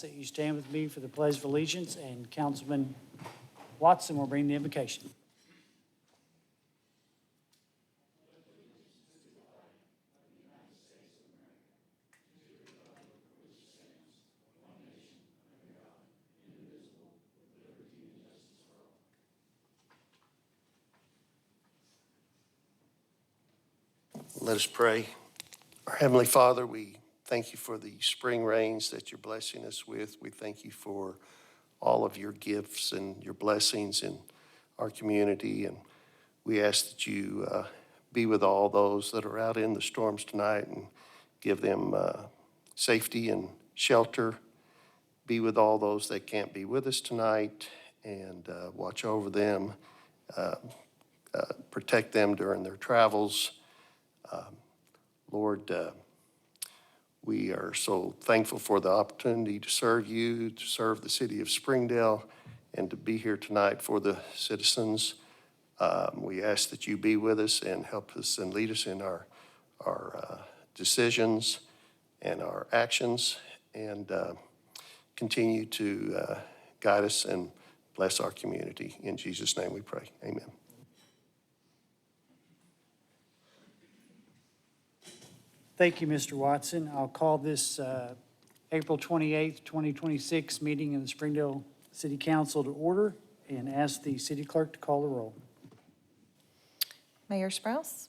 ask that you stand with me for the Pledge of Allegiance, and Councilman Watson will bring the invocation. Let us pray. Our Heavenly Father, we thank you for the spring rains that you're blessing us with. We thank you for all of your gifts and your blessings in our community. And we ask that you be with all those that are out in the storms tonight and give them safety and shelter. Be with all those that can't be with us tonight and watch over them, protect them during their travels. Lord, we are so thankful for the opportunity to serve you, to serve the city of Springdale, and to be here tonight for the citizens. We ask that you be with us and help us and lead us in our decisions and our actions, and continue to guide us and bless our community. In Jesus' name we pray. Amen. Thank you, Mr. Watson. I'll call this April 28th, 2026 meeting of the Springdale City Council to order and ask the city clerk to call the roll. Mayor Sprouse,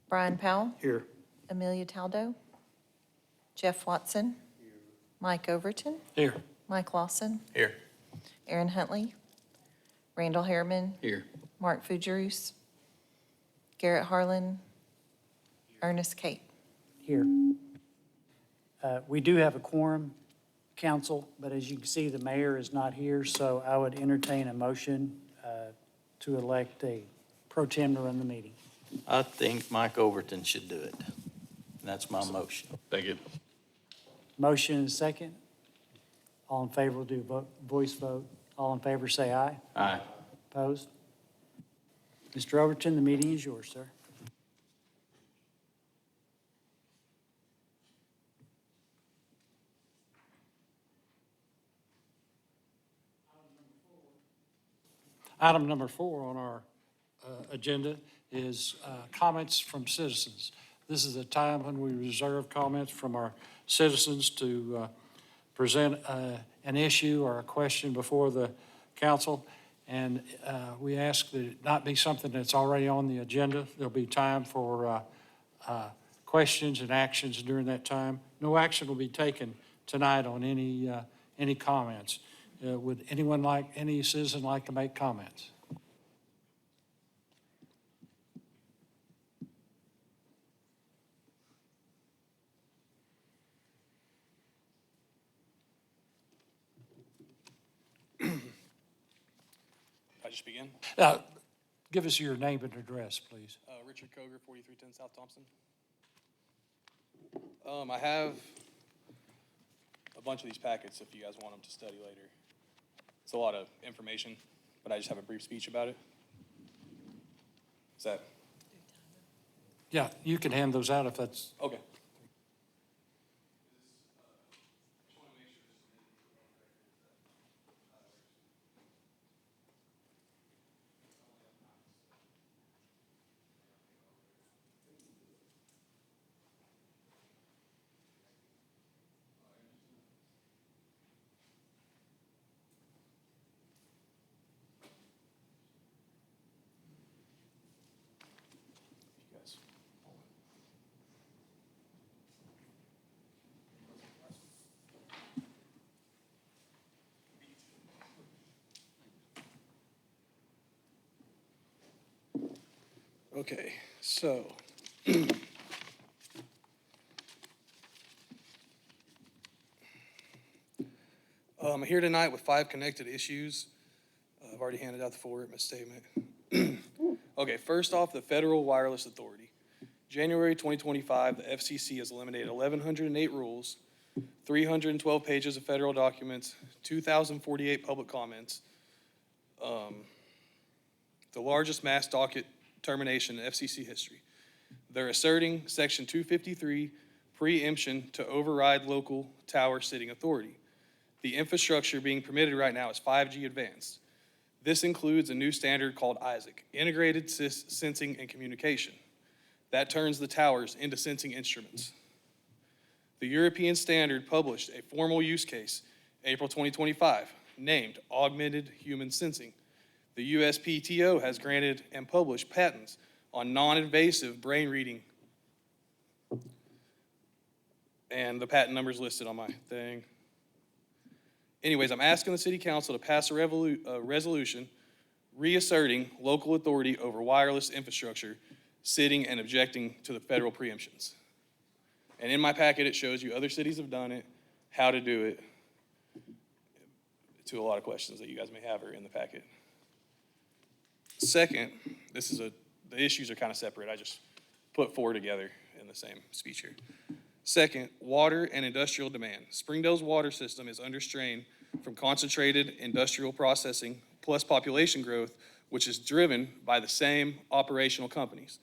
Brian Powell, Here. Amelia Taldo, Jeff Watson, Mike Overton, Here. Mike Lawson, Here. Aaron Huntley, Randall Harriman, Here. Mark Fujirus, Garrett Harlan, Ernest Kate. Here. We do have a quorum, council, but as you can see, the mayor is not here, so I would entertain a motion to elect a pro tem to run the meeting. I think Mike Overton should do it. That's my motion. Thank you. Motion and second. All in favor will do voice vote. All in favor say aye. Aye. Opposed? Mr. Overton, the meeting is yours, sir. Item number 4 on our agenda is comments from citizens. This is a time when we reserve comments from our citizens to present an issue or a question before the council. And we ask that it not be something that's already on the agenda. There'll be time for questions and actions during that time. No action will be taken tonight on any comments. Would any citizen like to make comments? I just begin. Give us your name and address, please. Richard Koger, 4310 South Thompson. I have a bunch of these packets if you guys want them to study later. It's a lot of information, but I just have a brief speech about it. Is that Yeah, you can hand those out if that's, okay? You guys. Okay, so I'm here tonight with 5 connected issues. I've already handed out the full written statement. Okay, first off, the Federal Wireless Authority. January 2025, the FCC has eliminated 1,108 rules, 312 pages of federal documents, 2,048 public comments, the largest mass docket termination in FCC history. They're asserting Section 253 preemption to override local tower sitting authority. The infrastructure being permitted right now is 5G advanced. This includes a new standard called ISAC, Integrated Sensing and Communication. That turns the towers into sensing instruments. The European standard published a formal use case, April 2025, named Augmented Human Sensing. The USPTO has granted and published patents on non-invasive brain reading. And the patent number's listed on my thing. Anyways, I'm asking the city council to pass a resolution reasserting local authority over wireless infrastructure, sitting and objecting to the federal preemptions. And in my packet, it shows you other cities have done it, how to do it, to a lot of questions that you guys may have are in the packet. Second, the issues are kind of separate. I just put four together in the same speech here. Second, water and industrial demand. Springdale's water system is under strain from concentrated industrial processing plus population growth, which is driven by the same operational companies.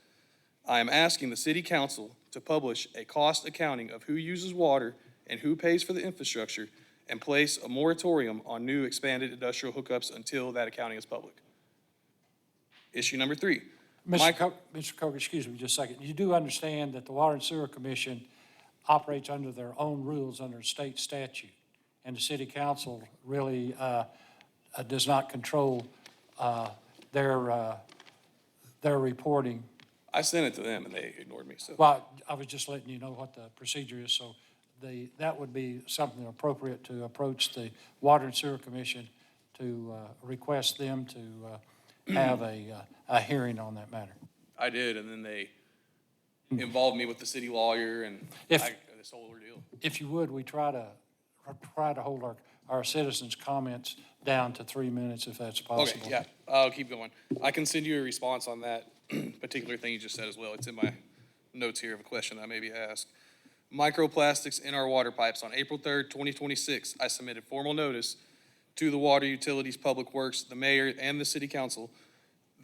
I am asking the city council to publish a cost accounting of who uses water and who pays for the infrastructure and place a moratorium on new expanded industrial hookups until that accounting is public. Issue number three. Mr. Coker, excuse me just a second. You do understand that the Water and Sewer Commission operates under their own rules under state statute, and the city council really does not control their reporting. I sent it to them and they ignored me, so. Well, I was just letting you know what the procedure is, so that would be something appropriate to approach the Water and Sewer Commission to request them to have a hearing on that matter. I did, and then they involved me with the city lawyer and If- this whole ordeal. If you would, we try to hold our citizens' comments down to 3 minutes if that's possible. Okay, yeah, I'll keep going. I can send you a response on that particular thing you just said as well. It's in my notes here of a question that I maybe asked. Microplastics in our water pipes. On April 3rd, 2026, I submitted formal notice to the Water Utilities, Public Works, the mayor, and the city council,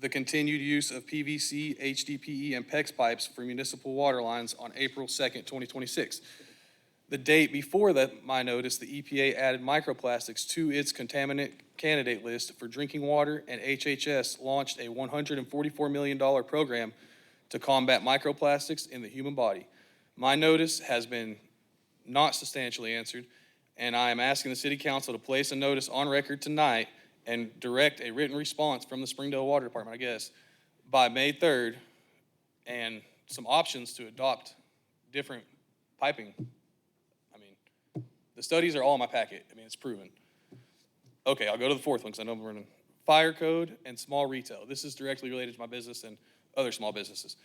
the continued use of PVC, HDPE, and PEX pipes for municipal water lines on April 2nd, 2026. The date before that, my notice, the EPA added microplastics to its contaminant candidate list for drinking water, and HHS launched a $144 million program to combat microplastics in the human body. My notice has been not substantially answered, and I am asking the city council to place a notice on record tonight and direct a written response from the Springdale Water Department, I guess, by May 3rd, and some options to adopt different piping. I mean, the studies are all in my packet. I mean, it's proven. Okay, I'll go to the fourth one because I know we're running. Fire code and small retail. This is directly related to my business and other small businesses.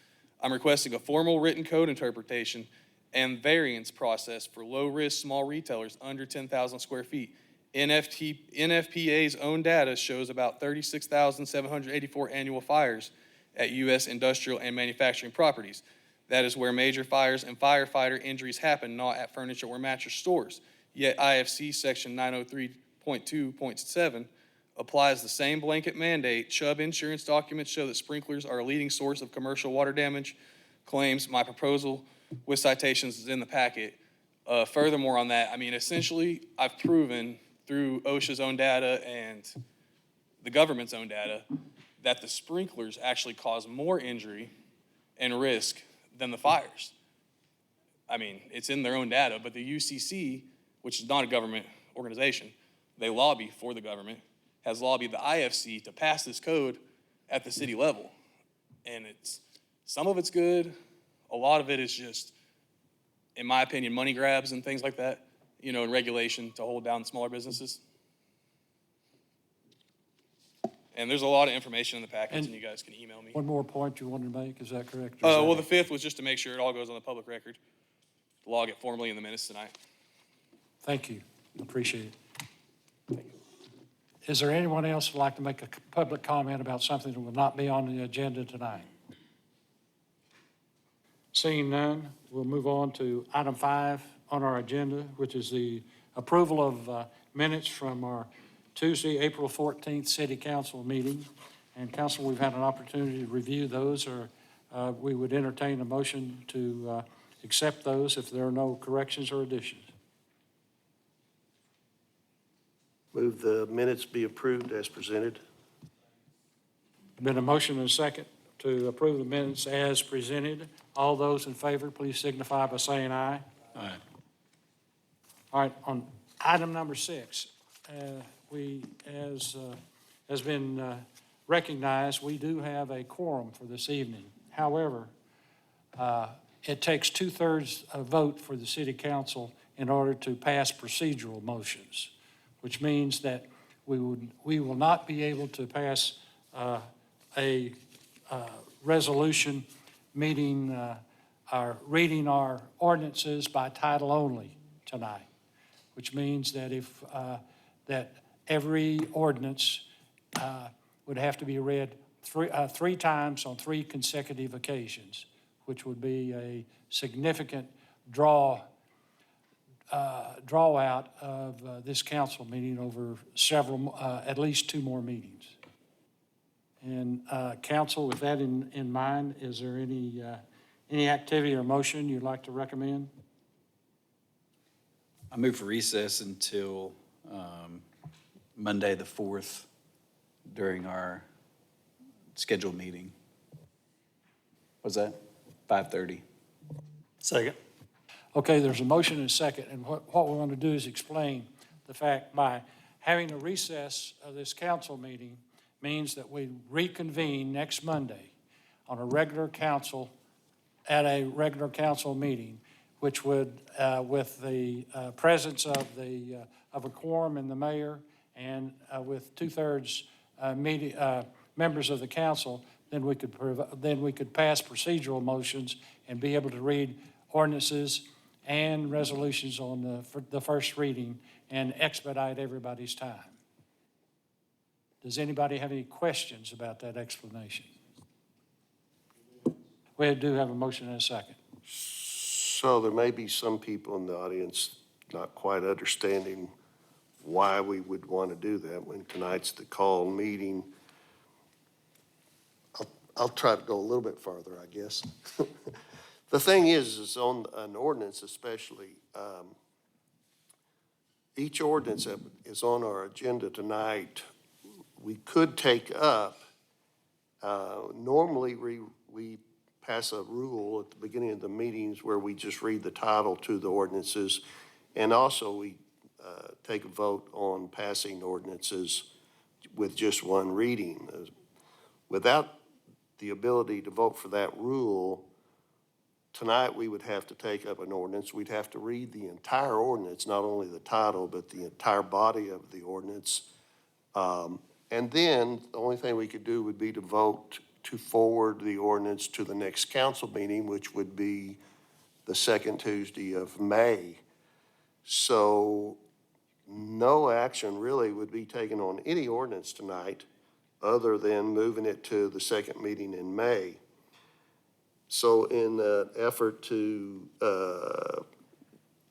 I'm requesting a formal written code interpretation and variance process for low-risk small retailers under 10,000 square feet. NFPA's own data shows about 36,784 annual fires at U.S. industrial and manufacturing properties. That is where major fires and firefighter injuries happen, not at furniture or mattress stores. Yet IFC section 903.2.7 applies the same blanket mandate. Chubb insurance documents show that sprinklers are a leading source of commercial water damage claims. My proposal with citations is in the packet. Furthermore on that, I mean, essentially, I've proven through OSHA's own data and the government's own data that the sprinklers actually cause more injury and risk than the fires. I mean, it's in their own data, but the UCC, which is not a government organization, they lobby for the government, has lobbied the IFC to pass this code at the city level. And some of it's good, a lot of it is just, in my opinion, money grabs and things like that, you know, and regulation to hold down smaller businesses. And there's a lot of information in the package, and you guys can email me. One more point you wanted to make, is that correct? Or is Well, that- the fifth was just to make sure it all goes on the public record. Log it formally in the minutes tonight. Thank you, appreciate it. Is there anyone else who'd like to make a public comment about something that will not be on the agenda tonight? Seeing none, we'll move on to item 5 on our agenda, which is the approval of minutes from our Tuesday, April 14th City Council meeting. And council, we've had an opportunity to review those, or we would entertain a motion to accept those if there are no corrections or additions. Move the minutes be approved as presented. Been a motion and a second to approve the minutes as presented. All those in favor, please signify by saying aye. Aye. All right, on item number 6, as has been recognized, we do have a quorum for this evening. However, it takes 2/3 a vote for the city council in order to pass procedural motions, which means that we will not be able to pass a resolution meeting, reading our ordinances by title only tonight, which means that that every ordinance would have to be read three times on 3 consecutive occasions, which would be a significant draw out of this council meeting over several, at least 2 more meetings. And council, with that in mind, is there any activity or motion you'd like to recommend? I move for recess until Monday, the 4th, during our scheduled meeting. Was that 5:30? Second. Okay, there's a motion and a second, and what we're going to do is explain the fact by having a recess of this council meeting means that we reconvene next Monday on a regular council, at a regular council meeting, which would, with the presence of a quorum and the mayor, and with 2/3 members of the council, then we could pass procedural motions and be able to read ordinances and resolutions on the first reading and expedite everybody's time. Does anybody have any questions about that explanation? We do have a motion and a second. So there may be some people in the audience not quite understanding why we would want to do that when tonight's the call meeting. I'll try to go a little bit farther, I guess. The thing is on an ordinance especially, each ordinance that is on our agenda tonight, we could take up. Normally, we pass a rule at the beginning of the meetings where we just read the title to the ordinances, and also we take a vote on passing ordinances with just one reading. Without the ability to vote for that rule, tonight we would have to take up an ordinance. We'd have to read the entire ordinance, not only the title, but the entire body of the ordinance. And then the only thing we could do would be to vote to forward the ordinance to the next council meeting, which would be the second Tuesday of May. So no action really would be taken on any ordinance tonight other than moving it to the second meeting in May. So in an effort to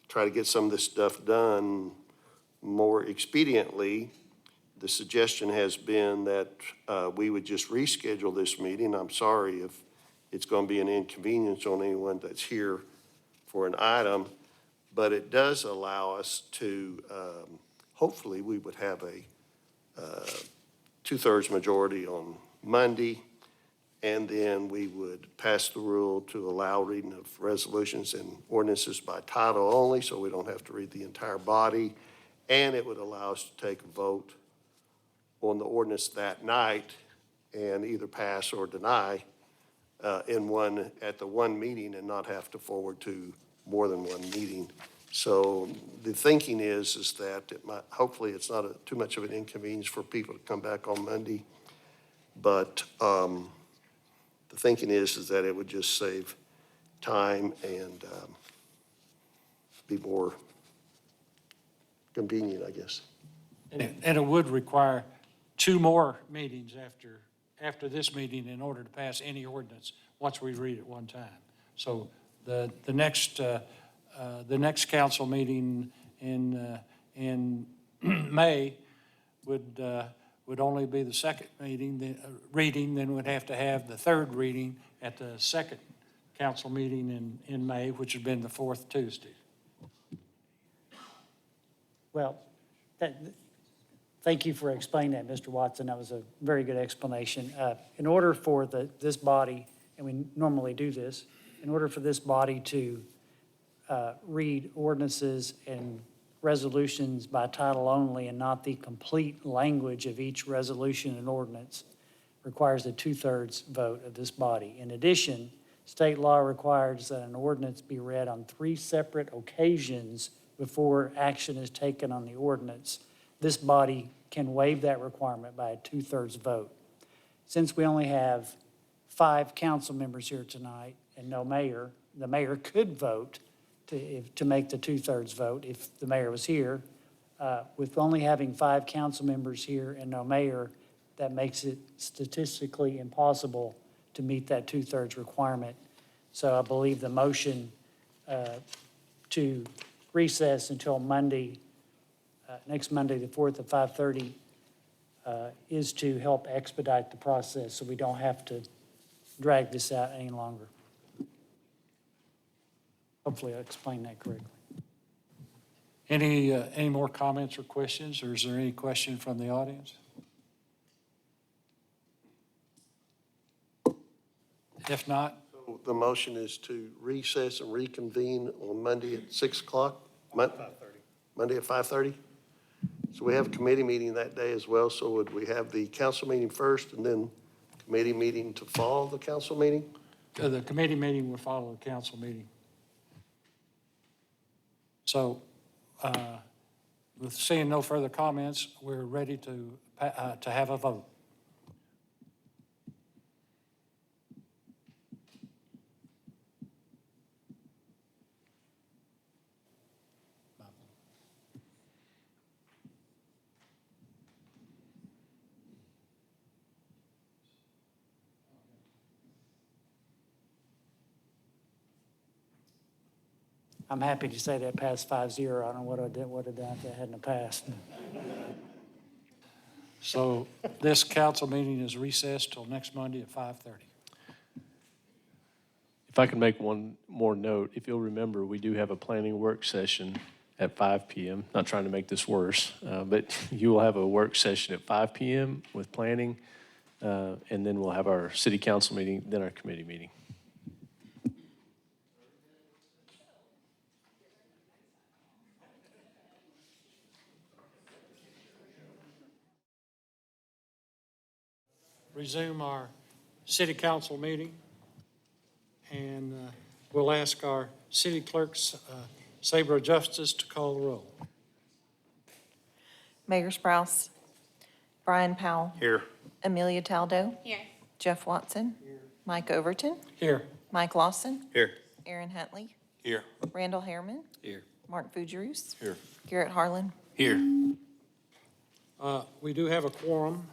try to get some of this stuff done more expediently, the suggestion has been that we would just reschedule this meeting. I'm sorry if it's going to be an inconvenience on anyone that's here for an item, but it does allow us to, hopefully we would have a 2/3 majority on Monday, and then we would pass the rule to allow reading of resolutions and ordinances by title only, so we don't have to read the entire body, and it would allow us to take a vote on the ordinance that night and either pass or deny at the one meeting and not have to forward to more than one meeting. So the thinking is that hopefully it's not too much of an inconvenience for people to come back on Monday. But the thinking is that it would just save time and be more convenient, I guess. And it would require 2 more meetings after this meeting in order to pass any ordinance once we read it one time. So the next council meeting in May would only be the second reading, then we'd have to have the third reading at the second council meeting in May, which had been the 4th Tuesday. Well, Thank you for explaining that, Mr. Watson. That was a very good explanation. In order for this body, and we normally do this, in order for this body to read ordinances and resolutions by title only and not the complete language of each resolution and ordinance, requires a 2/3 vote of this body. In addition, state law requires that an ordinance be read on 3 separate occasions before action is taken on the ordinance. This body can waive that requirement by a 2/3 vote. Since we only have 5 council members here tonight and no mayor, the mayor could vote to make the 2/3 vote if the mayor was here. With only having 5 council members here and no mayor, that makes it statistically impossible to meet that 2/3 requirement. So I believe the motion to recess until Monday, next Monday, the 4th at 5:30, is to help expedite the process so we don't have to drag this out any longer. Hopefully I explained that correctly. Any more comments or questions, or is there any question from the audience? If not, The motion is to recess and reconvene on Monday at 6 o'clock? 5:30. Monday at 5:30? So we have a committee meeting that day as well, so would we have the council meeting first and then committee meeting to follow the council meeting? the committee meeting will follow the council meeting. So, with seeing no further comments, we're ready to have a vote. I'm happy to say that passed 5-0. I don't know what I would have done if that hadn't passed. So this council meeting is recessed till next Monday at 5:30. If I can make one more note, if you'll remember, we do have a planning work session at 5 PM. Not trying to make this worse, but you will have a work session at 5 PM with planning, and then we'll have our city council meeting, then our committee meeting. Resume our city council meeting, and we'll ask our city clerk, Sabre Justice, to call the roll. Mayor Sprouse. Brian Powell. Here. Amelia Taldo. Here. Jeff Watson. Mike Overton. Here. Mike Lawson. Here. Aaron Huntley. Here. Randall Harriman. Here. Mark Fugierus. Here. Garrett Harlan. Here. We do have a quorum,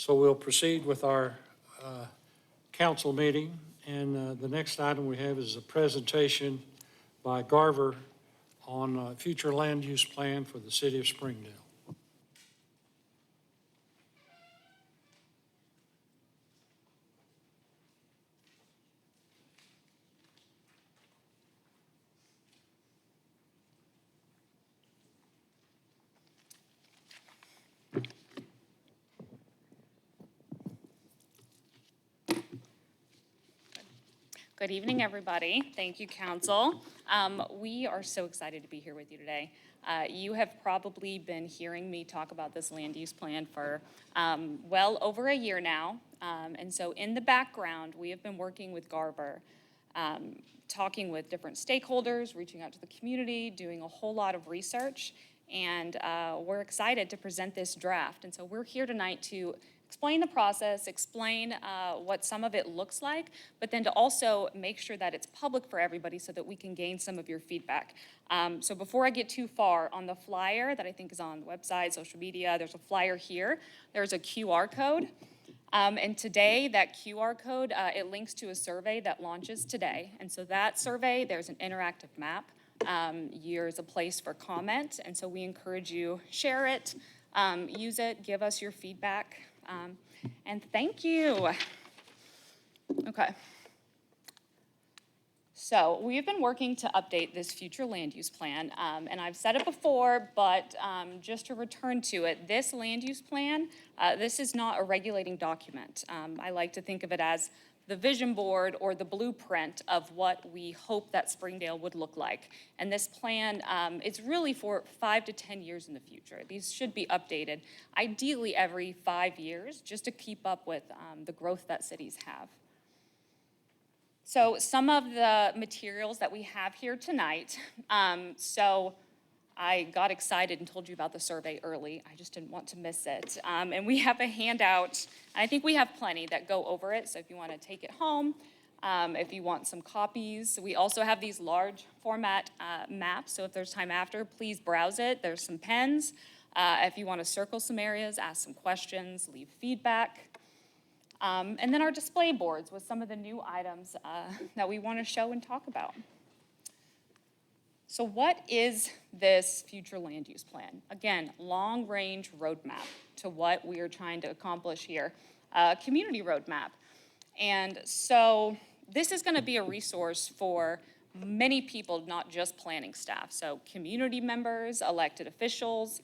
so we'll proceed with our council meeting. And the next item we have is a presentation by Garver on a future land use plan for the city of Springdale. Good evening, everybody. Thank you, council. We are so excited to be here with you today. You have probably been hearing me talk about this land use plan for well over a year now. And so in the background, we have been working with Garver, talking with different stakeholders, reaching out to the community, doing a whole lot of research. And we're excited to present this draft. And so we're here tonight to explain the process, explain what some of it looks like, but then to also make sure that it's public for everybody so that we can gain some of your feedback. So before I get too far, on the flyer that I think is on the website, social media, there's a flyer here. There's a QR code. And today, that QR code, it links to a survey that launches today. And so that survey, there's an interactive map. There's a place for comment. And so we encourage you, share it, use it, give us your feedback. And thank you. Okay. So we've been working to update this future land use plan, and I've said it before, but just to return to it, this land use plan, this is not a regulating document. I like to think of it as the vision board or the blueprint of what we hope that Springdale would look like. And this plan, it's really for 5 to 10 years in the future. These should be updated, ideally every 5 years, just to keep up with the growth that cities have. So some of the materials that we have here tonight, so I got excited and told you about the survey early. I just didn't want to miss it. And we have a handout, and I think we have plenty that go over it, so if you want to take it home, if you want some copies. We also have these large format maps, so if there's time after, please browse it. There's some pens. If you want to circle some areas, ask some questions, leave feedback. And then our display boards with some of the new items that we want to show and talk about. So what is this future land use plan? Again, long-range roadmap to what we are trying to accomplish here, community roadmap. And so this is going to be a resource for many people, not just planning staff. So community members, elected officials.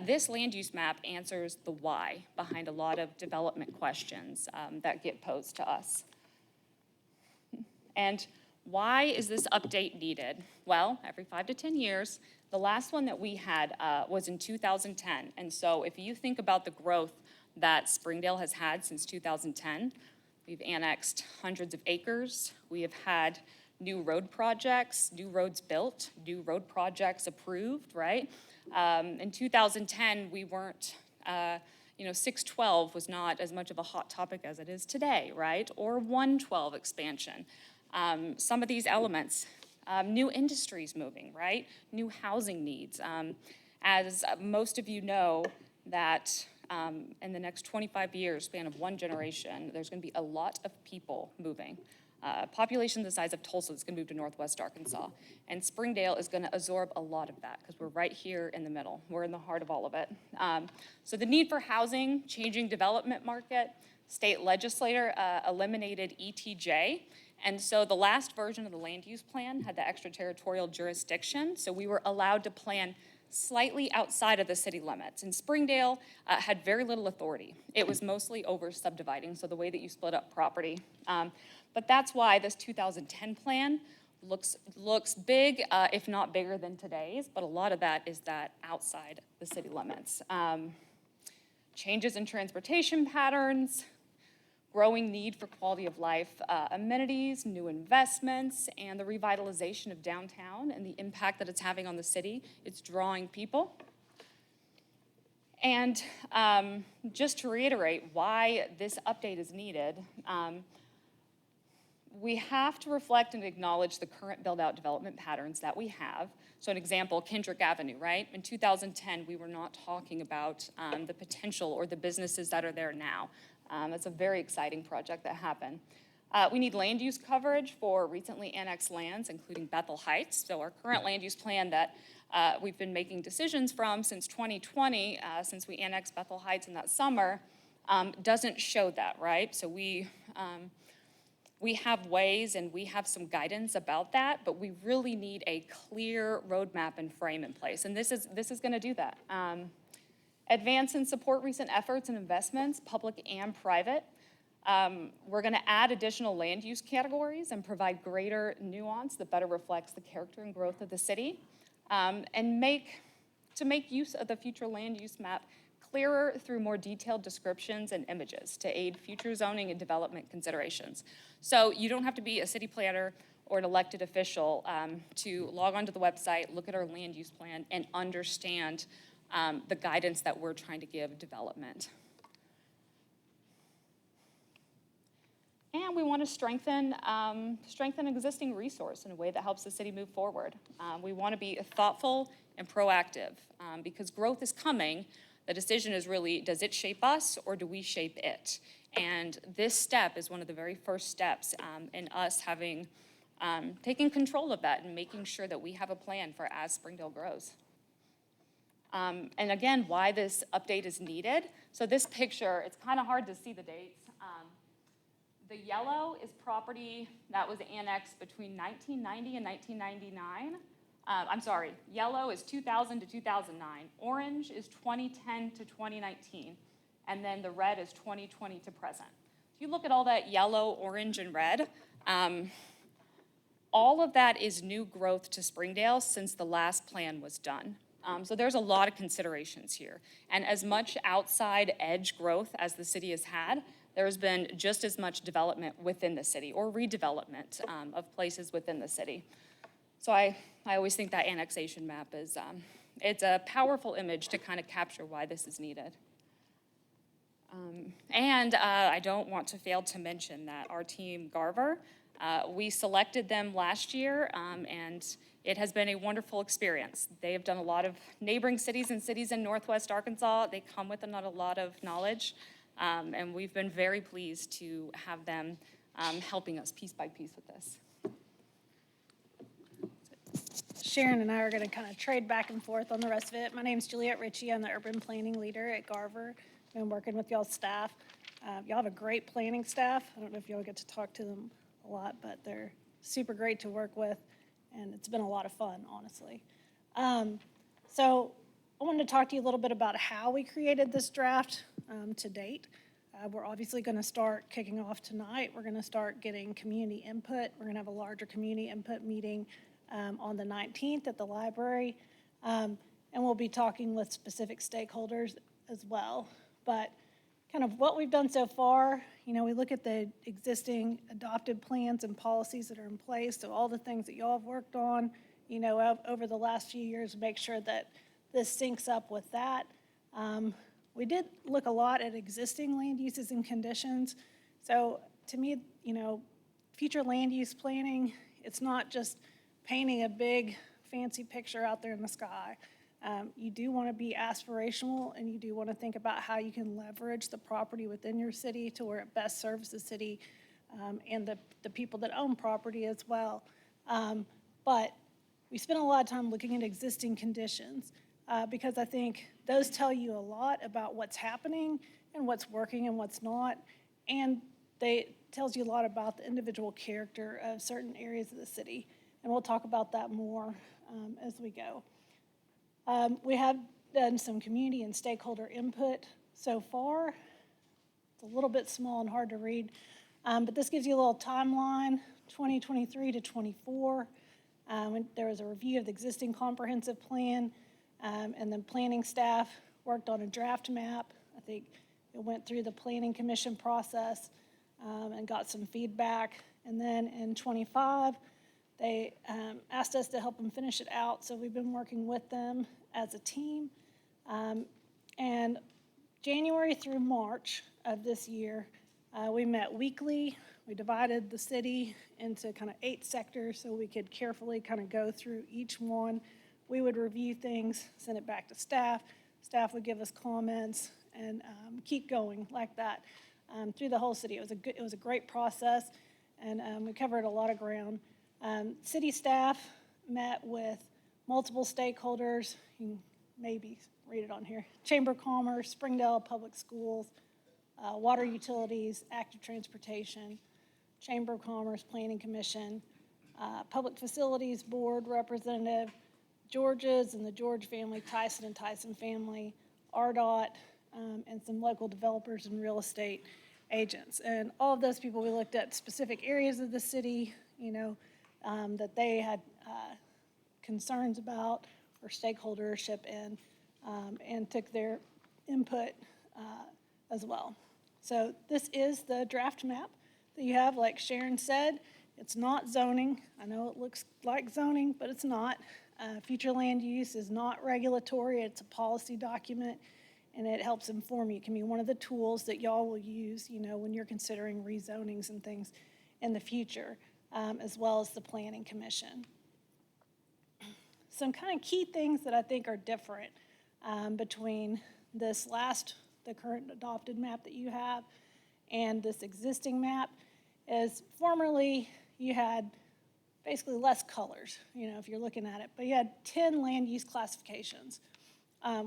This land use map answers the why behind a lot of development questions that get posed to us. And why is this update needed? Well, every 5 to 10 years. The last one that we had was in 2010. And so if you think about the growth that Springdale has had since 2010, we've annexed hundreds of acres. We have had new road projects, new roads built, new road projects approved, right? In 2010, we weren't, 612 was not as much of a hot topic as it is today, right? Or 112 expansion. Some of these elements, new industries moving, right? New housing needs. As most of you know, that in the next 25 years, span of one generation, there's going to be a lot of people moving. Population the size of Tulsa is going to move to Northwest Arkansas. And Springdale is going to absorb a lot of that because we're right here in the middle. We're in the heart of all of it. So the need for housing, changing development market, state legislator eliminated ETJ. And so the last version of the land use plan had the extraterritorial jurisdiction. So we were allowed to plan slightly outside of the city limits. And Springdale had very little authority. It was mostly over subdividing, so the way that you split up property. But that's why this 2010 plan looks big, if not bigger than today's, but a lot of that is that outside the city limits. Changes in transportation patterns, growing need for quality of life amenities, new investments, and the revitalization of downtown and the impact that it's having on the city. It's drawing people. And just to reiterate why this update is needed, we have to reflect and acknowledge the current build-out development patterns that we have. So an example, Kendrick Avenue, right? In 2010, we were not talking about the potential or the businesses that are there now. It's a very exciting project that happened. We need land use coverage for recently annexed lands, including Bethel Heights. So our current land use plan that we've been making decisions from since 2020, since we annexed Bethel Heights in that summer, doesn't show that, right? So we have ways and we have some guidance about that, but we really need a clear roadmap and frame in place. And this is going to do that. Advance and support recent efforts and investments, public and private. We're going to add additional land use categories and provide greater nuance that better reflects the character and growth of the city, and make use of the future land use map clearer through more detailed descriptions and images to aid future zoning and development considerations. So you don't have to be a city planner or an elected official to log onto the website, look at our land use plan, and understand the guidance that we're trying to give development. And we want to strengthen existing resource in a way that helps the city move forward. We want to be thoughtful and proactive because growth is coming. The decision is really, does it shape us or do we shape it? And this step is one of the very first steps in us having taking control of that and making sure that we have a plan for as Springdale grows. And again, why this update is needed. So this picture, it's kind of hard to see the dates. The yellow is property that was annexed between 1990 and 1999. I'm sorry, yellow is 2000 to 2009. Orange is 2010 to 2019. And then the red is 2020 to present. If you look at all that yellow, orange, and red, all of that is new growth to Springdale since the last plan was done. So there's a lot of considerations here. And as much outside edge growth as the city has had, there's been just as much development within the city or redevelopment of places within the city. So I always think that annexation map is, it's a powerful image to kind of capture why this is needed. And I don't want to fail to mention that our team, Garver, we selected them last year, and it has been a wonderful experience. They have done a lot of neighboring cities and cities in Northwest Arkansas. They come with a lot of knowledge, and we've been very pleased to have them helping us piece by piece with this. Sharon and I are going to kind of trade back and forth on the rest of it. My name's Juliette Ritchie. I'm the urban planning leader at Garver. Been working with y'all's staff. Y'all have a great planning staff. I don't know if y'all get to talk to them a lot, but they're super great to work with, and it's been a lot of fun, honestly. So I wanted to talk to you a little bit about how we created this draft to date. We're obviously going to start kicking off tonight. We're going to start getting community input. We're going to have a larger community input meeting on the 19th at the library, and we'll be talking with specific stakeholders as well. But kind of what we've done so far, you know, we look at the existing adopted plans and policies that are in place, so all the things that y'all have worked on, you know, over the last few years, make sure that this syncs up with that. We did look a lot at existing land uses and conditions. So to me, you know, future land use planning, it's not just painting a big fancy picture out there in the sky. You do want to be aspirational, and you do want to think about how you can leverage the property within your city to where it best serves the city and the people that own property as well. But we spent a lot of time looking at existing conditions because I think those tell you a lot about what's happening and what's working and what's not. And they tells you a lot about the individual character of certain areas of the city. And we'll talk about that more as we go. We have done some community and stakeholder input so far. It's a little bit small and hard to read, but this gives you a little timeline, 2023 to 24. There was a review of the existing comprehensive plan, and then planning staff worked on a draft map. I think it went through the planning commission process and got some feedback. And then in 25, they asked us to help them finish it out, so we've been working with them as a team. And January through March of this year, we met weekly. We divided the city into kind of 8 sectors so we could carefully kind of go through each one. We would review things, send it back to staff. Staff would give us comments and keep going like that through the whole city. It was a great process, and we covered a lot of ground. City staff met with multiple stakeholders. You can maybe read it on here. Chamber of Commerce, Springdale Public Schools, Water Utilities, Active Transportation, Chamber of Commerce, Planning Commission, Public Facilities Board representative, George's and the George family, Tyson and Tyson family, RDOT, and some local developers and real estate agents. And all of those people, we looked at specific areas of the city, you know, that they had concerns about or stakeholdership in, and took their input as well. So this is the draft map that you have. Like Sharon said, it's not zoning. I know it looks like zoning, but it's not. Future land use is not regulatory. It's a policy document, and it helps inform you. It can be one of the tools that y'all will use, you know, when you're considering rezonings and things in the future, as well as the Planning Commission. Some kind of key things that I think are different between the current adopted map that you have and this existing map is formerly you had basically less colors, you know, if you're looking at it, but you had 10 land use classifications,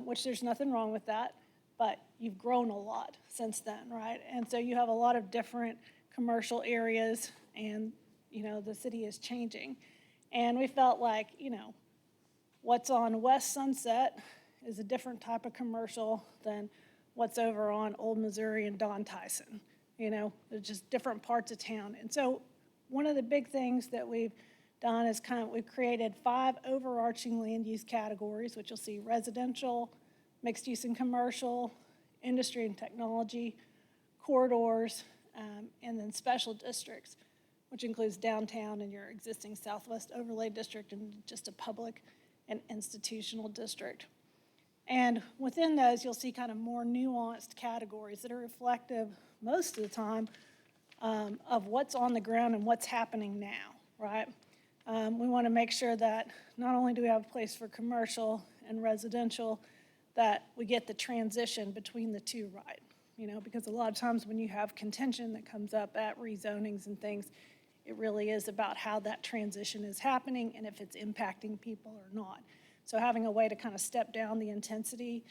which there's nothing wrong with that, but you've grown a lot since then, right? And so you have a lot of different commercial areas, and, the city is changing. And we felt like, what's on West Sunset is a different type of commercial than what's over on Old Missouri and Don Tyson. They're just different parts of town. And so one of the big things that we've done is we've created 5 overarching land use categories, which you'll see: residential, mixed use and commercial, industry and technology, corridors, and then special districts, which includes downtown and your existing Southwest Overlay District and just a public and institutional district. And within those, you'll see kind of more nuanced categories that are reflective most of the time of what's on the ground and what's happening now, right? We want to make sure that not only do we have a place for commercial and residential, that we get the transition between the two right. Because a lot of times when you have contention that comes up at rezonings and things, it really is about how that transition is happening and if it's impacting people or not. So having a way to kind of step down the intensity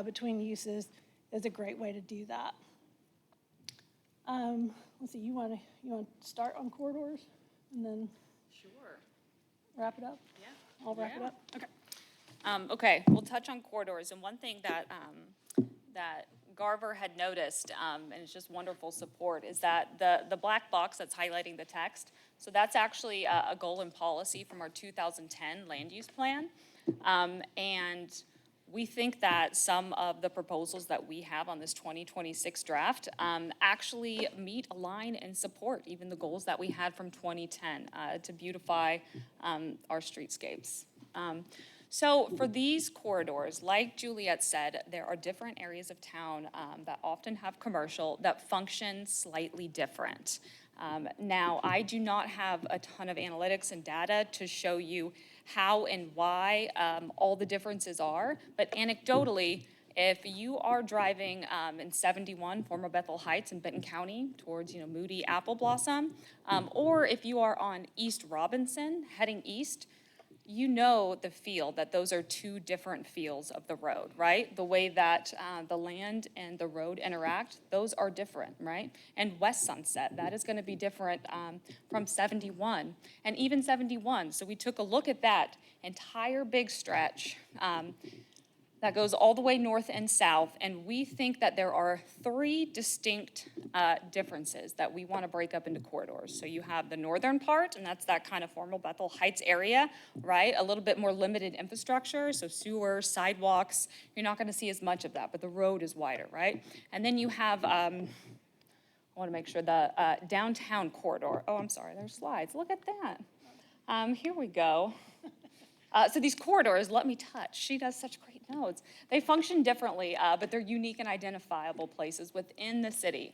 between uses is a great way to do that. Let's see, you want to start on corridors and then Sure. wrap it up? Yeah. I'll wrap it Yeah. up? Okay. Okay, we'll touch on corridors, and one thing that Garver had noticed, and it's just wonderful support, is that the black box that's highlighting the text, so that's actually a goal and policy from our 2010 land use plan. And we think that some of the proposals that we have on this 2026 draft actually meet, align, and support even the goals that we had from 2010 to beautify our streetscapes. So for these corridors, like Juliet said, there are different areas of town that often have commercial that function slightly different. Now, I do not have a ton of analytics and data to show you how and why all the differences are, but anecdotally, if you are driving in 71, former Bethel Heights in Benton County towards, Moody Apple Blossom, or if you are on East Robinson heading east, the feel that those are two different feels of the road, right? The way that the land and the road interact, those are different, right? And West Sunset, that is gonna be different from 71 and even 71. So we took a look at that entire big stretch that goes all the way north and south, and we think that there are 3 distinct differences that we want to break up into corridors. So you have the northern part, and that's that kind of formal Bethel Heights area, right? A little bit more limited infrastructure, so sewer, sidewalks. You're not going to see as much of that, but the road is wider, right? And then you have, I want to make sure, the downtown corridor. Oh, I'm sorry, there's slides. Look at that. Here we go. So these corridors, let me touch. She does such great notes. They function differently, but they're unique and identifiable places within the city.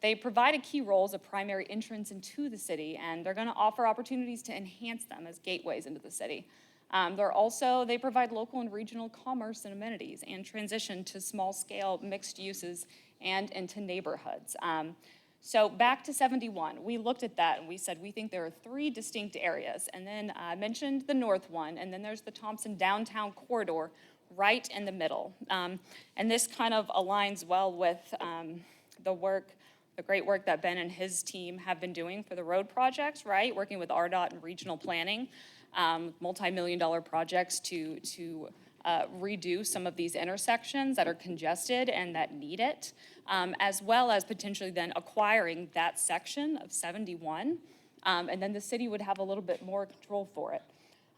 They provide a key role as a primary entrance into the city, and they're going to offer opportunities to enhance them as gateways into the city. They provide local and regional commerce and amenities and transition to small-scale mixed uses and into neighborhoods. So back to 71, we looked at that and we said we think there are 3 distinct areas. And then I mentioned the north one, and then there's the Thompson downtown corridor right in the middle. And this kind of aligns well with the great work that Ben and his team have been doing for the road projects, right? Working with RDOT and regional planning, multi-million-dollar projects to redo some of these intersections that are congested and that need it, as well as potentially then acquiring that section of 71, and then the city would have a little bit more control for it.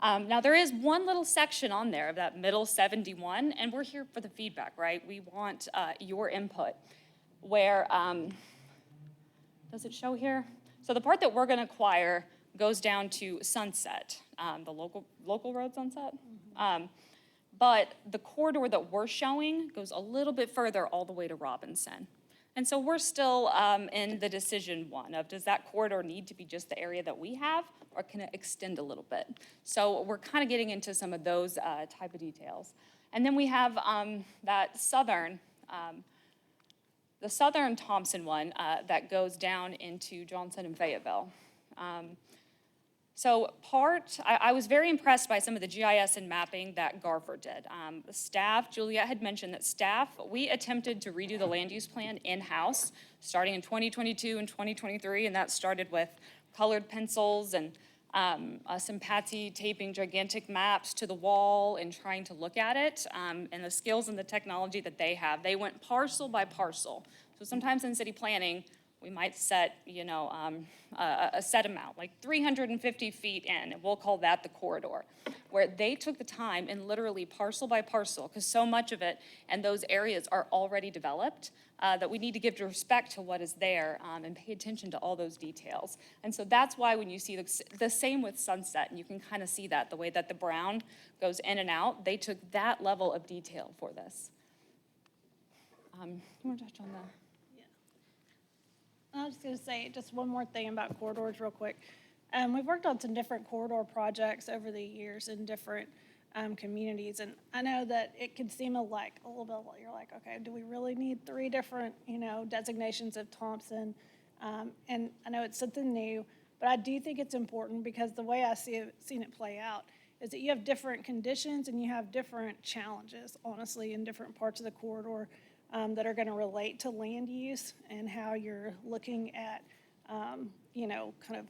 Now, there is one little section on there of that middle 71, and we're here for the feedback, right? We want your input, where, does it show here? So the part that we're gonna acquire goes down to Sunset, the local road Sunset. But the corridor that we're showing goes a little bit further all the way to Robinson. And so we're still in the decision one of, does that corridor need to be just the area that we have, or can it extend a little bit? So we're kind of getting into some of those type of details. And then we have that the southern Thompson one that goes down into Johnson and Fayetteville. I was very impressed by some of the GIS and mapping that Garver did. Juliet had mentioned that we attempted to redo the land use plan in-house. starting in 2022 and 2023, and that started with colored pencils and us and Patsy taping gigantic maps to the wall and trying to look at it, and the skills and the technology that they have. They went parcel by parcel. So sometimes in city planning, we might set, a set amount, like 350 feet in, and we'll call that the corridor, where they took the time and literally parcel by parcel, because so much of it and those areas are already developed, that we need to give respect to what is there, and pay attention to all those details. And so that's why when you see the same with Sunset, and you can kind of see that, the way that the brown goes in and out, they took that level of detail for this. You want to touch on that? I was just going to say just one more thing about corridors real quick. We've worked on some different corridor projects over the years in different communities. And I know that it could seem like a little bit, you're like, okay, do we really need 3 different, designations of Thompson? And I know it's something new, but I do think it's important because the way I seen it play out is that you have different conditions and you have different challenges, honestly, in different parts of the corridor. That are going to relate to land use and how you're looking at, kind of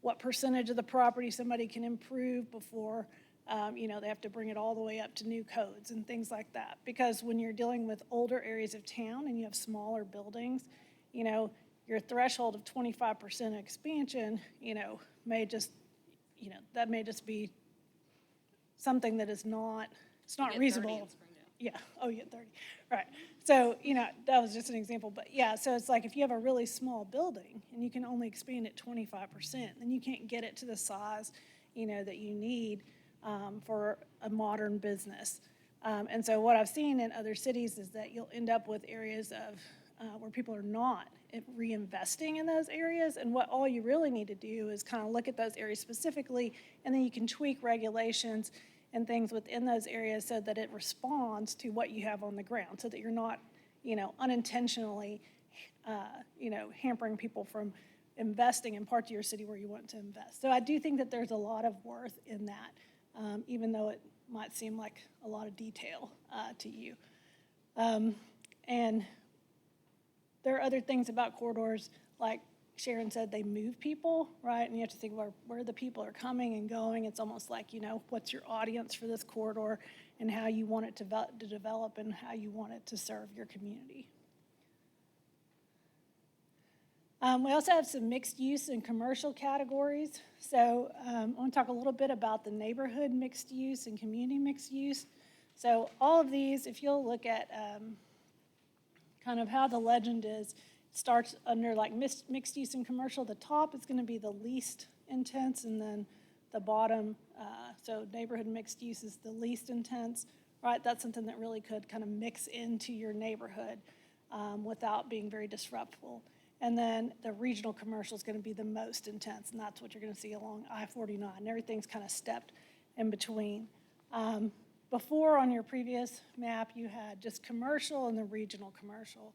what percentage of the property somebody can improve before, they have to bring it all the way up to new codes and things like that. Because when you're dealing with older areas of town and you have smaller buildings, your threshold of 25% expansion, may just, that may just be something that is not, it's not reasonable. Yeah, oh, yeah, 30, right. So, that was just an example, but yeah, so it's like if you have a really small building and you can only expand it 25%, then you can't get it to the size, that you need for a modern business. And so what I've seen in other cities is that you'll end up with areas of where people are not reinvesting in those areas, and what all you really need to do is kind of look at those areas specifically, and then you can tweak regulations and things within those areas so that it responds to what you have on the ground, so that you're not, unintentionally, hampering people from investing in parts of your city where you want to invest. So I do think that there's a lot of worth in that, even though it might seem like a lot of detail to you. And there are other things about corridors, like Sharon said, they move people, right? And you have to think where the people are coming and going. It's almost like, what's your audience for this corridor and how you want it to develop and how you want it to serve your community. We also have some mixed use and commercial categories. So I want to talk a little bit about the neighborhood mixed use and community mixed use. So all of these, if you'll look at kind of how the legend is, starts under like mixed use and commercial. The top is going to be the least intense, and then the bottom, so neighborhood mixed use is the least intense, right? That's something that really could kind of mix into your neighborhood without being very disruptful. And then the regional commercial is going to be the most intense, and that's what you're going to see along I-49. Everything's kind of stepped in between. Before, on your previous map, you had just commercial and the regional commercial.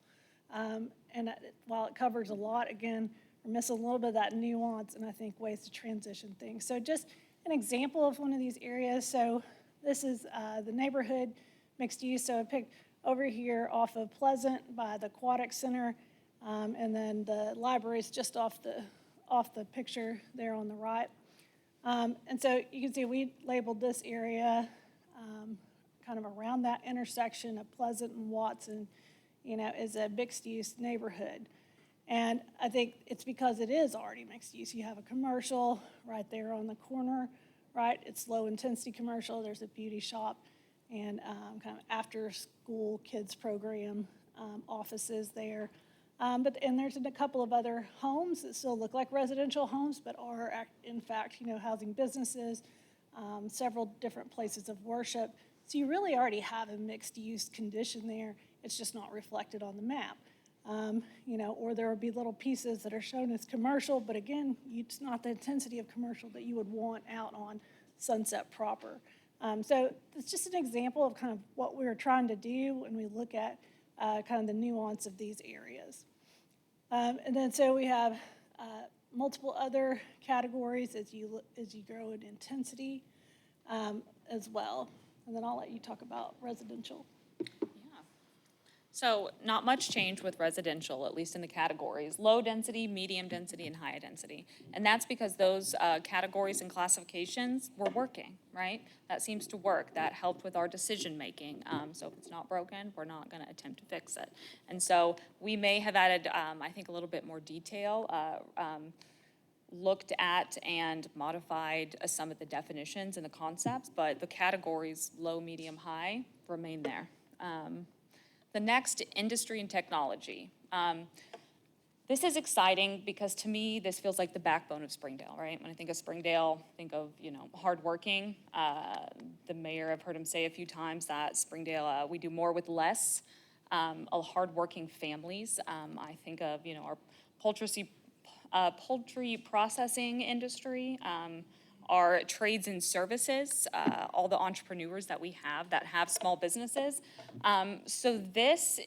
And while it covers a lot, again, we're missing a little bit of that nuance and I think ways to transition things. So just an example of one of these areas. So this is the neighborhood mixed use. So I picked over here off of Pleasant by the Aquatic Center, and then the library is just off the picture there on the right. And so you can see we labeled this area kind of around that intersection of Pleasant and Watson, is a mixed-use neighborhood. And I think it's because it is already mixed use. You have a commercial right there on the corner, right? It's low-intensity commercial. There's a beauty shop and kind of after-school kids program offices there. And there's a couple of other homes that still look like residential homes, but are in fact, housing businesses, several different places of worship. So you really already have a mixed-use condition there. It's just not reflected on the map. Or there will be little pieces that are shown as commercial, but again, it's not the intensity of commercial that you would want out on Sunset proper. So it's just an example of kind of what we're trying to do when we look at kind of the nuance of these areas. And then so we have multiple other categories as you grow in intensity as well. And then I'll let you talk about residential. So not much change with residential, at least in the categories, low density, medium density, and high density. And that's because those categories and classifications were working, right? That seems to work. That helped with our decision-making. So if it's not broken, we're not going to attempt to fix it. And so we may have added, I think, a little bit more detail, looked at and modified some of the definitions and the concepts, but the categories, low, medium, high, remain there. The next, industry and technology. This is exciting because to me, this feels like the backbone of Springdale, right? When I think of Springdale, think of, hardworking. The mayor, I've heard him say a few times that Springdale, we do more with less. Hardworking families. I think of, our poultry processing industry, our trades and services, all the entrepreneurs that we have that have small businesses. So this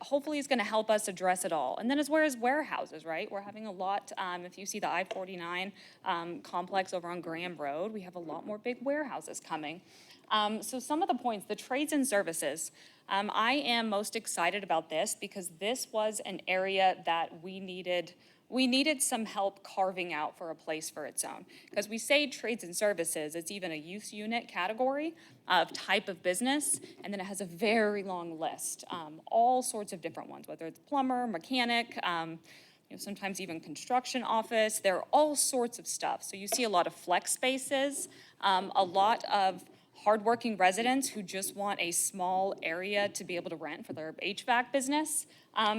hopefully is going to help us address it all. And then as well as warehouses, right? We're having a lot, if you see the I-49 complex over on Graham Road, we have a lot more big warehouses coming. So some of the points, the trades and services, I am most excited about this because this was an area that we needed some help carving out for a place for its own. Because we say trades and services, it's even a use unit category of type of business, and then it has a very long list, all sorts of different ones, whether it's plumber, mechanic, sometimes even construction office, there are all sorts of stuff. So you see a lot of flex spaces, a lot of hardworking residents who just want a small area to be able to rent for their HVAC business.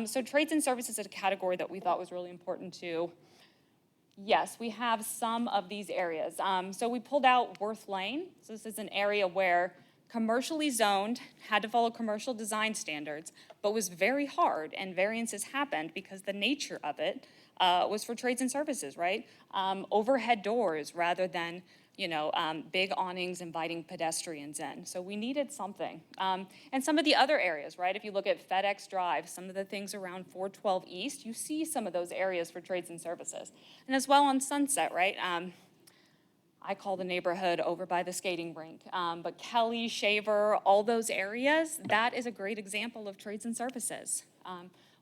So trades and services is a category that we thought was really important too. Yes, we have some of these areas. So we pulled out Worth Lane. So this is an area where commercially zoned, had to follow commercial design standards, but was very hard and variances happened because the nature of it was for trades and services, right? Overhead doors rather than big awnings inviting pedestrians in. So we needed something. And some of the other areas, right? If you look at FedEx Drive, some of the things around 412 East, you see some of those areas for trades and services. And as well on Sunset, right? I call the neighborhood over by the skating rink. But Kelly, Shaver, all those areas, that is a great example of trades and services.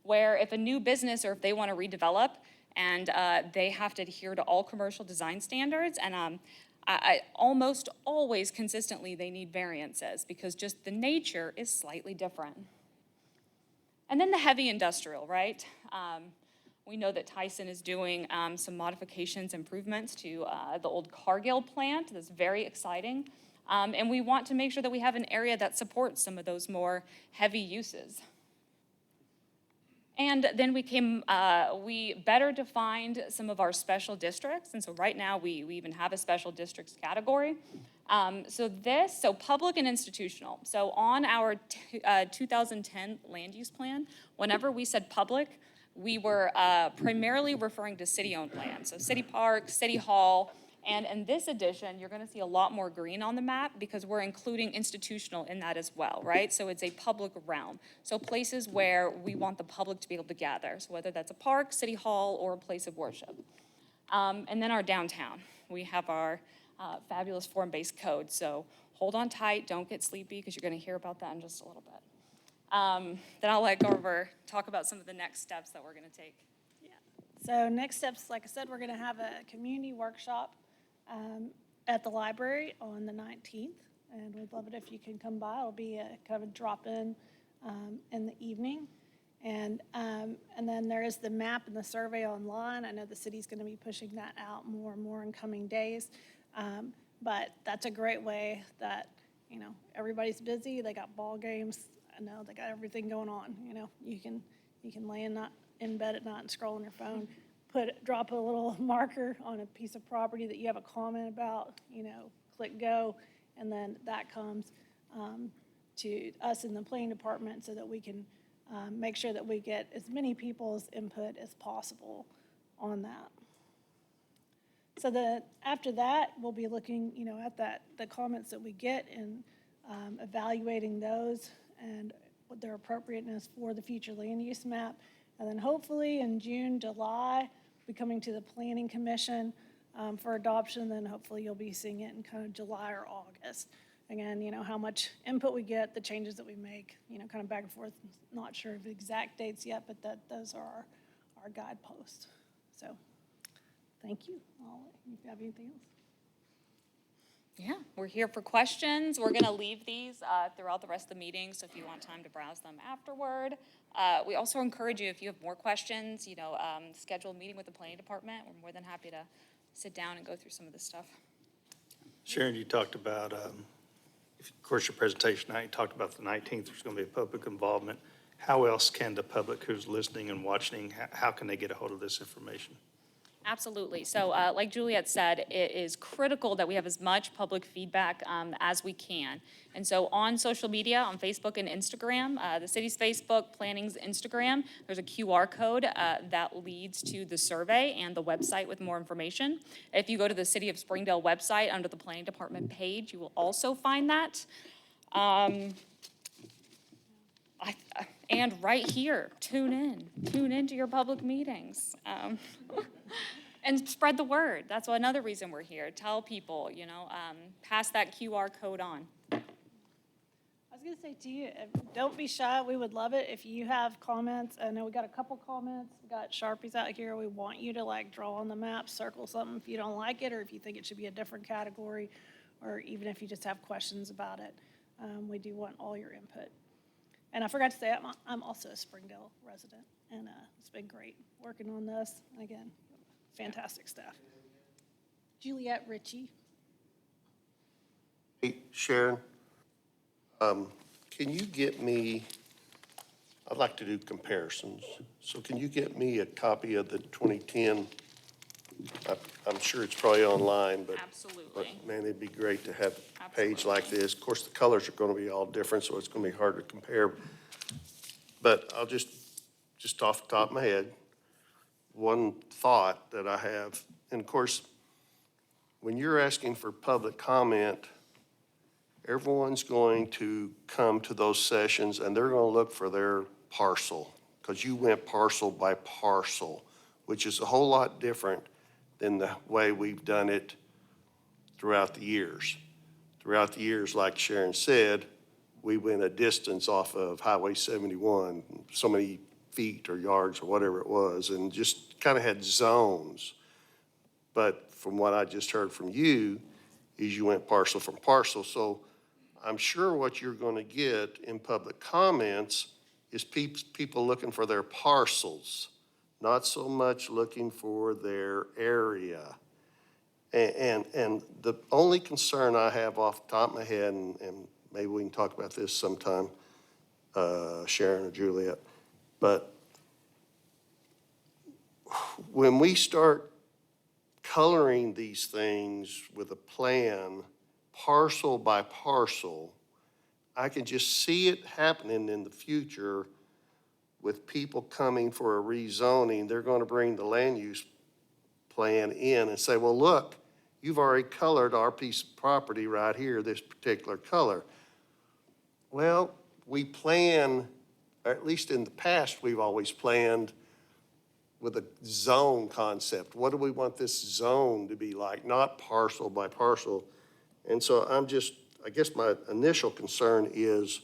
Where if a new business or if they want to redevelop and they have to adhere to all commercial design standards and I almost always consistently they need variances because just the nature is slightly different. And then the heavy industrial, right? We know that Tyson is doing some modifications, improvements to the old Cargill plant. That's very exciting. And we want to make sure that we have an area that supports some of those more heavy uses. And then we better defined some of our special districts. And so right now we even have a special districts category. So public and institutional. So on our 2010 land use plan, whenever we said public, we were primarily referring to city-owned land. So city park, city hall, and in this edition, you're gonna see a lot more green on the map because we're including institutional in that as well, right? So it's a public realm. So places where we want the public to be able to gather. So whether that's a park, city hall, or a place of worship. And then our downtown. We have our fabulous form-based code. So hold on tight, don't get sleepy because you're gonna hear about that in just a little bit. Then I'll let Garver talk about some of the next steps that we're gonna take. So next steps, like I said, we're going to have a community workshop at the library on the 19th, and we'd love it if you can come by. It'll be a kind of a drop-in in the evening. And then there is the map and the survey online. I know the city's going to be pushing that out more and more in coming days. But that's a great way that, everybody's busy. They got ball games. I know they got everything going on. You can lay in bed at night and scroll on your phone. Drop a little marker on a piece of property that you have a comment about, click go, and then that comes to us in the planning department so that we can make sure that we get as many people's input as possible on that. So after that, we'll be looking, at the comments that we get and evaluating those and what their appropriateness for the future land use map. And then hopefully in June, July, be coming to the Planning Commission for adoption. Then hopefully you'll be seeing it in kind of July or August. again, how much input we get, the changes that we make, kind of back and forth. Not sure of the exact dates yet, but those are our guideposts. So, thank you. If you have anything else? Yeah, we're here for questions. We're going to leave these throughout the rest of the meeting, so if you want time to browse them afterward. We also encourage you, if you have more questions, schedule a meeting with the planning department. We're more than happy to sit down and go through some of this stuff. Sharon, you talked about, of course, your presentation tonight, you talked about the 19th, there's going to be public involvement. How else can the public who's listening and watching, how can they get a hold of this information? Absolutely. So like Juliet said, it is critical that we have as much public feedback as we can. And so on social media, on Facebook and Instagram, the city's Facebook, planning's Instagram, there's a QR code that leads to the survey and the website with more information. If you go to the City of Springdale website under the Planning Department page, you will also find that. And right here, tune into your public meetings. And spread the word. That's another reason we're here. Tell people, pass that QR code on. I was going to say to you, don't be shy. We would love it if you have comments. I know we got a couple comments. We got Sharpies out here. We want you to draw on the map, circle something if you don't like it, or if you think it should be a different category, or even if you just have questions about it. We do want all your input. And I forgot to say, I'm also a Springdale resident, and it's been great working on this. Again, fantastic staff. Juliet Ritchie. Hey, Sharon, can you get me, I'd like to do comparisons. So can you get me a copy of the 2010? I'm sure it's probably online, but Absolutely. man, it'd be great to have a page like this. Of course, the colors are going to be all different, so it's going to be hard to compare. But I'll just off the top of my head, one thought that I have, and of course, when you're asking for public comment, everyone's going to come to those sessions and they're going to look for their parcel, because you went parcel by parcel, which is a whole lot different than the way we've done it throughout the years. Throughout the years, like Sharon said, we went a distance off of Highway 71, so many feet or yards or whatever it was, and just kind of had zones. But from what I just heard from you, is you went parcel from parcel. So I'm sure what you're going to get in public comments is people looking for their parcels, not so much looking for their area. And the only concern I have off the top of my head, and maybe we can talk about this sometime, Sharon or Juliet, but when we start coloring these things with a plan, parcel by parcel, I can just see it happening in the future with people coming for a rezoning. They're going to bring the land use plan in and say, well, look, you've already colored our piece of property right here, this particular color. Well, we plan, or at least in the past, we've always planned with a zone concept. What do we want this zone to be like, not parcel by parcel? And so I guess my initial concern is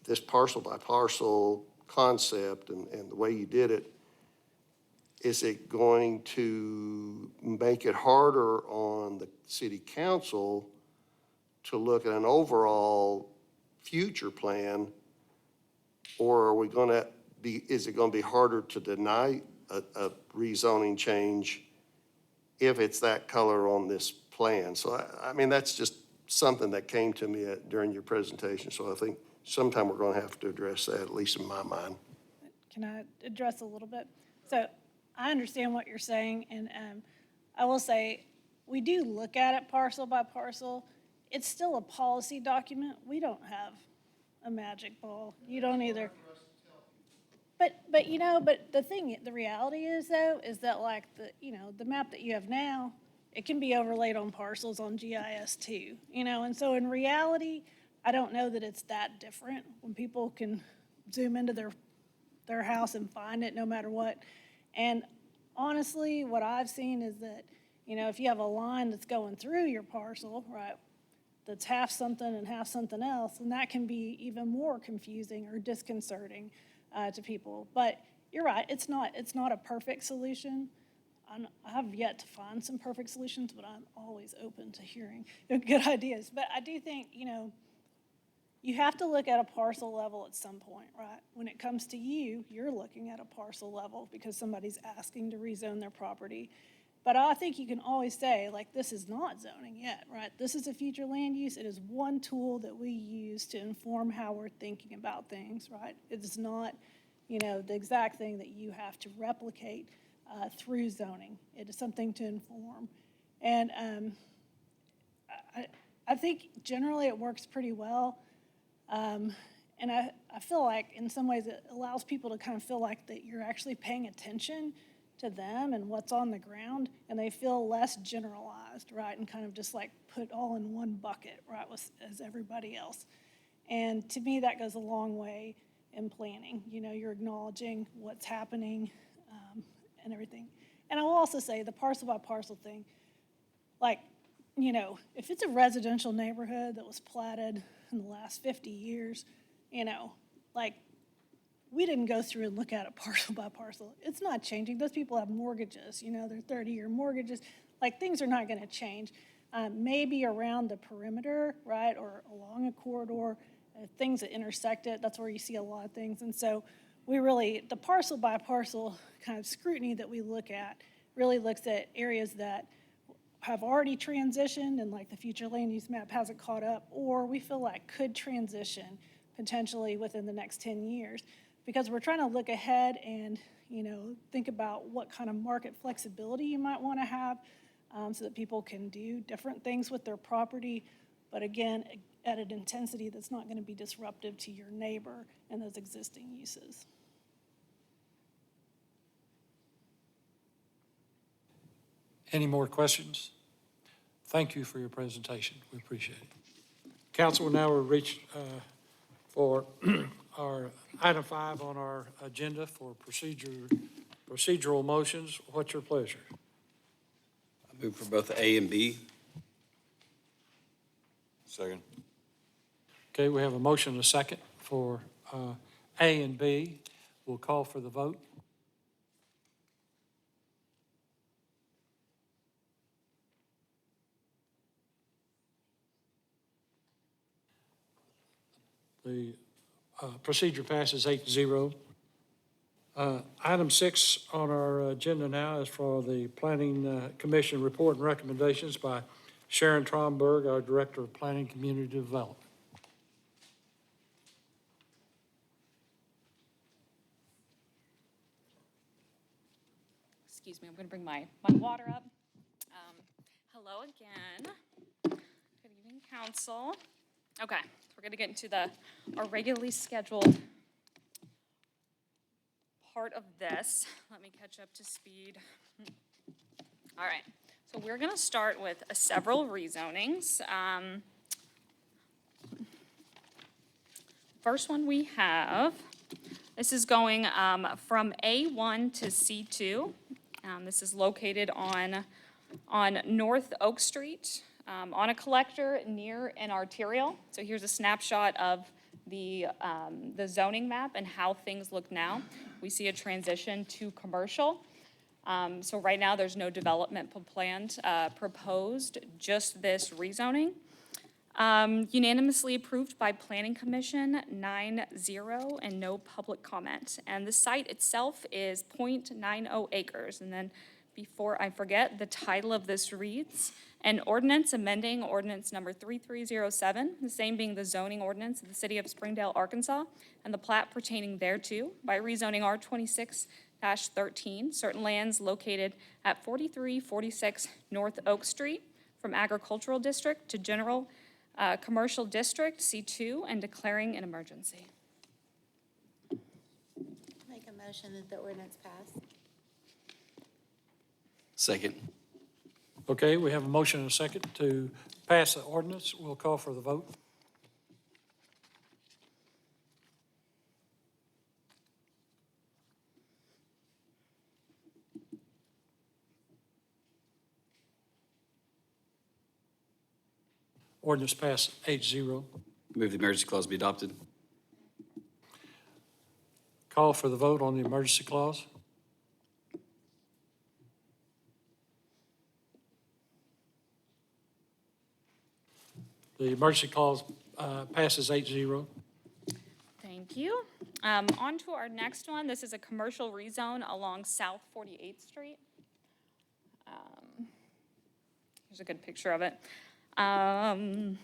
this parcel by parcel concept and the way you did it. Is it going to make it harder on the city council to look at an overall future plan? Or are we going to is it going to be harder to deny a rezoning change if it's that color on this plan? So, I mean, that's just something that came to me during your presentation. So I think sometime we're going to have to address that, at least in my mind. Can I address a little bit? So I understand what you're saying, and I will say, we do look at it parcel by parcel. It's still a policy document. We don't have a magic ball. You don't either. But the reality is though, is that the map that you have now, it can be overlaid on parcels on GIS too, and so in reality, I don't know that it's that different when people can zoom into their house and find it no matter what. And honestly, what I've seen is that, if you have a line that's going through your parcel, right, that's half something and half something else, and that can be even more confusing or disconcerting to people. But you're right, it's not a perfect solution. I have yet to find some perfect solutions, but I'm always open to hearing good ideas. But I do think, you have to look at a parcel level at some point, right? When it comes to you, you're looking at a parcel level because somebody's asking to rezone their property. But I think you can always say, like, this is not zoning yet, right? This is a future land use. It is one tool that we use to inform how we're thinking about things, right? It is not, the exact thing that you have to replicate through zoning. It is something to inform. And I think generally it works pretty well. And I feel like in some ways it allows people to kind of feel like that you're actually paying attention to them and what's on the ground, and they feel less generalized, right? And kind of just like put all in one bucket, right, as everybody else. And to me, that goes a long way in planning. You're acknowledging what's happening and everything. And I will also say the parcel by parcel thing, like, if it's a residential neighborhood that was platted in the last 50 years, like, we didn't go through and look at it parcel by parcel. It's not changing. Those people have mortgages, they're 30-year mortgages. Like, things are not going to change. Maybe around the perimeter, right, or along a corridor, things that intersect it, that's where you see a lot of things. And so the parcel by parcel kind of scrutiny that we look at really looks at areas that have already transitioned and like the future land use map hasn't caught up, or we feel like could transition potentially within the next 10 years. Because we're trying to look ahead and, think about what kind of market flexibility you might want to have so that people can do different things with their property, but again, at an intensity that's not going to be disruptive to your neighbor and those existing uses. Any more questions? Thank you for your presentation. We appreciate it. Council, now we'll reach for our item 5 on our agenda for procedural motions. What's your pleasure? I move for both A and B. Second. Okay, we have a motion and a second for A and B. We'll call for the vote. The procedure passes 8-0. Item 6 on our agenda now is for the Planning Commission report and recommendations by Sharon Tromberg, our Director of Planning Community Development. Excuse me, I'm going to bring my water up. Hello again. Good evening, council. Okay, so we're going to get into our regularly scheduled part of this. Let me catch up to speed. All right, so we're going to start with several rezonings. First one we have, this is going from A1 to C2. This is located on North Oak Street, on a collector near an arterial. So here's a snapshot of the zoning map and how things look now. We see a transition to commercial. So right now, there's no development planned, proposed, just this rezoning. Unanimously approved by Planning Commission, 9-0, and no public comment. And the site itself is 0.90 acres. And then before I forget, the title of this reads, an ordinance amending ordinance number 3307, the same being the zoning ordinance of the city of Springdale, Arkansas, and the plat pertaining thereto by rezoning R26-13, certain lands located at 4346 North Oak Street from agricultural district to general commercial district, C2, and declaring an emergency. Make a motion that the ordinance pass. Second. Okay, we have a motion and a second to pass the ordinance. We'll call for the vote. Ordinance passed 8-0. Move the emergency clause be adopted. Call for the vote on the emergency clause. The emergency clause passes 8-0. Thank you. On to our next one. This is a commercial rezone along South 48th Street. Here's a good picture of it. The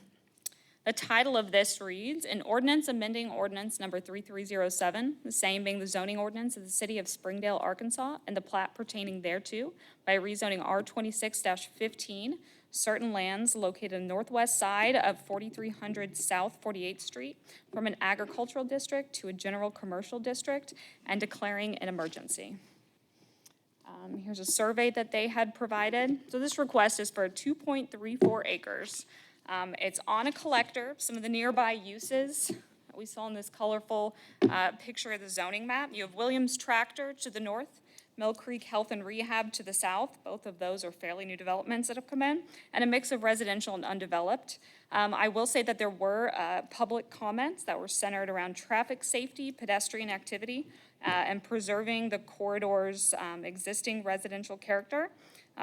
title of this reads, "An ordinance amending ordinance number 3307, the same being the zoning ordinance of the city of Springdale, Arkansas, and the plat pertaining thereto by rezoning R26-15, certain lands located on the northwest side of 4300 South 48th Street from an agricultural district to a general commercial district and declaring an emergency." Here's a survey that they had provided. So this request is for 2.34 acres. It's on a collector. Some of the nearby uses that we saw in this colorful picture of the zoning map. You have Williams Tractor to the north, Mill Creek Health and Rehab to the south. Both of those are fairly new developments that have come in, and a mix of residential and undeveloped. I will say that there were public comments that were centered around traffic safety, pedestrian activity, and preserving the corridor's existing residential character,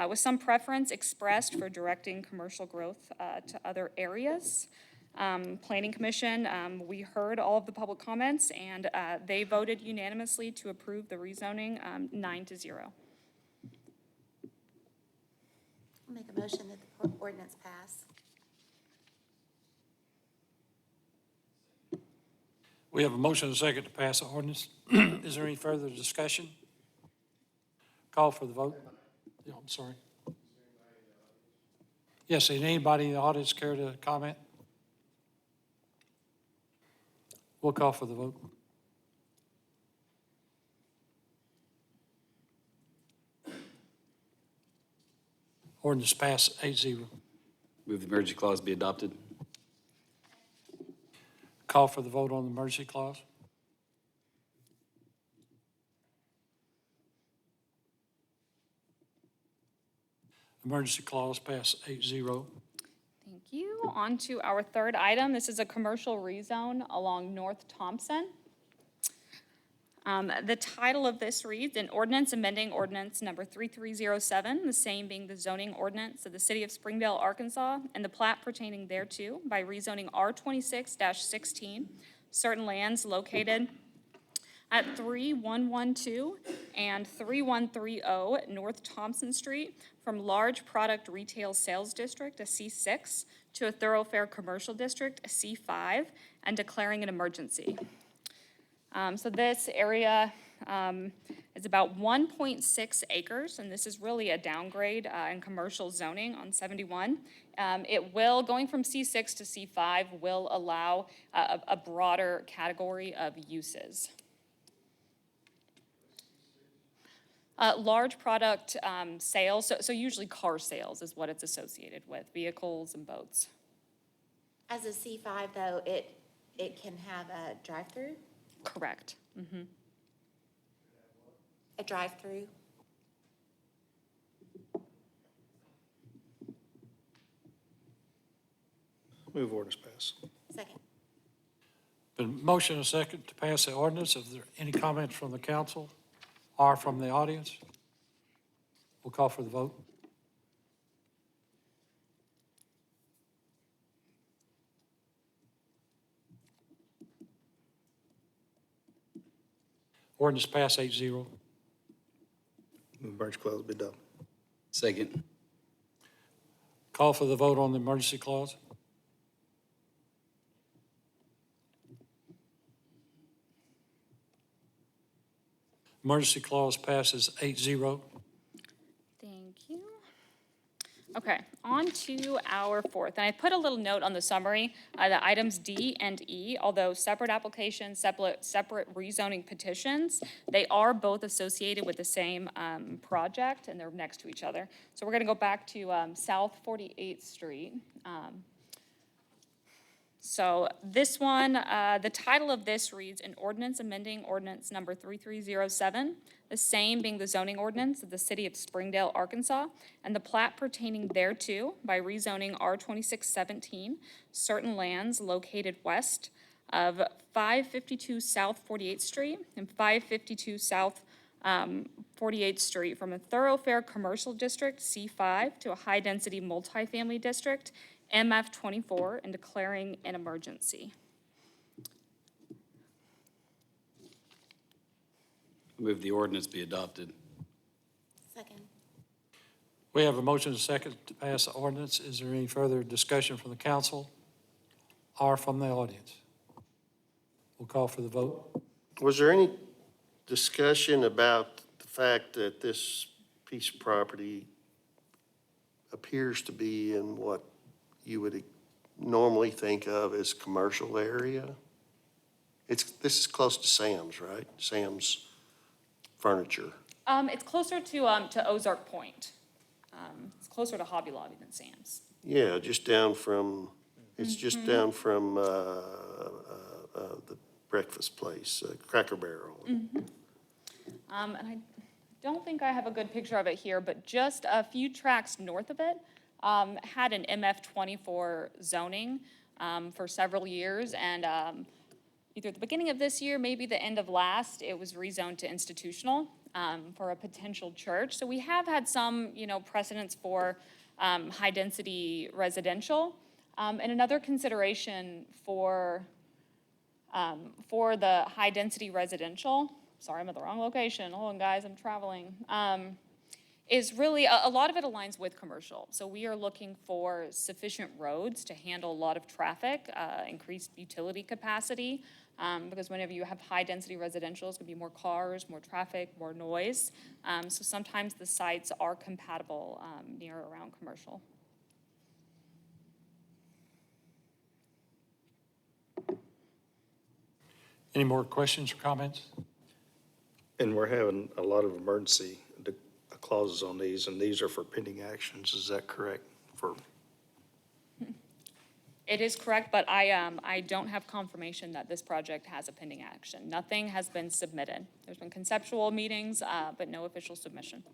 with some preference expressed for directing commercial growth to other areas. Planning Commission, we heard all of the public comments, and they voted unanimously to approve the rezoning 9-0. I'll make a motion that the ordinance pass. We have a motion and a second to pass the ordinance. Is there any further discussion? Call for the vote. Yeah, I'm sorry. Yes, anybody in the audience care to comment? We'll call for the vote. Ordinance passed 8-0. Move the emergency clause be adopted. Call for the vote on the emergency clause. Emergency clause passed 8-0. Thank you. On to our third item. This is a commercial rezone along North Thompson. The title of this reads, "An ordinance amending ordinance number 3307, the same being the zoning ordinance of the city of Springdale, Arkansas, and the plat pertaining thereto by rezoning R26-16, certain lands located at 3112 and 3130 North Thompson Street from large product retail sales district, a C6, to a thoroughfare commercial district, a C5, and declaring an emergency." So this area is about 1.6 acres, and this is really a downgrade in commercial zoning on 71. It will, going from C6 to C5, will allow a broader category of uses. Large product sales, so usually car sales is what it's associated with, vehicles and boats. As a C5, though, it can have a drive-through? Correct. Mm-hmm. A drive-through? Move ordinance pass. Second. Been motion and a second to pass the ordinance. Is there any comments from the council or from the audience? We'll call for the vote. Ordinance passed 8-0. Move emergency clause be adopted. Second. Call for the vote on the emergency clause. Emergency clause passes 8-0. Thank you. Okay, on to our fourth. And I put a little note on the summary, the items D and E, although separate applications, separate rezoning petitions, they are both associated with the same project, and they're next to each other. So we're going to go back to South 48th Street. So this one, the title of this reads, an ordinance amending ordinance number 3307, the same being the zoning ordinance of the city of Springdale, Arkansas, and the plat pertaining thereto by rezoning R2617, certain lands located west of 552 South 48th Street and 552 South 48th Street from a thoroughfare commercial district, C5, to a high-density multifamily district, MF24, and declaring an emergency. Move the ordinance be adopted. Second. We have a motion and a second to pass the ordinance. Is there any further discussion from the council or from the audience? We'll call for the vote. Was there any discussion about the fact that this piece of property appears to be in what you would normally think of as commercial area? This is close to Sam's, right? Sam's Furniture. It's closer to Ozark Point. It's closer to Hobby Lobby than Sam's. Yeah, just down from, it's just down from the breakfast place, Cracker Barrel. And I don't think I have a good picture of it here, but just a few tracks north of it had an MF24 zoning for several years, and either at the beginning of this year, maybe the end of last, it was rezoned to institutional for a potential church. So we have had some, precedents for high-density residential. And another consideration for the high-density residential, sorry, I'm at the wrong location, hold on, guys, I'm traveling, is really, a lot of it aligns with commercial. So we are looking for sufficient roads to handle a lot of traffic, increased utility capacity, because whenever you have high-density residential, it's going to be more cars, more traffic, more noise. So sometimes the sites are compatible near or around commercial. Any more questions or comments? And we're having a lot of emergency clauses on these, and these are for pending actions. Is that correct? It is correct, but I don't have confirmation that this project has a pending action. Nothing has been submitted. There's been conceptual meetings, but no official submission.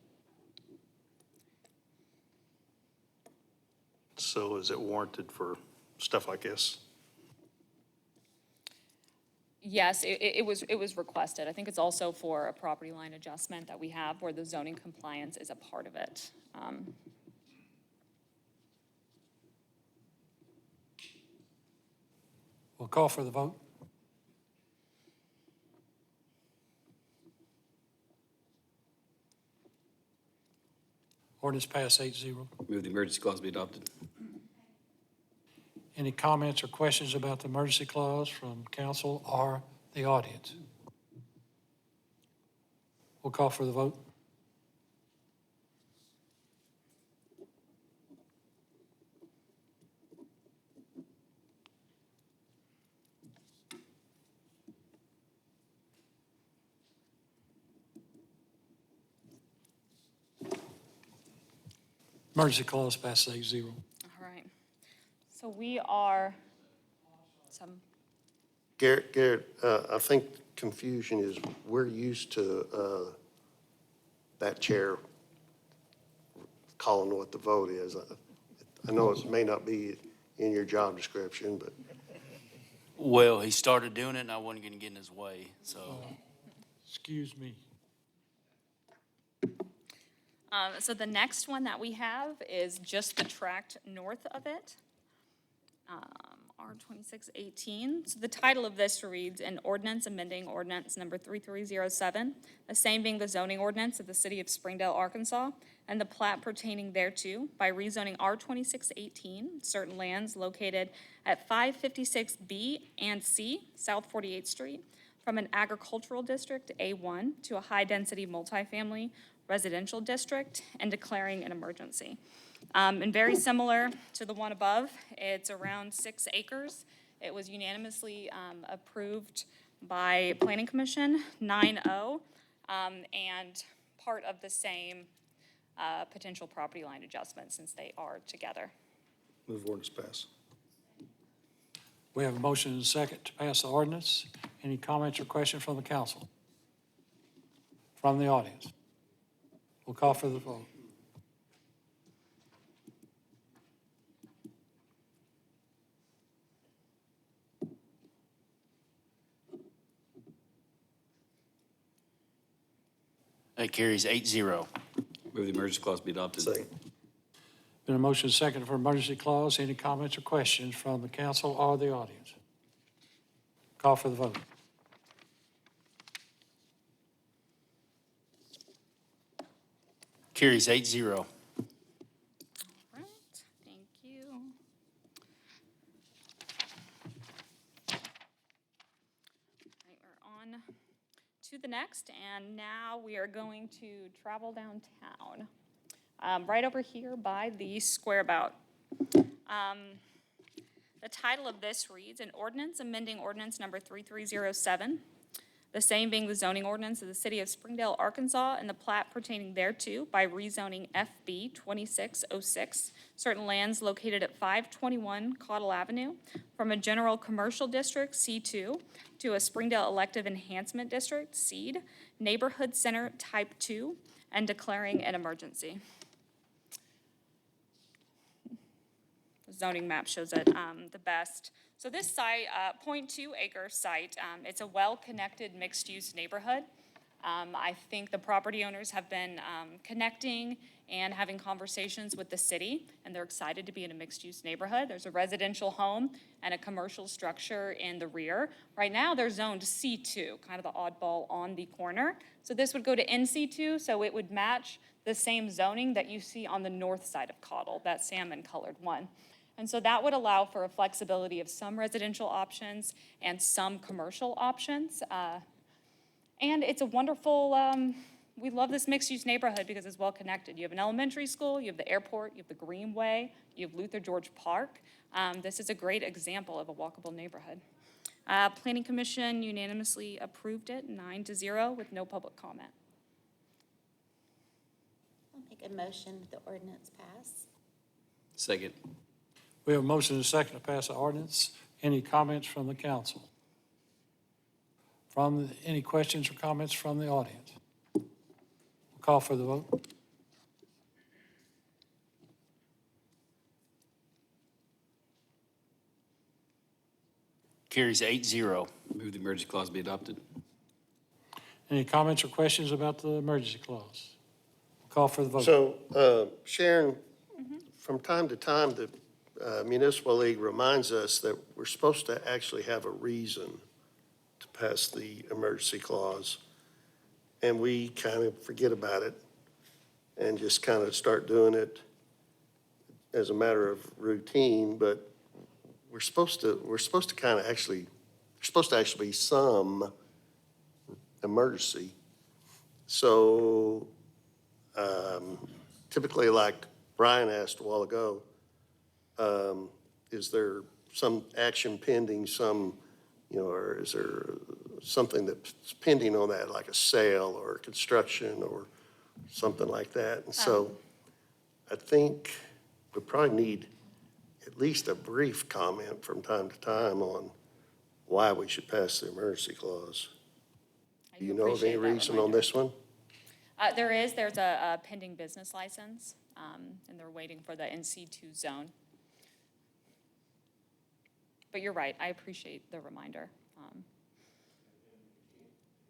So is it warranted for stuff like this? Yes, it was requested. I think it's also for a property line adjustment that we have where the zoning compliance is a part of it. We'll call for the vote. Ordinance passed 8-0. Move the emergency clause be adopted. Any comments or questions about the emergency clause from council or the audience? We'll call for the vote. Emergency clause passed 8-0. All right. So we are, Garrett, I think confusion is we're used to that chair calling what the vote is. I know it may not be in your job description, but Well, he started doing it and I wasn't gonna get in his way, so. Excuse me. so the next one that we have is just the tract north of it. R2618. So the title of this reads, an ordinance amending ordinance number 3307, the same being the zoning ordinance of the city of Springdale, Arkansas, and the plat pertaining thereto by rezoning R2618, certain lands located at 556B and C, South 48th Street, from an agricultural district, A1, to a high-density multifamily residential district, and declaring an emergency. And very similar to the one above, it's around 6 acres. It was unanimously approved by Planning Commission, 9-0, and part of the same potential property line adjustment since they are together. Move ordinance pass. We have a motion and a second to pass the ordinance. Any comments or questions from the council? From the audience? We'll call for the vote. That carries 8-0. Move the emergency clause be adopted. Been a motion and a second for emergency clause. Any comments or questions from the council or the audience? Call for the vote. Carries 8-0. Right, thank you. Right, we're on to the next, and now we are going to travel downtown. Right over here by the square bout. The title of this reads, an ordinance amending ordinance number 3307, the same being the zoning ordinance of the city of Springdale, Arkansas, and the plat pertaining thereto by rezoning FB 2606, certain lands located at 521 Caudle Avenue, from a general commercial district, C2, to a Springdale elective enhancement district, SEED, neighborhood center type 2, and declaring an emergency. The zoning map shows it the best. So this site, 0.2 acre site, it's a well-connected mixed-use neighborhood. I think the property owners have been connecting and having conversations with the city, and they're excited to be in a mixed-use neighborhood. There's a residential home and a commercial structure in the rear. Right now, they're zoned C2, kind of the oddball on the corner. So this would go to NC2, so it would match the same zoning that you see on the north side of Caudle, that salmon-colored one. And so that would allow for a flexibility of some residential options and some commercial options. And it's a wonderful, we love this mixed-use neighborhood because it's well-connected. You have an elementary school, you have the airport, you have the Greenway, you have Luther George Park. This is a great example of a walkable neighborhood. Planning Commission unanimously approved it, 9-0, with no public comment. I'll make a motion that the ordinance pass. Second. We have a motion and a second to pass the ordinance. Any comments from the council? Any questions or comments from the audience? We'll call for the vote. Carries 8-0. Move the emergency clause be adopted. Any comments or questions about the emergency clause? We'll call for the vote. So, Sharon, from time to time, the Municipal League reminds us that we're supposed to actually have a reason to pass the emergency clause, and we kind of forget about it and just kind of start doing it as a matter of routine, but we're supposed to kind of actually, there's supposed to actually be some emergency. So typically, like Brian asked a while ago, is there some action pending, or is there something that's pending on that, like a sale or construction or something like that? And so I think we probably need at least a brief comment from time to time on why we should pass the emergency clause. Do you know of any reason on this one? There's a pending business license, and they're waiting for the NC2 zone. But you're right, I appreciate the reminder.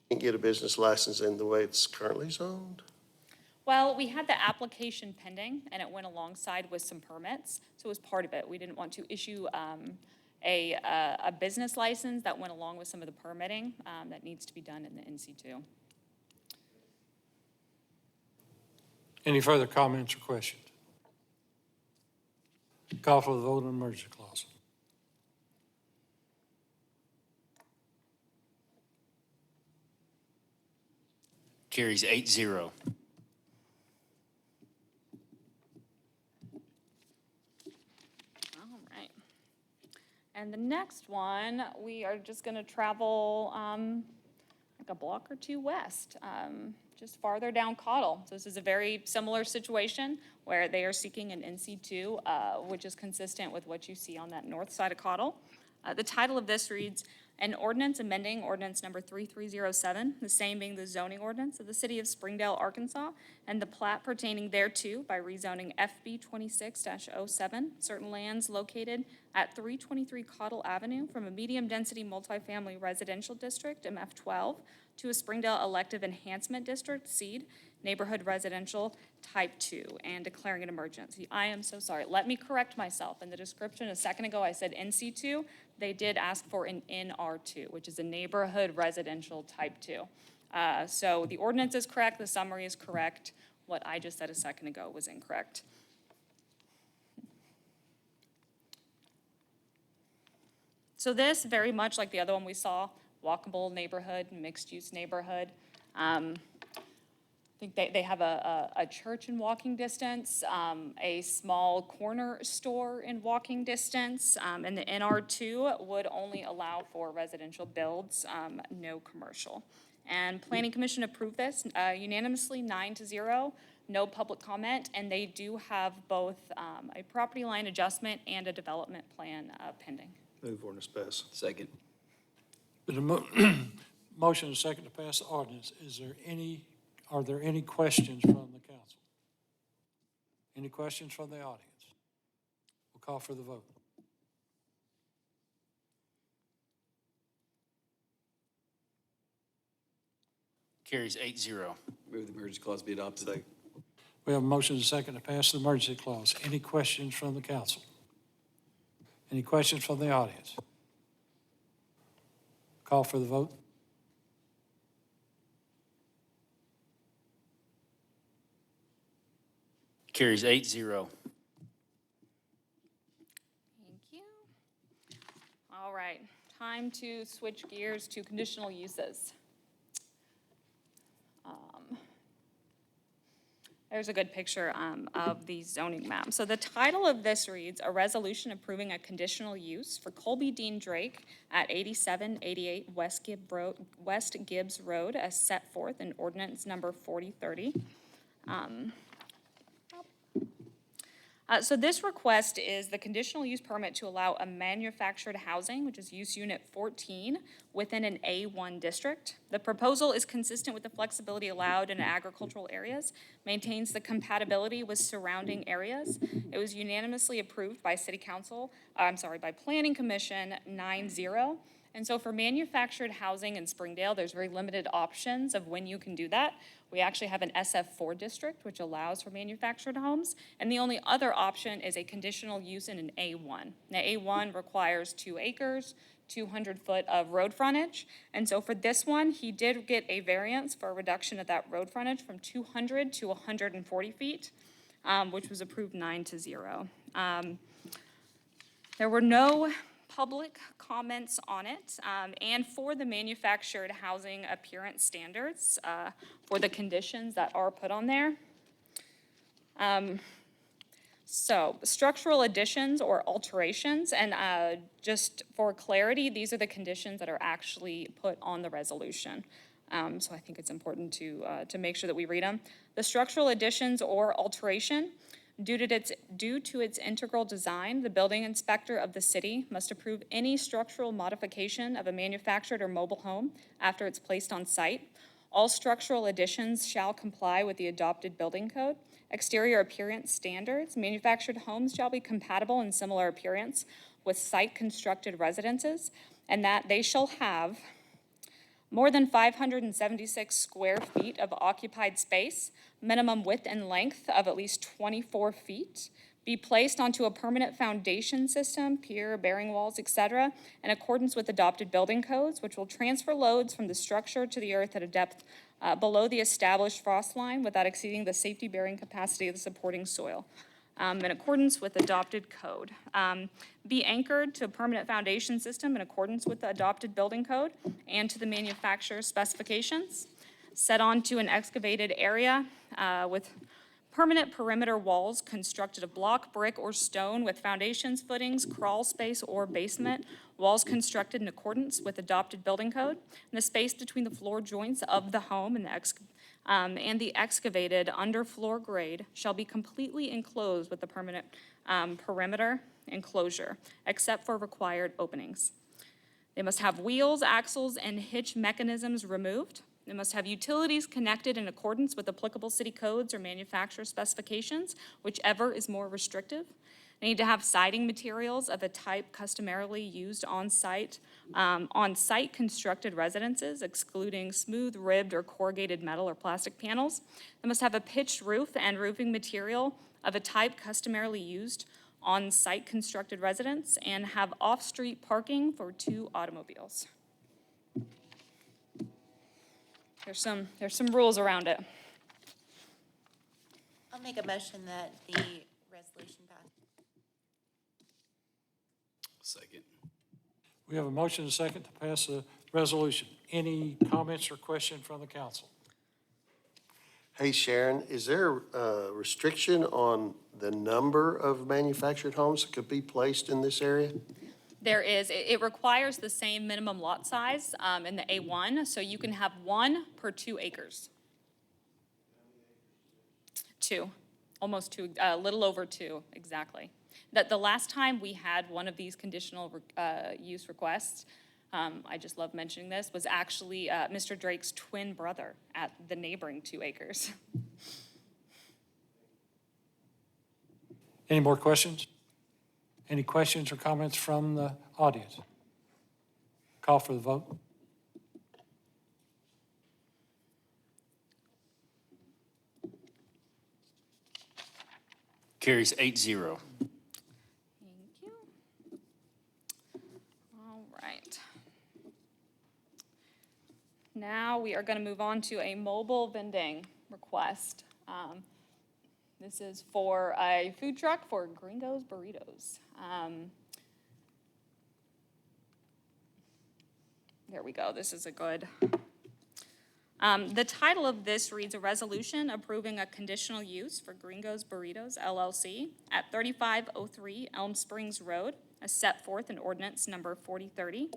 Can't get a business license in the way it's currently zoned? Well, we had the application pending, and it went alongside with some permits, so it was part of it. We didn't want to issue a business license that went along with some of the permitting that needs to be done in the NC2. Any further comments or questions? Call for the vote on emergency clause. Carries 8-0. All right. And the next one, we are just going to travel like a block or two west, just farther down Caudle. So this is a very similar situation where they are seeking an NC2, which is consistent with what you see on that north side of Caudle. The title of this reads, "An ordinance amending ordinance number 3307, the same being the zoning ordinance of the city of Springdale, Arkansas, and the plat pertaining thereto by rezoning FB 26-07, certain lands located at 323 Cottle Avenue from a medium-density multifamily residential district, MF12, to a Springdale Elective Enhancement District, SEED, Neighborhood Residential Type 2, and declaring an emergency." I am so sorry. Let me correct myself. In the description a second ago, I said NC2. They did ask for an NR2, which is a Neighborhood Residential Type 2. So the ordinance is correct, the summary is correct. What I just said a second ago was incorrect. So this, very much like the other one we saw, walkable neighborhood, mixed-use neighborhood. I think they have a church in walking distance, a small corner store in walking distance, and the NR2 would only allow for residential builds, no commercial. And Planning Commission approved this unanimously, 9-0, no public comment, and they do have both a property line adjustment and a development plan pending. Move ordinance pass. Second. Been a motion and a second to pass the ordinance. Are there any questions from the council? Any questions from the audience? We'll call for the vote. Carries 8-0. Move the emergency clause be adopted. Second. We have a motion and a second to pass the emergency clause. Any questions from the council? Any questions from the audience? Call for the vote. Carries 8-0. Thank you. All right, time to switch gears to conditional uses. There's a good picture of the zoning map. So the title of this reads, "A resolution approving a conditional use for Colby Dean Drake at 8788 West Gibbs Road as set forth in ordinance number 4030. So this request is the conditional use permit to allow a manufactured housing, which is use unit 14, within an A1 district. The proposal is consistent with the flexibility allowed in agricultural areas, maintains the compatibility with surrounding areas. It was unanimously approved by by Planning Commission 9-0. And so for manufactured housing in Springdale, there's very limited options of when you can do that. We actually have an SF4 district, which allows for manufactured homes, and the only other option is a conditional use in an A1. Now, A1 requires 2 acres, 200 foot of road frontage, and so for this one, he did get a variance for a reduction of that road frontage from 200 to 140 feet, which was approved 9-0. There were no public comments on it, and for the manufactured housing appearance standards, for the conditions that are put on there. So structural additions or alterations, and just for clarity, these are the conditions that are actually put on the resolution. So I think it's important to make sure that we read them. The structural additions or alteration, due to its integral design, the building inspector of the city must approve any structural modification of a manufactured or mobile home after it's placed on site. All structural additions shall comply with the adopted building code. Exterior appearance standards, manufactured homes shall be compatible in similar appearance with site-constructed residences, and that they shall have more than 576 square feet of occupied space, minimum width and length of at least 24 feet, be placed onto a permanent foundation system, pier, bearing walls, etc., in accordance with adopted building codes, which will transfer loads from the structure to the earth at a depth below the established frost line without exceeding the safety bearing capacity of the supporting soil. In accordance with adopted code. Be anchored to a permanent foundation system in accordance with the adopted building code and to the manufacturer's specifications. Set onto an excavated area with permanent perimeter walls constructed of block, brick, or stone with foundations, footings, crawl space, or basement. Walls constructed in accordance with adopted building code. And the space between the floor joints of the home and the and the excavated underfloor grade shall be completely enclosed with the permanent perimeter enclosure, except for required openings. They must have wheels, axles, and hitch mechanisms removed. They must have utilities connected in accordance with applicable city codes or manufacturer specifications, whichever is more restrictive. They need to have siding materials of a type customarily used on-site constructed residences, excluding smooth, ribbed, or corrugated metal or plastic panels. They must have a pitched roof and roofing material of a type customarily used on-site constructed residence, and have off-street parking for 2 automobiles. There's some rules around it. I'll make a motion that the resolution pass. Second. We have a motion and a second to pass the resolution. Any comments or question from the council? Hey, Sharon, is there a restriction on the number of manufactured homes that could be placed in this area? There is, it requires the same minimum lot size in the A1, so you can have 1 per 2 acres. 2, almost 2, a little over 2, exactly. The last time we had one of these conditional use requests, I just love mentioning this, was actually Mr. Drake's twin brother at the neighboring 2 acres. Any more questions? Any questions or comments from the audience? Call for the vote. Carries 8-0. Thank you. All right. Now we are going to move on to a mobile vending request. This is for a food truck for Gringo's Burritos. There we go. This is a good. The title of this reads a resolution approving a conditional use for Gringo's Burritos LLC at 3503 Elm Springs Road, as set forth in ordinance number 4030.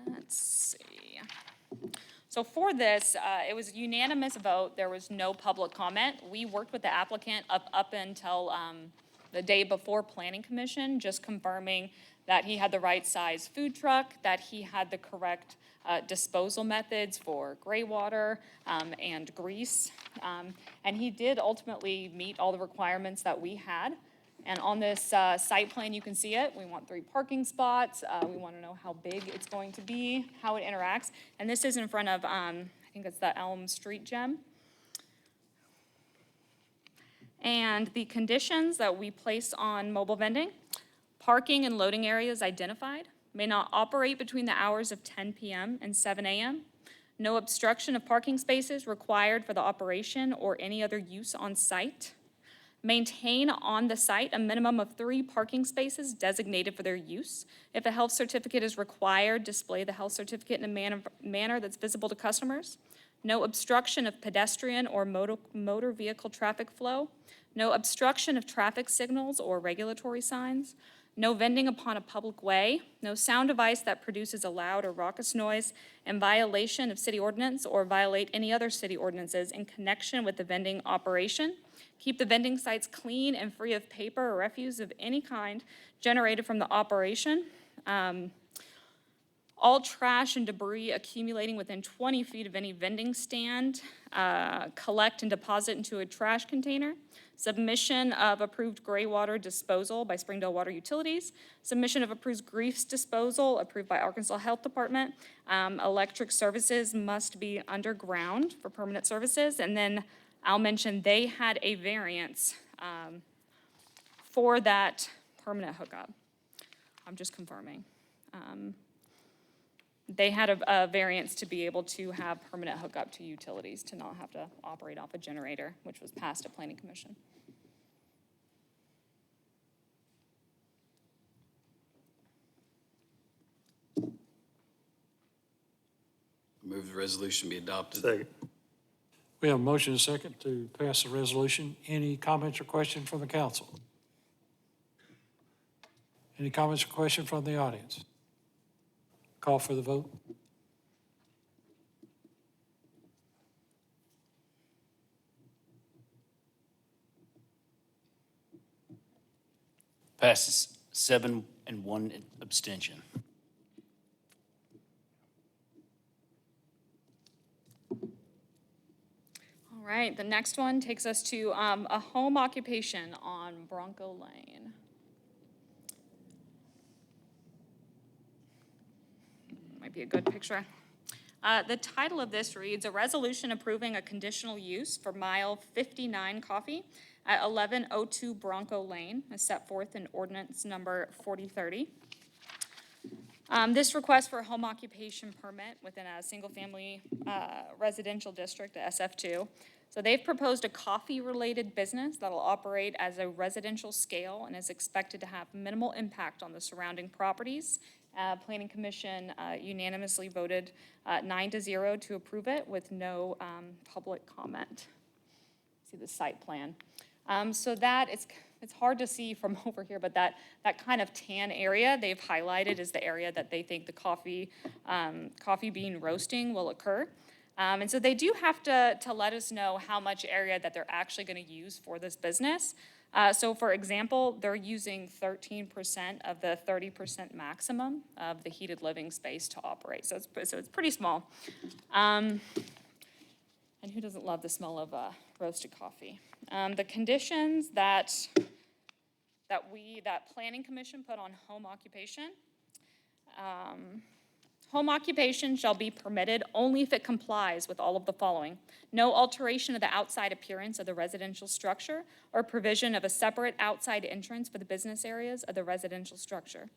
Let's see. So for this, it was a unanimous vote. There was no public comment. We worked with the applicant up until the day before Planning Commission, just confirming that he had the right size food truck, that he had the correct disposal methods for gray water and grease. And he did ultimately meet all the requirements that we had. And on this site plan, you can see it. We want 3 parking spots. We want to know how big it's going to be, how it interacts. And this is in front of, I think it's the Elm Street Gym. And the conditions that we place on mobile vending: parking and loading areas identified, may not operate between the hours of 10 p.m. and 7 a.m. No obstruction of parking spaces required for the operation or any other use on site. Maintain on the site a minimum of 3 parking spaces designated for their use. If a health certificate is required, display the health certificate in a manner that's visible to customers. No obstruction of pedestrian or motor vehicle traffic flow. No obstruction of traffic signals or regulatory signs. No vending upon a public way. No sound device that produces a loud or raucous noise in violation of city ordinance or violate any other city ordinances in connection with the vending operation. Keep the vending sites clean and free of paper or refuse of any kind generated from the operation. All trash and debris accumulating within 20 feet of any vending stand, collect and deposit into a trash container. Submission of approved gray water disposal by Springdale Water Utilities. Submission of approved grease disposal approved by Arkansas Health Department. Electric services must be underground for permanent services. And then I'll mention they had a variance for that permanent hookup. I'm just confirming. They had a variance to be able to have permanent hookup to utilities, to not have to operate off a generator, which was passed at Planning Commission. Move the resolution be adopted. Second. We have a motion and a second to pass the resolution. Any comments or questions from the council? Any comments or questions from the audience? Call for the vote. Passes 7 and 1 abstention. All right, the next one takes us to a home occupation on Bronco Lane. Might be a good picture. The title of this reads, "A Resolution Approving a Conditional Use for Mile 59 Coffee at 1102 Bronco Lane," as set forth in ordinance number 4030. This request for a home occupation permit within a single-family residential district, SF2. So they've proposed a coffee-related business that'll operate as a residential scale and is expected to have minimal impact on the surrounding properties. Planning Commission unanimously voted 9-0 to approve it with no public comment. See the site plan. So that it's hard to see from over here, but that kind of tan area they've highlighted is the area that they think the coffee bean roasting will occur. And so they do have to let us know how much area that they're actually going to use for this business. So for example, they're using 13% of the 30% maximum of the heated living space to operate. So it's pretty small. And who doesn't love the smell of roasted coffee? The conditions that Planning Commission put on home occupation. Home occupation shall be permitted only if it complies with all of the following: no alteration of the outside appearance of the residential structure or provision of a separate outside entrance for the business areas of the residential structure.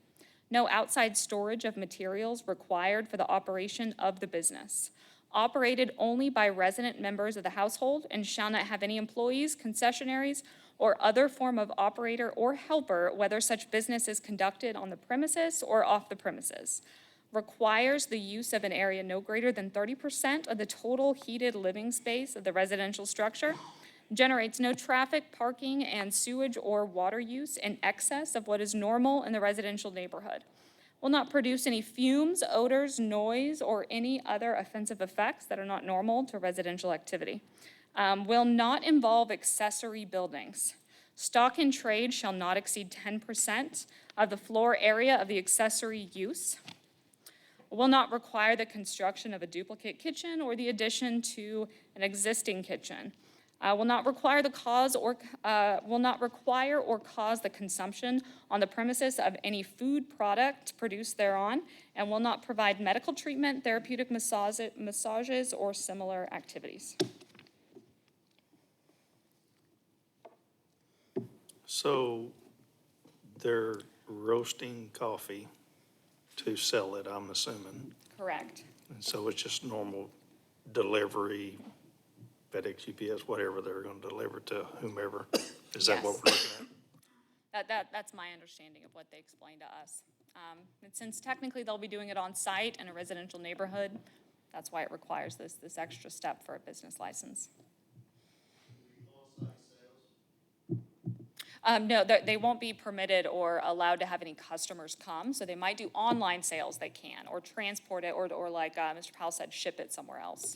No outside storage of materials required for the operation of the business. Operated only by resident members of the household and shall not have any employees, concessionaries, or other form of operator or helper, whether such business is conducted on the premises or off the premises. Requires the use of an area no greater than 30% of the total heated living space of the residential structure. Generates no traffic, parking, and sewage or water use in excess of what is normal in the residential neighborhood. Will not produce any fumes, odors, noise, or any other offensive effects that are not normal to residential activity. Will not involve accessory buildings. Stock in trade shall not exceed 10% of the floor area of the accessory use. Will not require the construction of a duplicate kitchen or the addition to an existing kitchen. Will not require or cause the consumption on the premises of any food product produced thereon, and will not provide medical treatment, therapeutic massages, or similar activities. So they're roasting coffee to sell it, I'm assuming. Correct. And so it's just normal delivery, FedEx, UPS, whatever they're going to deliver to whomever. Is that what we're looking at? That's my understanding of what they explained to us. And since technically they'll be doing it on site in a residential neighborhood, that's why it requires this extra step for a business license. No, they won't be permitted or allowed to have any customers come, so they might do online sales, they can, or transport it, or like Mr. Powell said, ship it somewhere else.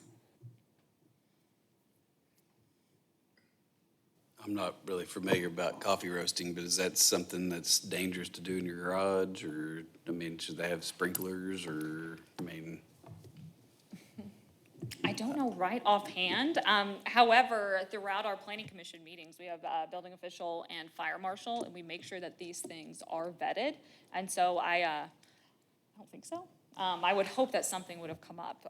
I'm not really familiar about coffee roasting, but is that something that's dangerous to do in your garage? Or, I mean, should they have sprinklers or, I mean? I don't know right offhand. However, throughout our planning commission meetings, we have a building official and fire marshal, and we make sure that these things are vetted. And so I don't think so. I would hope that something would have come up.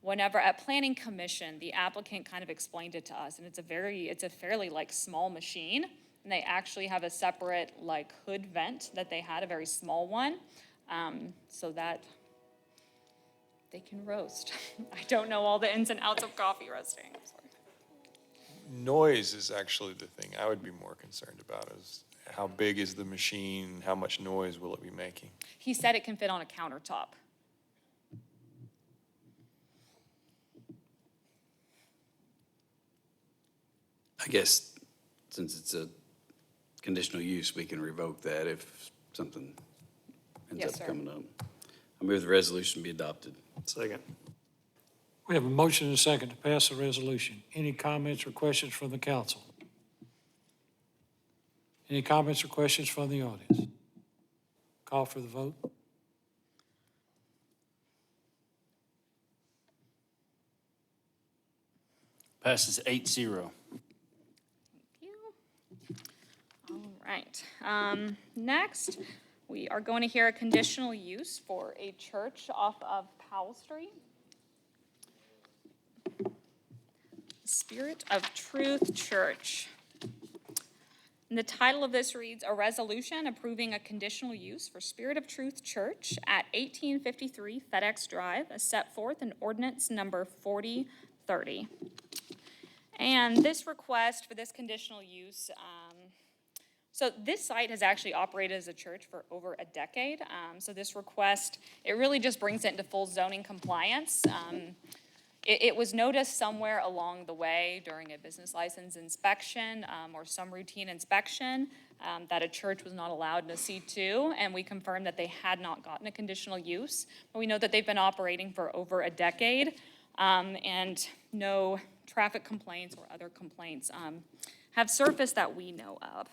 Whenever at planning commission, the applicant kind of explained it to us, and it's a fairly like small machine, and they actually have a separate like hood vent that they had, a very small one, so that they can roast. I don't know all the ins and outs of coffee roasting. I'm sorry. Noise is actually the thing I would be more concerned about, is how big is the machine, how much noise will it be making? He said it can fit on a countertop. I guess since it's a conditional use, we can revoke that if something ends Yes, up sir. coming up. I move the resolution be adopted. Second. We have a motion and a second to pass the resolution. Any comments or questions from the council? Any comments or questions from the audience? Call for the vote. Passes 8-0. All right. Next, we are going to hear a conditional use for a church off of Powell Street. Spirit of Truth Church. And the title of this reads, "A Resolution Approving a Conditional Use for Spirit of Truth Church at 1853 FedEx Drive, as set forth in ordinance number 4030. And this request for this conditional use, so this site has actually operated as a church for over a decade. So this request, it really just brings it into full zoning compliance. It was noticed somewhere along the way during a business license inspection or some routine inspection that a church was not allowed in a C2, and we confirmed that they had not gotten a conditional use. But we know that they've been operating for over a decade, and no traffic complaints or other complaints have surfaced that we know of.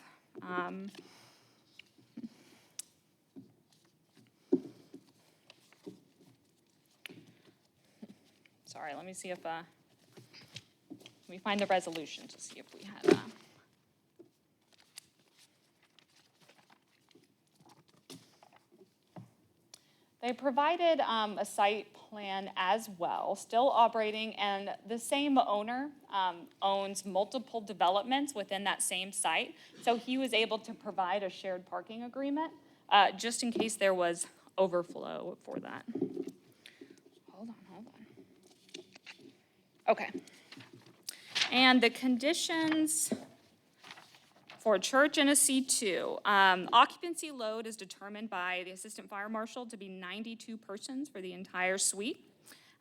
Sorry, let me see if, let me find the resolution to see if we had, They provided a site plan as well, still operating, and the same owner owns multiple developments within that same site. So he was able to provide a shared parking agreement just in case there was overflow for that. Hold on. Okay. And the conditions for a church in a C2, occupancy load is determined by the assistant fire marshal to be 92 persons for the entire suite.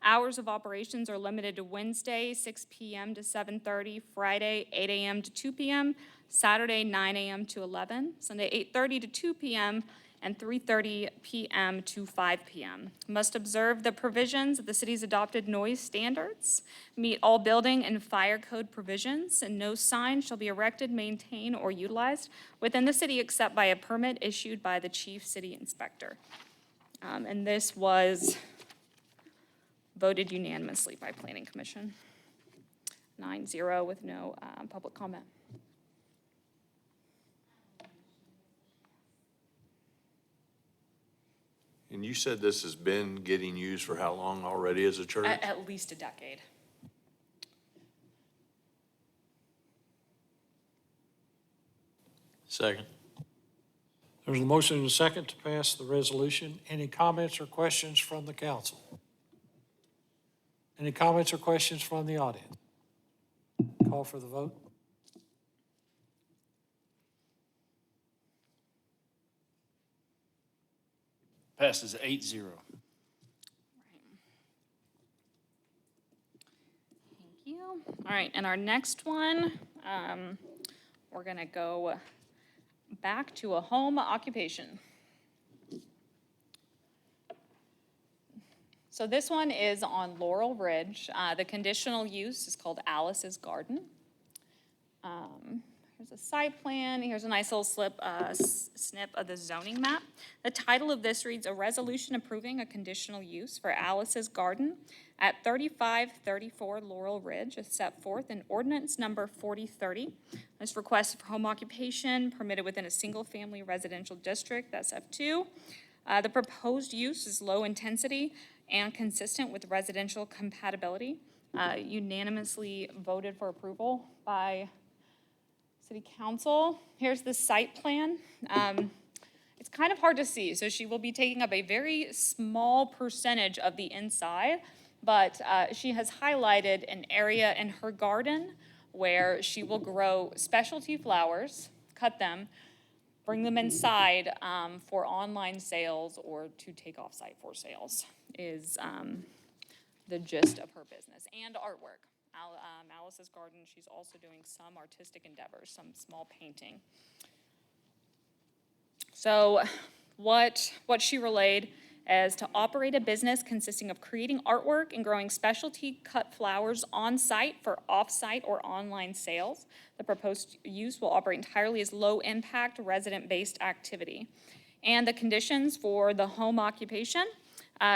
Hours of operations are limited to Wednesday, 6 p.m. to 7:30, Friday, 8 a.m. to 2 p.m., Saturday, 9 a.m. to 11, Sunday, 8:30 to 2 p.m., and 3:30 p.m. to 5 p.m. Must observe the provisions of the city's adopted noise standards, meet all building and fire code provisions, and no sign shall be erected, maintained, or utilized within the city except by a permit issued by the chief city inspector. And this was voted unanimously by Planning Commission, 9-0 with no public comment. And you said this has been getting used for how long already as a church? At least a decade. Second. There's a motion and a second to pass the resolution. Any comments or questions from the council? Any comments or questions from the audience? Call for the vote. Passes 8-0. Thank you. All right, and our next one, we're gonna go back to a home occupation. So this one is on Laurel Ridge. The conditional use is called Alice's Garden. Here's a site plan. Here's a nice little snip of the zoning map. The title of this reads, "A Resolution Approving a Conditional Use for Alice's Garden at 3534 Laurel Ridge, as set forth in ordinance number 4030. This request for home occupation permitted within a single-family residential district, that's F2. The proposed use is low intensity and consistent with residential compatibility. Unanimously voted for approval by City Council. Here's the site plan. It's kind of hard to see, so she will be taking up a very small percentage of the inside, but she has highlighted an area in her garden where she will grow specialty flowers, cut them, bring them inside for online sales or to take off site for sales is the gist of her business, and artwork. Alice's Garden, she's also doing some artistic endeavors, some small painting. So what she relayed as to operate a business consisting of creating artwork and growing specialty cut flowers on-site for off-site or online sales. The proposed use will operate entirely as low-impact, resident-based activity. And the conditions for the home occupation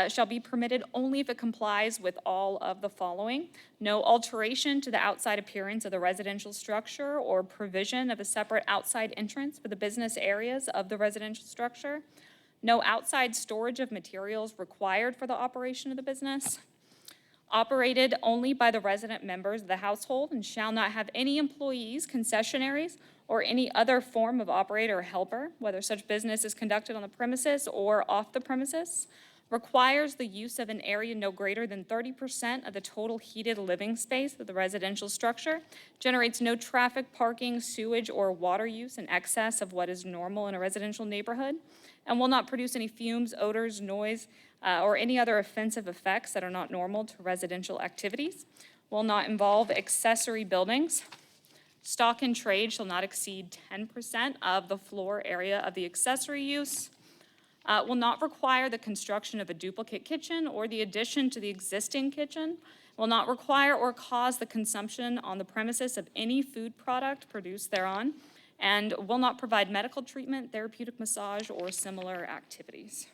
shall be permitted only if it complies with all of the following. No alteration to the outside appearance of the residential structure or provision of a separate outside entrance for the business areas of the residential structure. No outside storage of materials required for the operation of the business. Operated only by the resident members of the household and shall not have any employees, concessionaries, or any other form of operator or helper, whether such business is conducted on the premises or off the premises. Requires the use of an area no greater than 30% of the total heated living space of the residential structure. Generates no traffic, parking, sewage, or water use in excess of what is normal in a residential neighborhood. And will not produce any fumes, odors, noise, or any other offensive effects that are not normal to residential activities. Will not involve accessory buildings. Stock in trade shall not exceed 10% of the floor area of the accessory use. Will not require the construction of a duplicate kitchen or the addition to the existing kitchen. Will not require or cause the consumption on the premises of any food product produced thereon. And will not provide medical treatment, therapeutic massage, or similar activities.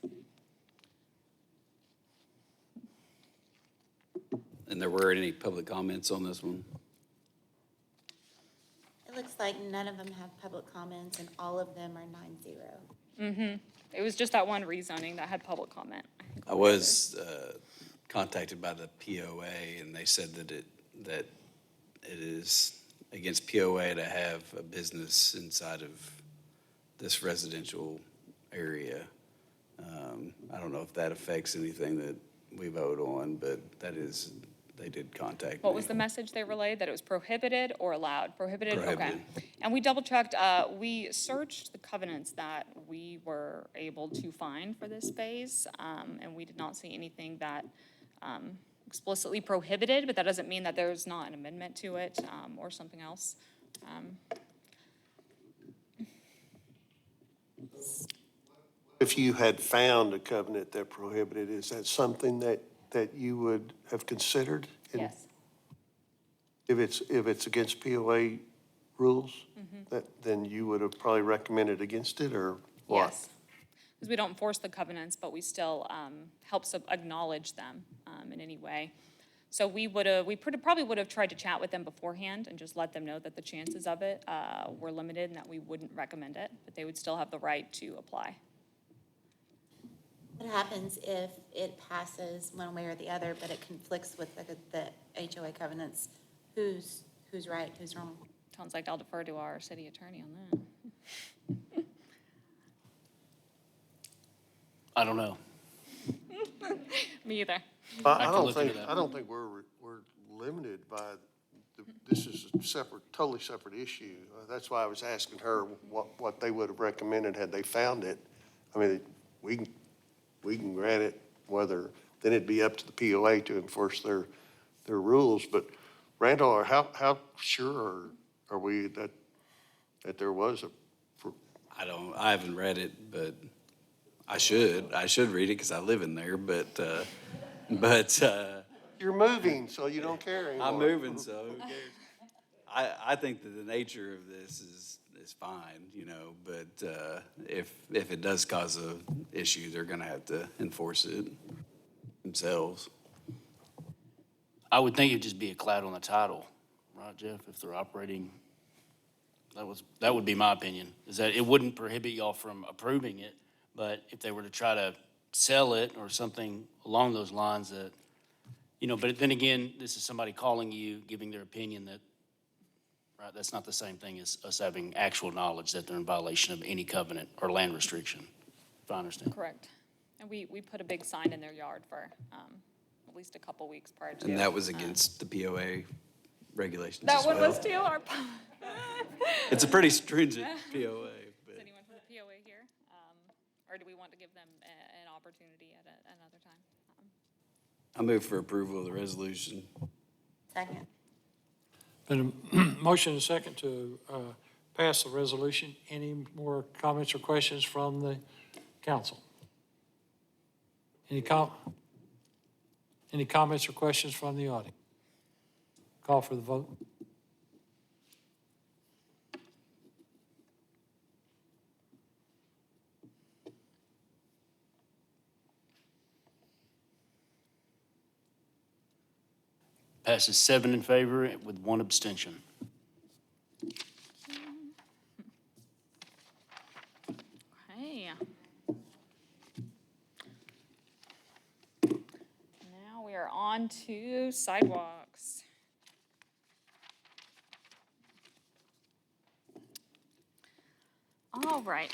And there weren't any public comments on this one? It looks like none of them have public comments and all of them are 9-0. It was just that one rezoning that had public comment. I was contacted by the POA, and they said that it is against POA to have a business inside of this residential area. I don't know if that affects anything that we vote on, but they did contact me. What was the message they relayed? That it was prohibited or allowed? Prohibited? Okay. Prohibited. And we double checked, we searched the covenants that we were able to find for this phase, and we did not see anything that explicitly prohibited, but that doesn't mean that there's not an amendment to it, or something else. If you had found a covenant that prohibited, is that something that you would have considered? Yes. If it's against POA rules, then you would have probably recommended against it, or what? Yes. Because we don't enforce the covenants, but we still help acknowledge them in any way. So we probably would have tried to chat with them beforehand and just let them know that the chances of it were limited and that we wouldn't recommend it, but they would still have the right to apply. What happens if it passes one way or the other, but it conflicts with the HOA covenants? Who's right, who's wrong? Sounds like I'll defer to our city attorney on that. I don't know. Me either. I can don't look into think, that. I don't think we're limited by, this is a totally separate issue. That's why I was asking her what they would have recommended had they found it. I mean, we can grant it, then it'd be up to the POA to enforce their rules. But Randall, how sure are we that there was I haven't read it, but I should read it because I live in there, but You're moving, so you don't care anymore. I'm moving, so who cares? I think that the nature of this is fine, but if it does cause a issue, they're gonna have to enforce it themselves. I would think it'd just be a cloud on the title, right, Jeff, if they're operating. That would be my opinion, is that it wouldn't prohibit y'all from approving it, but if they were to try to sell it or something along those lines that, but then again, this is somebody calling you, giving their opinion that, right, that's not the same thing as us having actual knowledge that they're in violation of any covenant or land restriction, if I understand. Correct. And we put a big sign in their yard for at least a couple weeks prior to. And that was against the POA regulations That as one well. was too. It's a pretty stringent POA. Is anyone from the POA here? Or do we want to give them an opportunity at another time? I move for approval of the resolution. Second. Been a motion and a second to pass the resolution. Any more comments or questions from the council? Any comments or questions from the audience? Call for the vote. Passes 7 in favor with 1 abstention. Okay. Now we are on to sidewalks. All right.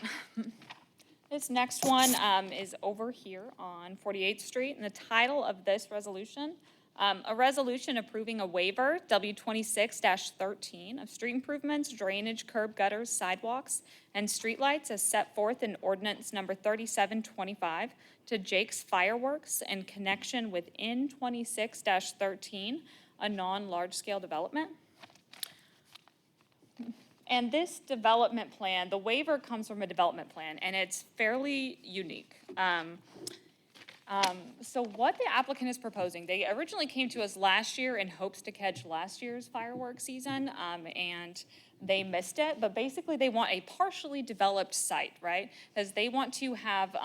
This next one is over here on 48th Street, and the title of this resolution, a resolution approving a waiver, W26-13, of street improvements, drainage, curb gutters, sidewalks, and streetlights as set forth in ordinance number 3725 to Jake's Fireworks in connection with N26-13, a non-large-scale development. And this development plan, the waiver comes from a development plan, and it's fairly unique. So what the applicant is proposing, they originally came to us last year in hopes to catch last year's fireworks season, and they missed it. But basically, they want a partially developed site, right? Because they want to have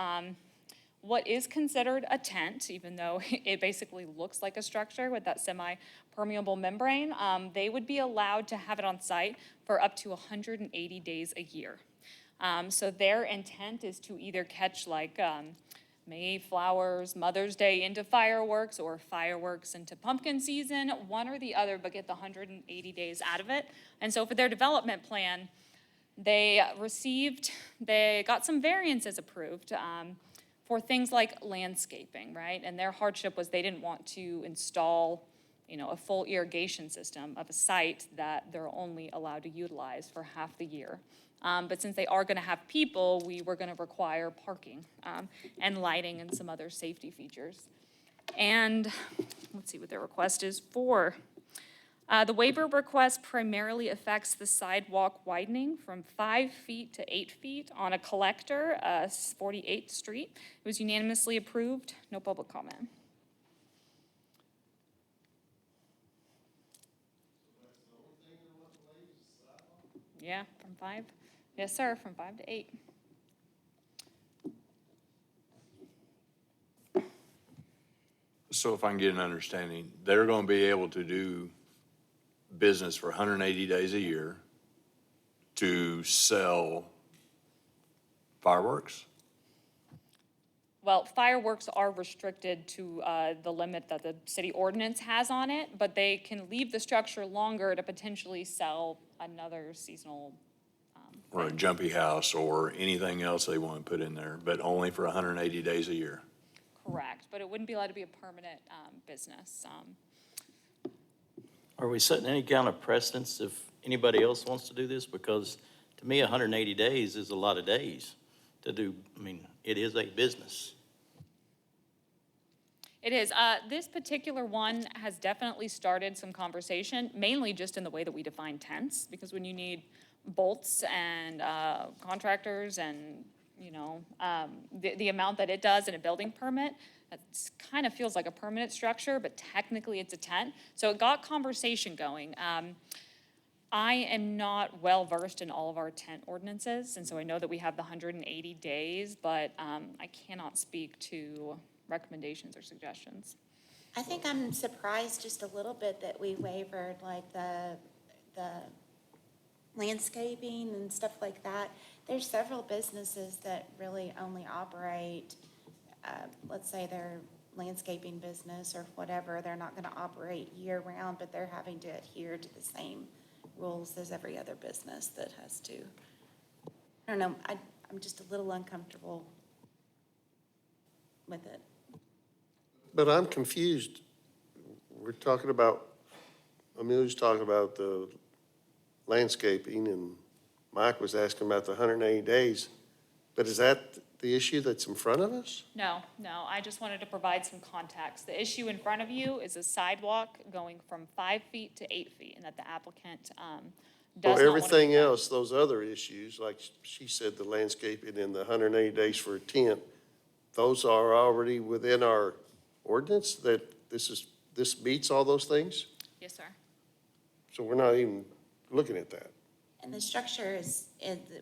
what is considered a tent, even though it basically looks like a structure with that semi-permeable membrane. They would be allowed to have it on site for up to 180 days a year. So their intent is to either catch like Mayflowers, Mother's Day into fireworks, or fireworks into pumpkin season, one or the other, but get the 180 days out of it. And so for their development plan, they got some variances approved for things like landscaping, right? And their hardship was they didn't want to install, a full irrigation system of a site that they're only allowed to utilize for half the year. But since they are gonna have people, we were gonna require parking and lighting and some other safety features. And let's see what their request is for. The waiver request primarily affects the sidewalk widening from 5 feet to 8 feet on a collector, 48th Street. It was unanimously approved, no public comment. Yeah, from 5. Yes, sir, from 5 to 8. So if I can get an understanding, they're going to be able to do business for 180 days a year to sell fireworks? Well, fireworks are restricted to the limit that the city ordinance has on it, but they can leave the structure longer to potentially sell another seasonal. Or a jumpy house or anything else they want to put in there, but only for 180 days a year? Correct, but it wouldn't be allowed to be a permanent business. Are we setting any kind of precedence if anybody else wants to do this? Because to me, 180 days is a lot of days to do, it is a business. It is. This particular one has definitely started some conversation, mainly just in the way that we define tents, because when you need bolts and contractors and, the amount that it does in a building permit, it kind of feels like a permanent structure, but technically it's a tent. So it got conversation going. I am not well-versed in all of our tent ordinances, and so I know that we have the 180 days, but I cannot speak to recommendations or suggestions. I think I'm surprised just a little bit that we wavered like the landscaping and stuff like that. There's several businesses that really only operate, let's say their landscaping business or whatever, they're not gonna operate year-round, but they're having to adhere to the same rules as every other business that has to. I don't know, I'm just a little uncomfortable with it. But I'm confused. We're talking about, Amelia's talking about the landscaping, and Mike was asking about the 180 days. But is that the issue that's in front of us? No, I just wanted to provide some context. The issue in front of you is a sidewalk going from 5 feet to 8 feet, and that the applicant does Well, not want to. everything else, those other issues, like she said, the landscaping and the 180 days for a tent, those are already within our ordinance, that this meets all those things? Yes, sir. So we're not even looking at that. And the structure is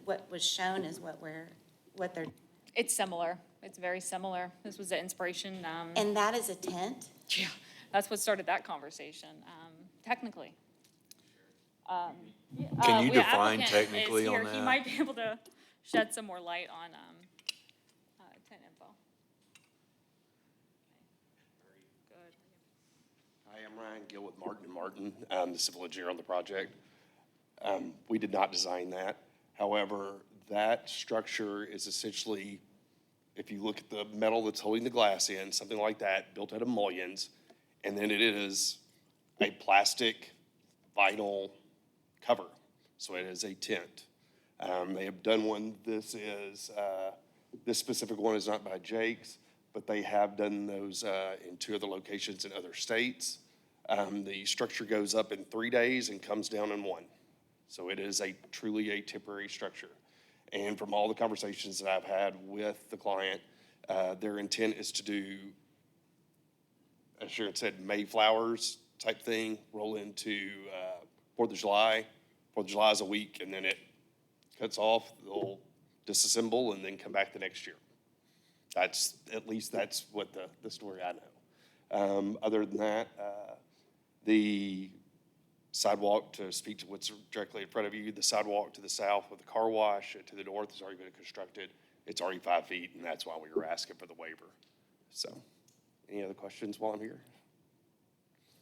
what was shown is what they're, It's similar. It's very similar. This was the inspiration. and that is a tent? Yeah, that's what started that conversation, technically. Can you the define applicant is technically on here. He that? might be able to shed some more light on tent info. Good. Hi, I'm Ryan Gill with Martin & Martin. I'm the civil engineer on the project. We did not design that. However, that structure is essentially, if you look at the metal that's holding the glass in, something like that, built out of mullions, and then it is a plastic vinyl cover. So it is a tent. They have done one, this specific one is not by Jake's, but they have done those in 2 other locations in other states. The structure goes up in 3 days and comes down in 1. So it is truly a temporary structure. And from all the conversations that I've had with the client, their intent is to do, as Sharon said, Mayflowers type thing, roll into 4th of July. 4th of July is a week, and then it cuts off, they'll disassemble, and then come back the next year. That's what the story I know. Other than that, the sidewalk, to speak to what's directly in front of you, the sidewalk to the south with the car wash to the north has already been constructed. It's already 5 feet, and that's why we were asking for the waiver. So, any other questions while I'm here?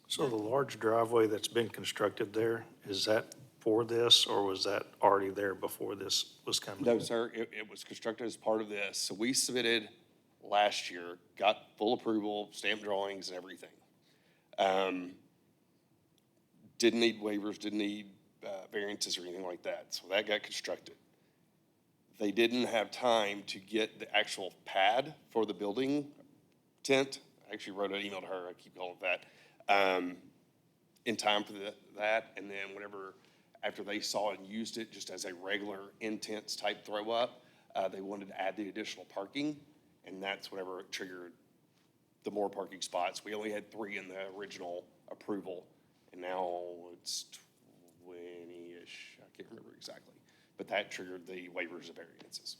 So the large driveway that's been constructed there, is that for this, or was that already there before this was coming? No, sir, it was constructed as part of this. So we submitted last year, got full approval, stamped drawings and everything. Didn't need waivers, didn't need variances or anything like that. So that got constructed. They didn't have time to get the actual pad for the building tent. I actually wrote an email to her, I keep calling it that, in time for that. And then whenever, after they saw it and used it just as a regular intense type throw up, they wanted to add the additional parking. And that's whenever it triggered the more parking spots. We only had 3 in the original approval, and now it's 20-ish. I can't remember exactly. But that triggered the waivers of variances.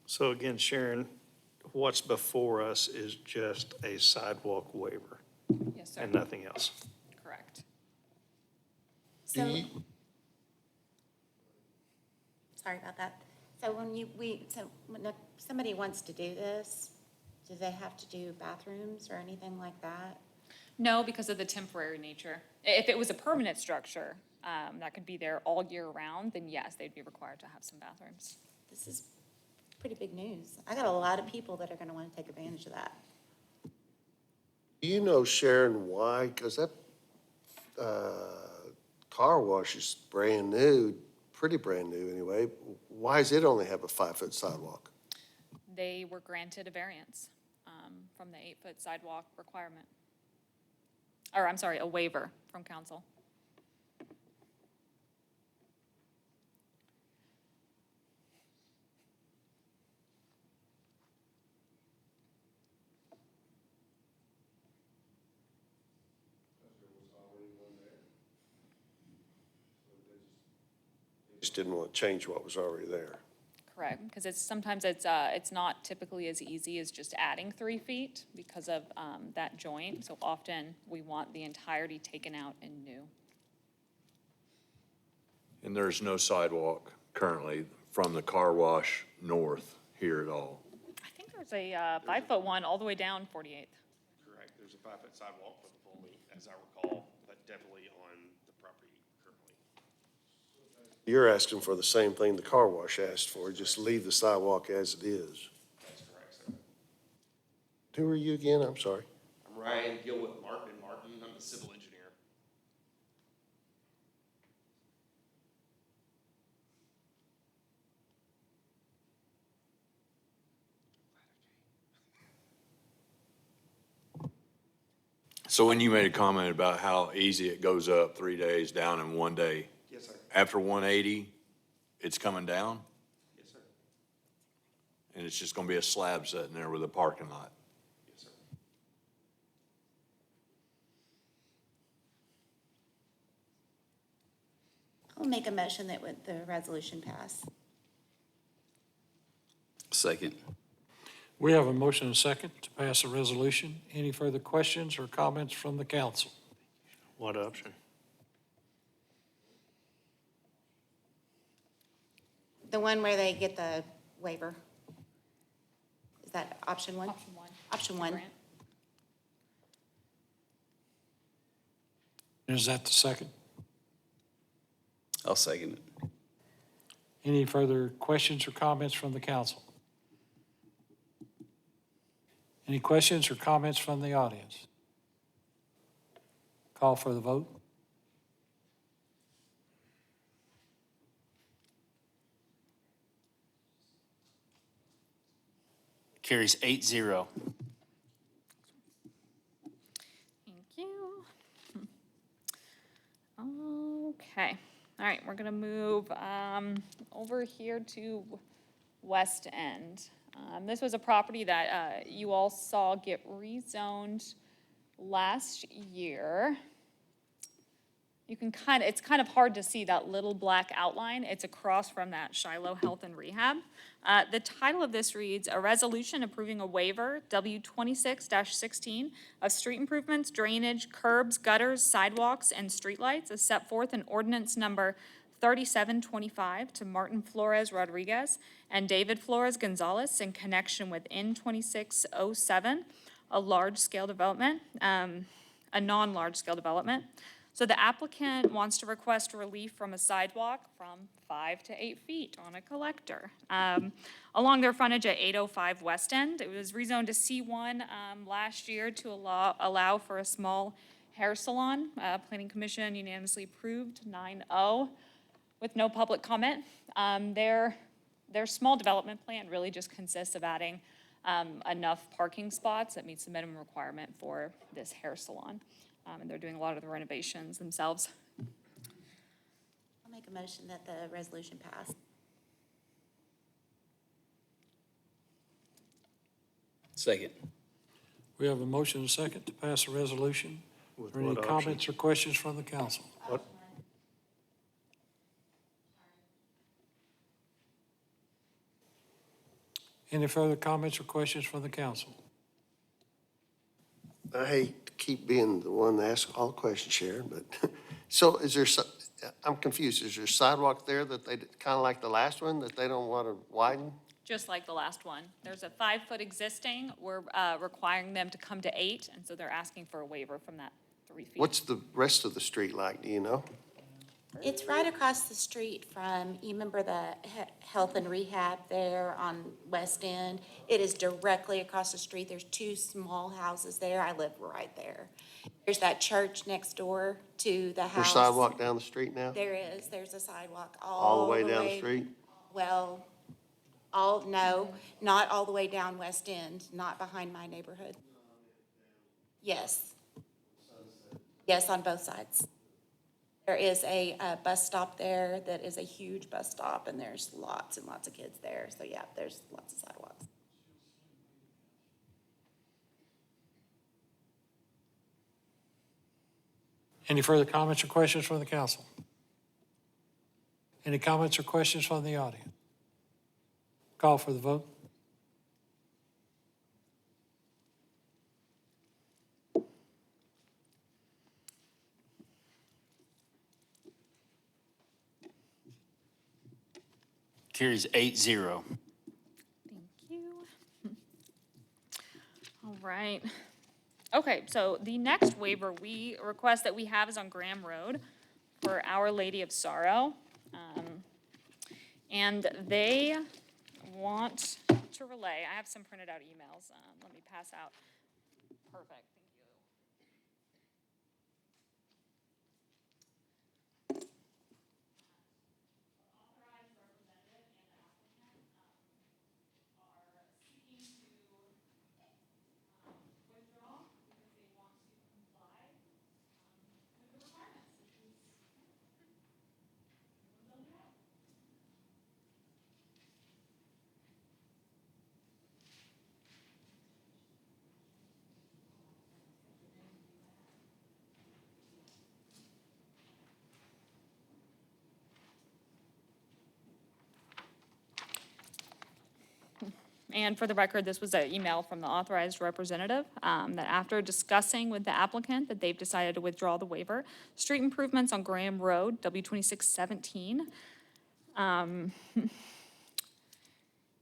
So again, Sharon, what's before us is just a sidewalk waiver Yes, sir. and nothing else. Correct. So, sorry about that. So when somebody wants to do this, do they have to do bathrooms or anything like that? No, because of the temporary nature. If it was a permanent structure that could be there all year round, then yes, they'd be required to have some bathrooms. This is pretty big news. I got a lot of people that are gonna wanna take advantage of that. Do you know, Sharon, why? Because that car wash is brand new, pretty brand new anyway. Why does it only have a 5-foot sidewalk? They were granted a variance from the 8-foot sidewalk requirement. Or, I'm sorry, a waiver from council. Just didn't want to change what was already there. Correct, because sometimes it's not typically as easy as just adding 3 feet because of that joint. So often, we want the entirety taken out and new. And there's no sidewalk currently from the car wash north here at all. I think there's a 5-foot one all the way down 48th. Correct. There's a 5-foot sidewalk for the full length, as I recall, but definitely on the property currently. You're asking for the same thing the car wash asked for, just leave the sidewalk as it is. That's correct, sir. Who are you again? I'm sorry. I'm Ryan Gill with Martin & Martin. I'm the civil engineer. So when you made a comment about how easy it goes up 3 days, down in 1 day, Yes, sir. after 180, it's coming down? Yes, sir. and it's just gonna be a slab sitting there with a parking lot. I'll make a motion that with the resolution pass. Second. We have a motion and a second to pass a resolution. Any further questions or comments from the council? What option? The one where they get the waiver. Is that option one? Option one. Option one. Grant. Is that the second? I'll second it. Any further questions or comments from the council? Any questions or comments from the audience? Call for the vote. Carries 8-0. Thank you. Okay, all right, we're gonna move over here to West End. This was a property that you all saw get rezoned last year. You can it's kind of hard to see that little black outline. It's across from that Shiloh Health and Rehab. The title of this reads, "A Resolution Approving a Waiver, W26-16, of street improvements, drainage, curbs, gutters, sidewalks, and streetlights as set forth in ordinance number 3725 to Martin Flores Rodriguez and David Flores Gonzalez in connection with N2607, a large-scale development, a non-large-scale development." So the applicant wants to request relief from a sidewalk from 5 to 8 feet on a collector along their frontage at 805 West End. It was rezoned to C1 last year to allow for a small hair salon. Planning Commission unanimously approved 9-0 with no public comment. Their small development plan really just consists of adding enough parking spots that meets the minimum requirement for this hair salon. And they're doing a lot of the renovations themselves. I'll make a motion that the resolution pass. Second. We have a motion and a second to pass a resolution. With Are there any what option? comments or questions from the council? What? Any further comments or questions from the council? I hate to keep being the one to ask all the questions, Sharon, but, so is there, I'm confused. Is there sidewalk there that they, kind of like the last one, that they don't want to widen? Just like the last one. There's a 5-foot existing. We're requiring them to come to 8, and so they're asking for a waiver from that 3 feet. What's the rest of the street like, do you know? It's right across the street from, you remember the health and rehab there on West End? It is directly across the street. There's 2 small houses there. I live right there. There's that church next door to the house. There's sidewalk down the street now? There is. There's a sidewalk All the way down the street? Well, no, not all the way down West End, not behind my neighborhood. Yes. Yes, on both sides. There is a bus stop there that is a huge bus stop, and there's lots and lots of kids there. So yeah, there's lots of sidewalks. Any further comments or questions from the council? Any comments or questions from the audience? Call for the vote. Carries 8-0. Thank you. All right. Okay, so the next waiver request that we have is on Graham Road for Our Lady of Sorrow. And they want to relay, I have some printed out emails. Let me pass out. Perfect, thank you. And for the record, this was an email from the authorized representative, that after discussing with the applicant, that they've decided to withdraw the waiver. Street improvements on Graham Road, W2617.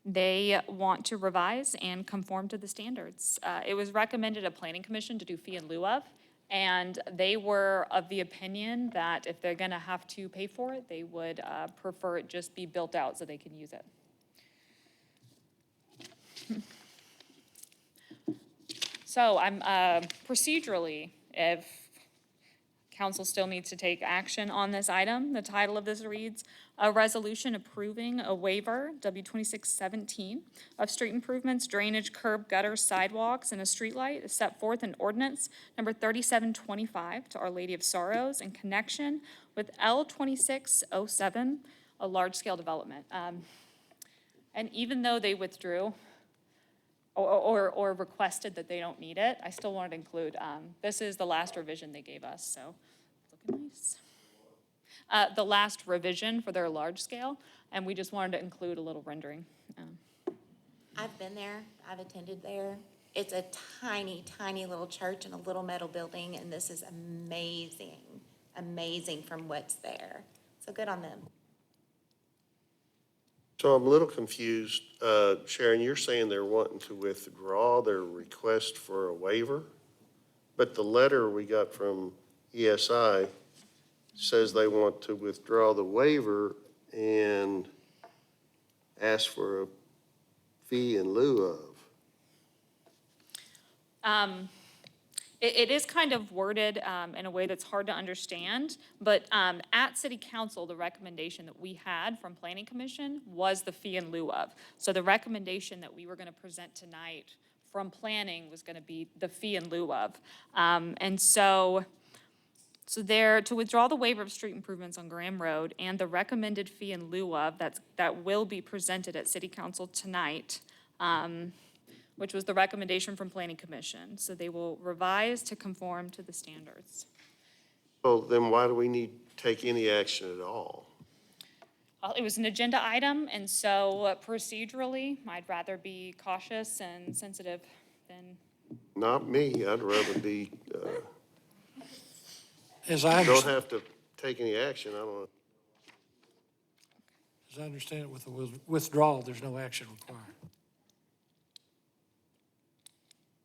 They want to revise and conform to the standards. It was recommended at Planning Commission to do fee in lieu of, and they were of the opinion that if they're gonna have to pay for it, they would prefer it just be built out so they can use it. So I'm, procedurally, if council still needs to take action on this item, the title of this reads, "A resolution approving a waiver, W2617, of street improvements, drainage, curb, gutter, sidewalks, and a streetlight is set forth in ordinance number 3725 to Our Lady of Sorrows in connection with L2607, a large-scale development." And even though they withdrew or requested that they don't need it, I still wanted to include, this is the last revision they gave us, so it's looking nice. The last revision for their large scale, and we just wanted to include a little rendering. I've been there, I've attended there. It's a tiny, tiny little church in a little metal building, and this is amazing, amazing from what's there. So good on them. So I'm a little confused. Sharon, you're saying they're wanting to withdraw their request for a waiver? But the letter we got from ESI says they want to withdraw the waiver and ask for a fee in lieu of. It is kind of worded in a way that's hard to understand, but at city council, the recommendation that we had from planning commission was the fee in lieu of. So the recommendation that we were going to present tonight from planning was going to be the fee in lieu of. And so there, to withdraw the waiver of street improvements on Graham Road and the recommended fee in lieu of, that will be presented at city council tonight, which was the recommendation from planning commission. So they will revise to conform to the standards. Well, then why do we need to take any action at all? It was an agenda item, and so procedurally, I'd rather be cautious and sensitive than. Not me. I'd rather be, As I don't understand, have to take any action. I don't know. as I understand it, with the withdrawal, there's no action required.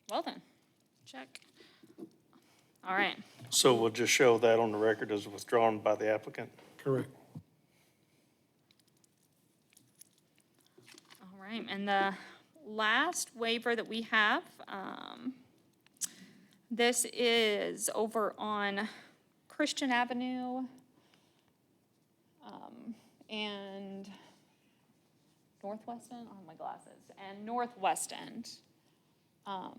Well then, check. All right. So we'll just show that on the record as withdrawn by the applicant. Correct. All right, and the last waiver that we have, this is over on Christian Avenue and Northwest End, oh, my glasses, and Northwest End. Go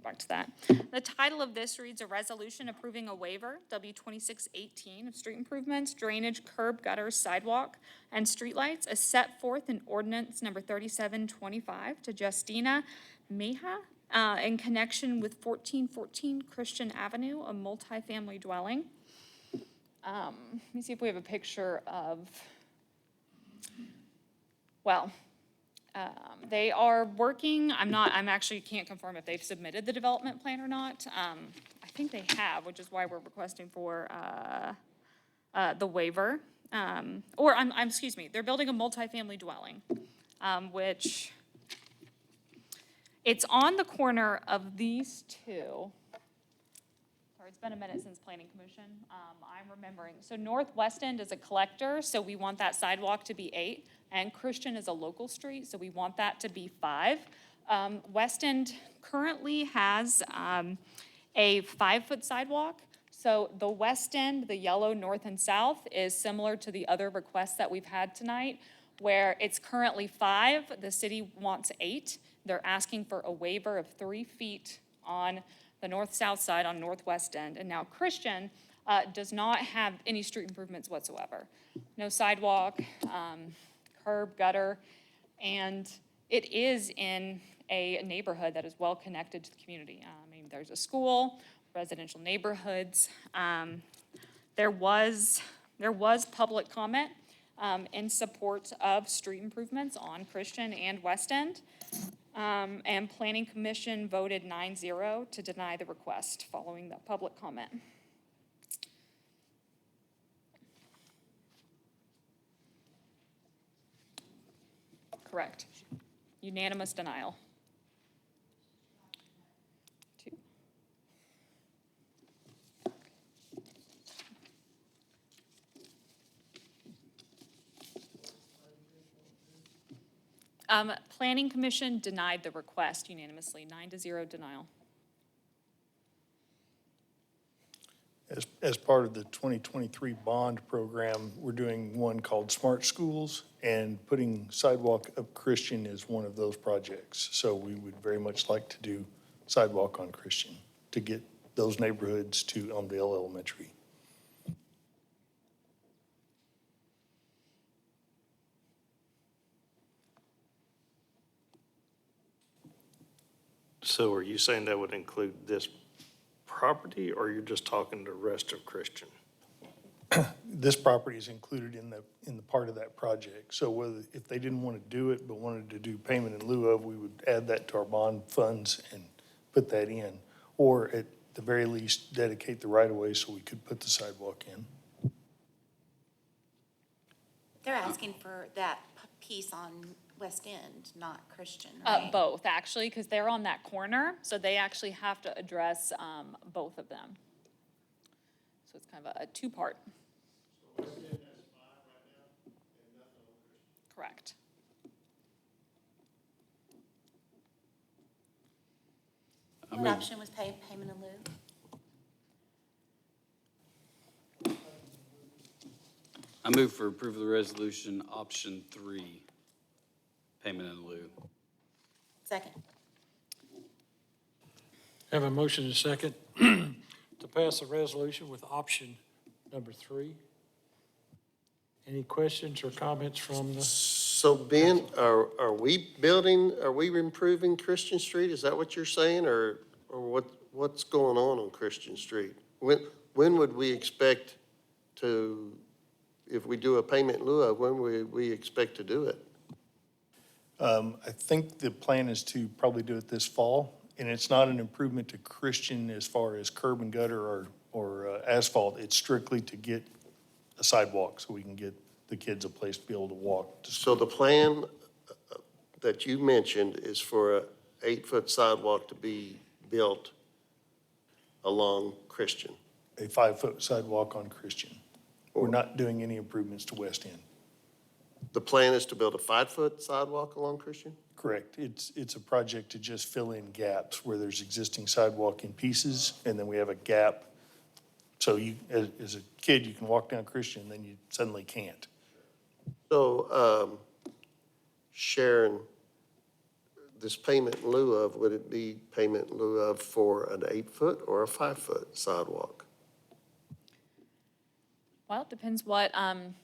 back to that. The title of this reads, "A resolution approving a waiver, W2618, of street improvements, drainage, curb, gutter, sidewalk, and streetlights as set forth in ordinance number 3725 to Justina Meha in connection with 1414 Christian Avenue, a multifamily dwelling." Let me see if we have a picture of, well, they are working, I'm actually can't confirm if they've submitted the development plan or not. I think they have, which is why we're requesting for the waiver. Excuse me, they're building a multifamily dwelling, which it's on the corner of these two. Sorry, it's been a minute since planning commission. I'm remembering. So Northwest End is a collector, so we want that sidewalk to be 8. And Christian is a local street, so we want that to be 5. West End currently has a 5-foot sidewalk. So the west end, the yellow north and south, is similar to the other requests that we've had tonight, where it's currently 5, the city wants 8. They're asking for a waiver of 3 feet on the north-south side on Northwest End. And now Christian does not have any street improvements whatsoever. No sidewalk, curb, gutter, and it is in a neighborhood that is well connected to the community. I mean, there's a school, residential neighborhoods. There was public comment in support of street improvements on Christian and West End. And Planning Commission voted 9-0 to deny the request following the public comment. Correct. Unanimous denial. 2. Planning Commission denied the request unanimously, 9-0 denial. As part of the 2023 bond program, we're doing one called Smart Schools, and putting Sidewalk Up Christian is one of those projects. So we would very much like to do Sidewalk on Christian to get those neighborhoods to Elmdale Elementary. So are you saying that would include this property, or you're just talking the rest of Christian? This property is included in the part of that project. So whether, if they didn't want to do it, but wanted to do payment in lieu of, we would add that to our bond funds and put that in. Or at the very least, dedicate the right-of-way so we could put the sidewalk in. They're asking for that piece on West End, not Christian, right? Both, actually, because they're on that corner, so they actually have to address both of them. So it's kind of a two-part. Correct. What option was payment in lieu? I move for approval of the resolution, option 3, payment in lieu. Second. Have a motion and a second to pass the resolution with option number 3. Any questions or comments from the? So Ben, are we improving Christian Street? Is that what you're saying, or what's going on Christian Street? When would we expect to, if we do a payment in lieu of, when would we expect to do it? I think the plan is to probably do it this fall, and it's not an improvement to Christian as far as curb and gutter or asphalt. It's strictly to get a sidewalk so we can get the kids a place to be able to walk to school. So the plan that you mentioned is for a 8-foot sidewalk to be built along Christian. A 5-foot sidewalk on Christian. We're not doing any improvements to West End. The plan is to build a 5-foot sidewalk along Christian? Correct. It's a project to just fill in gaps where there's existing sidewalk in pieces, and then we have a gap. So you, as a kid, you can walk down Christian, then you suddenly can't. So, Sharon, this payment in lieu of, would it be payment in lieu of for an 8-foot or a 5-foot sidewalk? Well, it depends what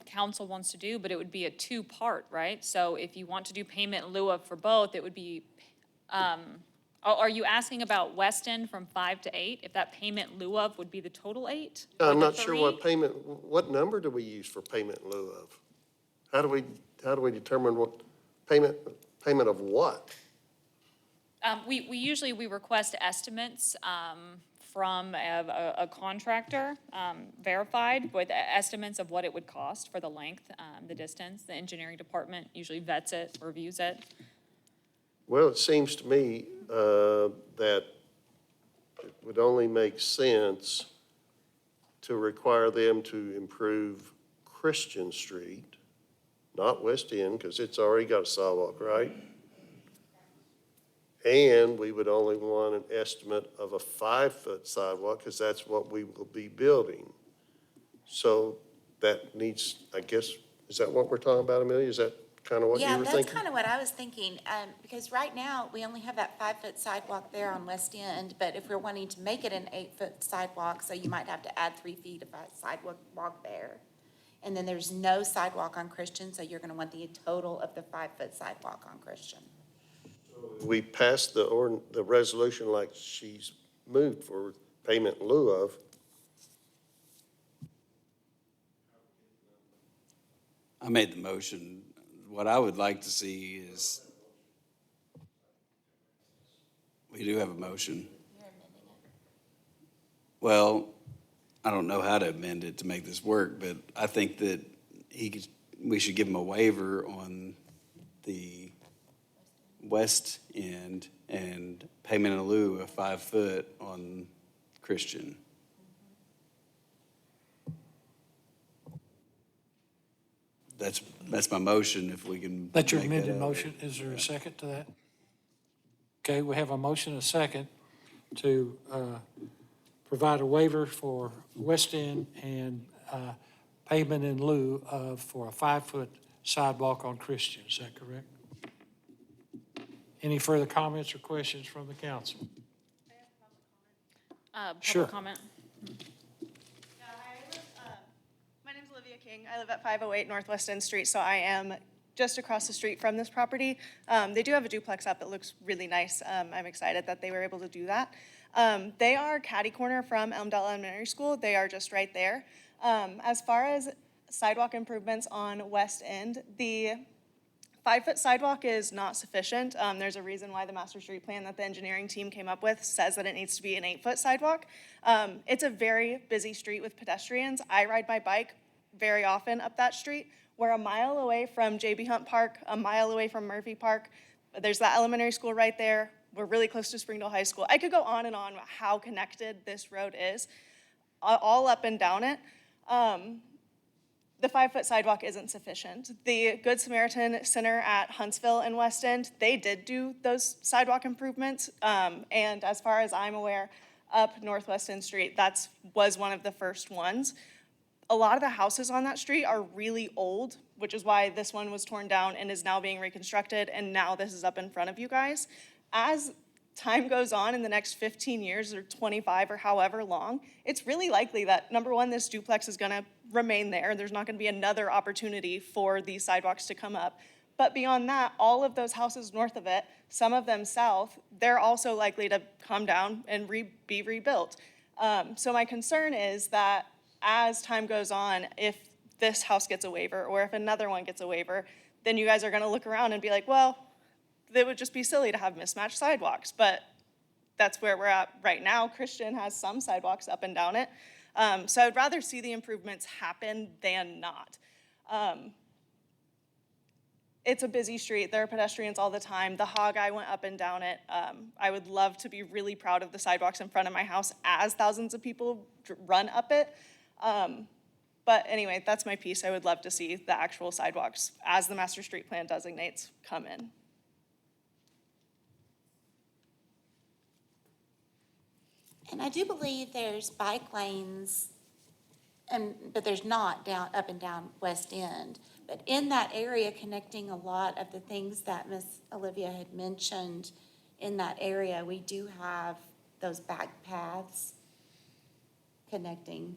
council wants to do, but it would be a two-part, right? So if you want to do payment in lieu of for both, it would be, are you asking about West End from 5 to 8? If that payment in lieu of would be the total 8? I'm Or the not sure 3? what number do we use for payment in lieu of? How do we determine what payment of what? We usually, we request estimates from a contractor, verified with estimates of what it would cost for the length, the distance. The engineering department usually vets it, reviews it. Well, it seems to me that it would only make sense to require them to improve Christian Street, not West End, because it's already got a sidewalk, right? And we would only want an estimate of a 5-foot sidewalk, because that's what we will be building. So that needs, I guess, is that what we're talking about, Amelia? Is that kind of what you were Yeah, thinking? that's kind of what I was thinking, because right now, we only have that 5-foot sidewalk there on West End, but if we're wanting to make it an 8-foot sidewalk, so you might have to add 3 feet of a sidewalk there. And then there's no sidewalk on Christian, so you're gonna want the total of the 5-foot sidewalk on Christian. We passed the resolution like she's moved for payment in lieu of. I made the motion. What I would like to see is, we do have a motion. Well, I don't know how to amend it to make this work, but I think that we should give him a waiver on the west end and payment in lieu of 5 foot on Christian. That's my motion, if we can. That's your make that amended out. motion. Is there a second to that? Okay, we have a motion, and a second, to provide a waiver for West End and payment in lieu of, for a 5-foot sidewalk on Christian. Is that correct? Any further comments or questions from the council? Sure. Public comment? My name's Olivia King. I live at 508 Northwest End Street, so I am just across the street from this property. They do have a duplex up that looks really nice. I'm excited that they were able to do that. They are catty corner from Elmdale Elementary School. They are just right there. As far as sidewalk improvements on West End, the 5-foot sidewalk is not sufficient. There's a reason why the master street plan that the engineering team came up with says that it needs to be an 8-foot sidewalk. It's a very busy street with pedestrians. I ride my bike very often up that street. We're a mile away from J.B. Hunt Park, a mile away from Murphy Park. There's that elementary school right there. We're really close to Springdale High School. I could go on and on about how connected this road is, all up and down it. The 5-foot sidewalk isn't sufficient. The Good Samaritan Center at Huntsville and West End, they did do those sidewalk improvements. And as far as I'm aware, up Northwest End Street, was one of the first ones. A lot of the houses on that street are really old, which is why this one was torn down and is now being reconstructed, and now this is up in front of you guys. As time goes on in the next 15 years or 25 or however long, it's really likely that, number one, this duplex is gonna remain there. There's not gonna be another opportunity for these sidewalks to come up. But beyond that, all of those houses north of it, some of them south, they're also likely to come down and be rebuilt. So my concern is that as time goes on, if this house gets a waiver or if another one gets a waiver, then you guys are gonna look around and be like, well, it would just be silly to have mismatched sidewalks, but that's where we're at right now. Christian has some sidewalks up and down it. So I'd rather see the improvements happen than not. It's a busy street. There are pedestrians all the time. The Hog Eye went up and down it. I would love to be really proud of the sidewalks in front of my house as thousands of people run up it. But anyway, that's my piece. I would love to see the actual sidewalks, as the master street plan designates, come in. And I do believe there's bike lanes, but there's not up and down West End. But in that area, connecting a lot of the things that Ms. Olivia had mentioned, in that area, we do have those bike paths connecting.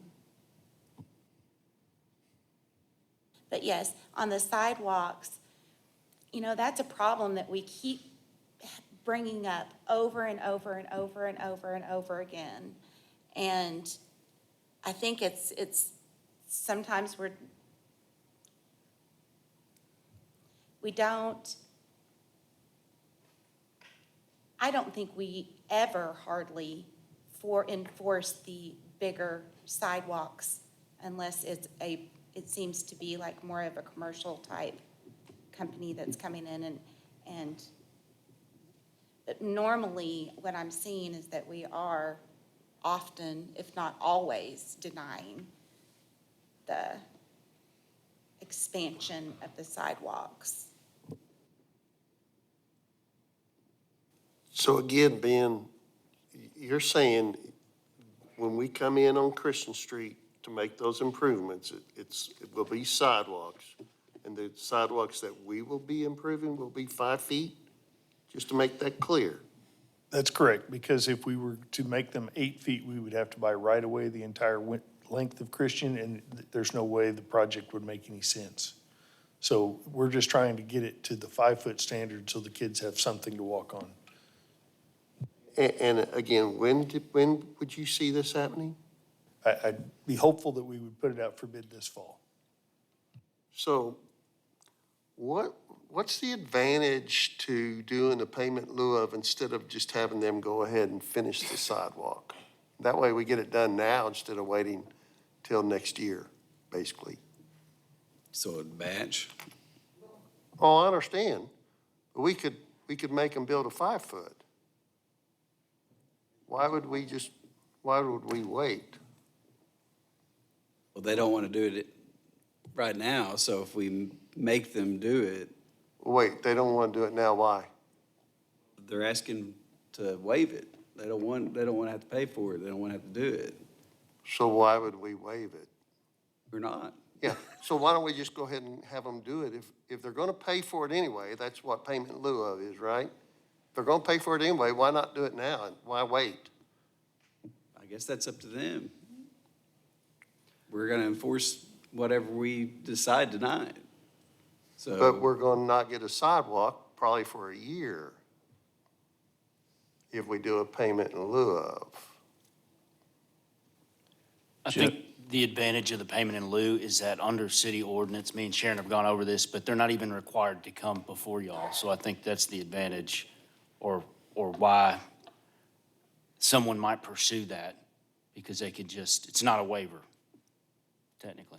But yes, on the sidewalks, that's a problem that we keep bringing up over and over and over and over and over again. And I think it's sometimes I don't think we ever hardly enforce the bigger sidewalks unless it seems to be like more of a commercial type company that's coming in but normally what I'm seeing is that we are often, if not always, denying the expansion of the sidewalks. So again, Ben, you're saying when we come in on Christian Street to make those improvements, it will be sidewalks. And the sidewalks that we will be improving will be 5 feet? Just to make that clear. That's correct, because if we were to make them 8 feet, we would have to buy right away the entire length of Christian, and there's no way the project would make any sense. So we're just trying to get it to the 5-foot standard so the kids have something to walk on. And again, when would you see this happening? I'd be hopeful that we would put it out for bid this fall. So what's the advantage to doing the payment in lieu of instead of just having them go ahead and finish the sidewalk? That way we get it done now instead of waiting till next year, basically. So it batch. Oh, I understand. But we could make them build a 5-foot. Why would we wait? Well, they don't want to do it right now, so if we make them do it, Wait, they don't want to do it now, why? they're asking to waive it. They don't want to have to pay for it. They don't want to have to do it. So why would we waive it? We're not. Yeah, so why don't we just go ahead and have them do it? If they're gonna pay for it anyway, that's what payment in lieu of is, right? If they're gonna pay for it anyway, why not do it now? And why wait? I guess that's up to them. We're going to enforce whatever we decide tonight. So. But we're gonna not get a sidewalk probably for a year if we do a payment in lieu of. I think the advantage of the payment in lieu is that under city ordinance, me and Sharon have gone over this, but they're not even required to come before y'all. So I think that's the advantage or why someone might pursue that, because they could just, it's not a waiver, technically.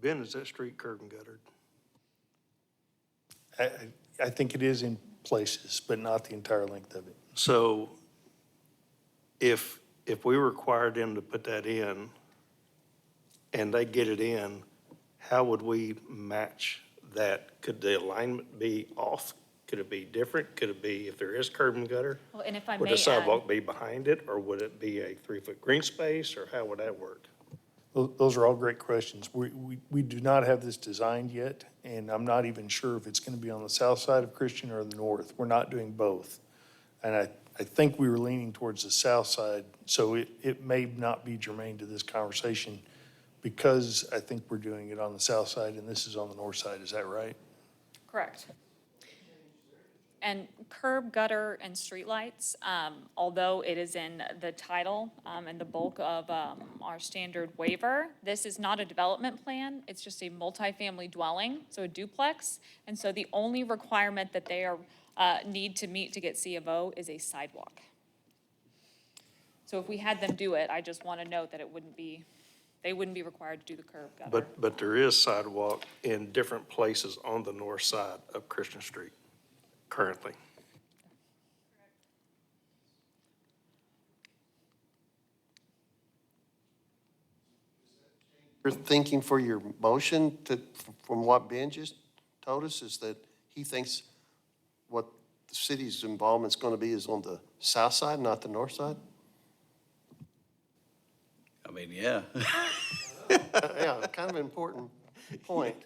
Ben, is that street curb and guttered? I think it is in places, but not the entire length of it. So if we require them to put that in and they get it in, how would we match that? Could the alignment be off? Could it be different? Could it be, if there is curb and gutter? Well, and if I Would may the add, sidewalk be behind it, or would it be a 3-foot green space, or how would that work? Those are all great questions. We do not have this designed yet, and I'm not even sure if it's going to be on the south side of Christian or the north. We're not doing both. And I think we were leaning towards the south side, so it may not be germane to this conversation because I think we're doing it on the south side and this is on the north side. Is that right? correct. And curb, gutter, and streetlights, although it is in the title and the bulk of our standard waiver, this is not a development plan. It's just a multifamily dwelling, so a duplex. And so the only requirement that they are, need to meet to get C of O is a sidewalk. So if we had them do it, I just want to note that it wouldn't be, they wouldn't be required to do the curb, gutter. But there is sidewalk in different places on the north side of Christian Street currently. Your thinking for your motion to, from what Ben just told us, is that he thinks what the city's involvement's gonna be is on the south side, not the north side? I mean, yeah. Yeah, kind of an important point.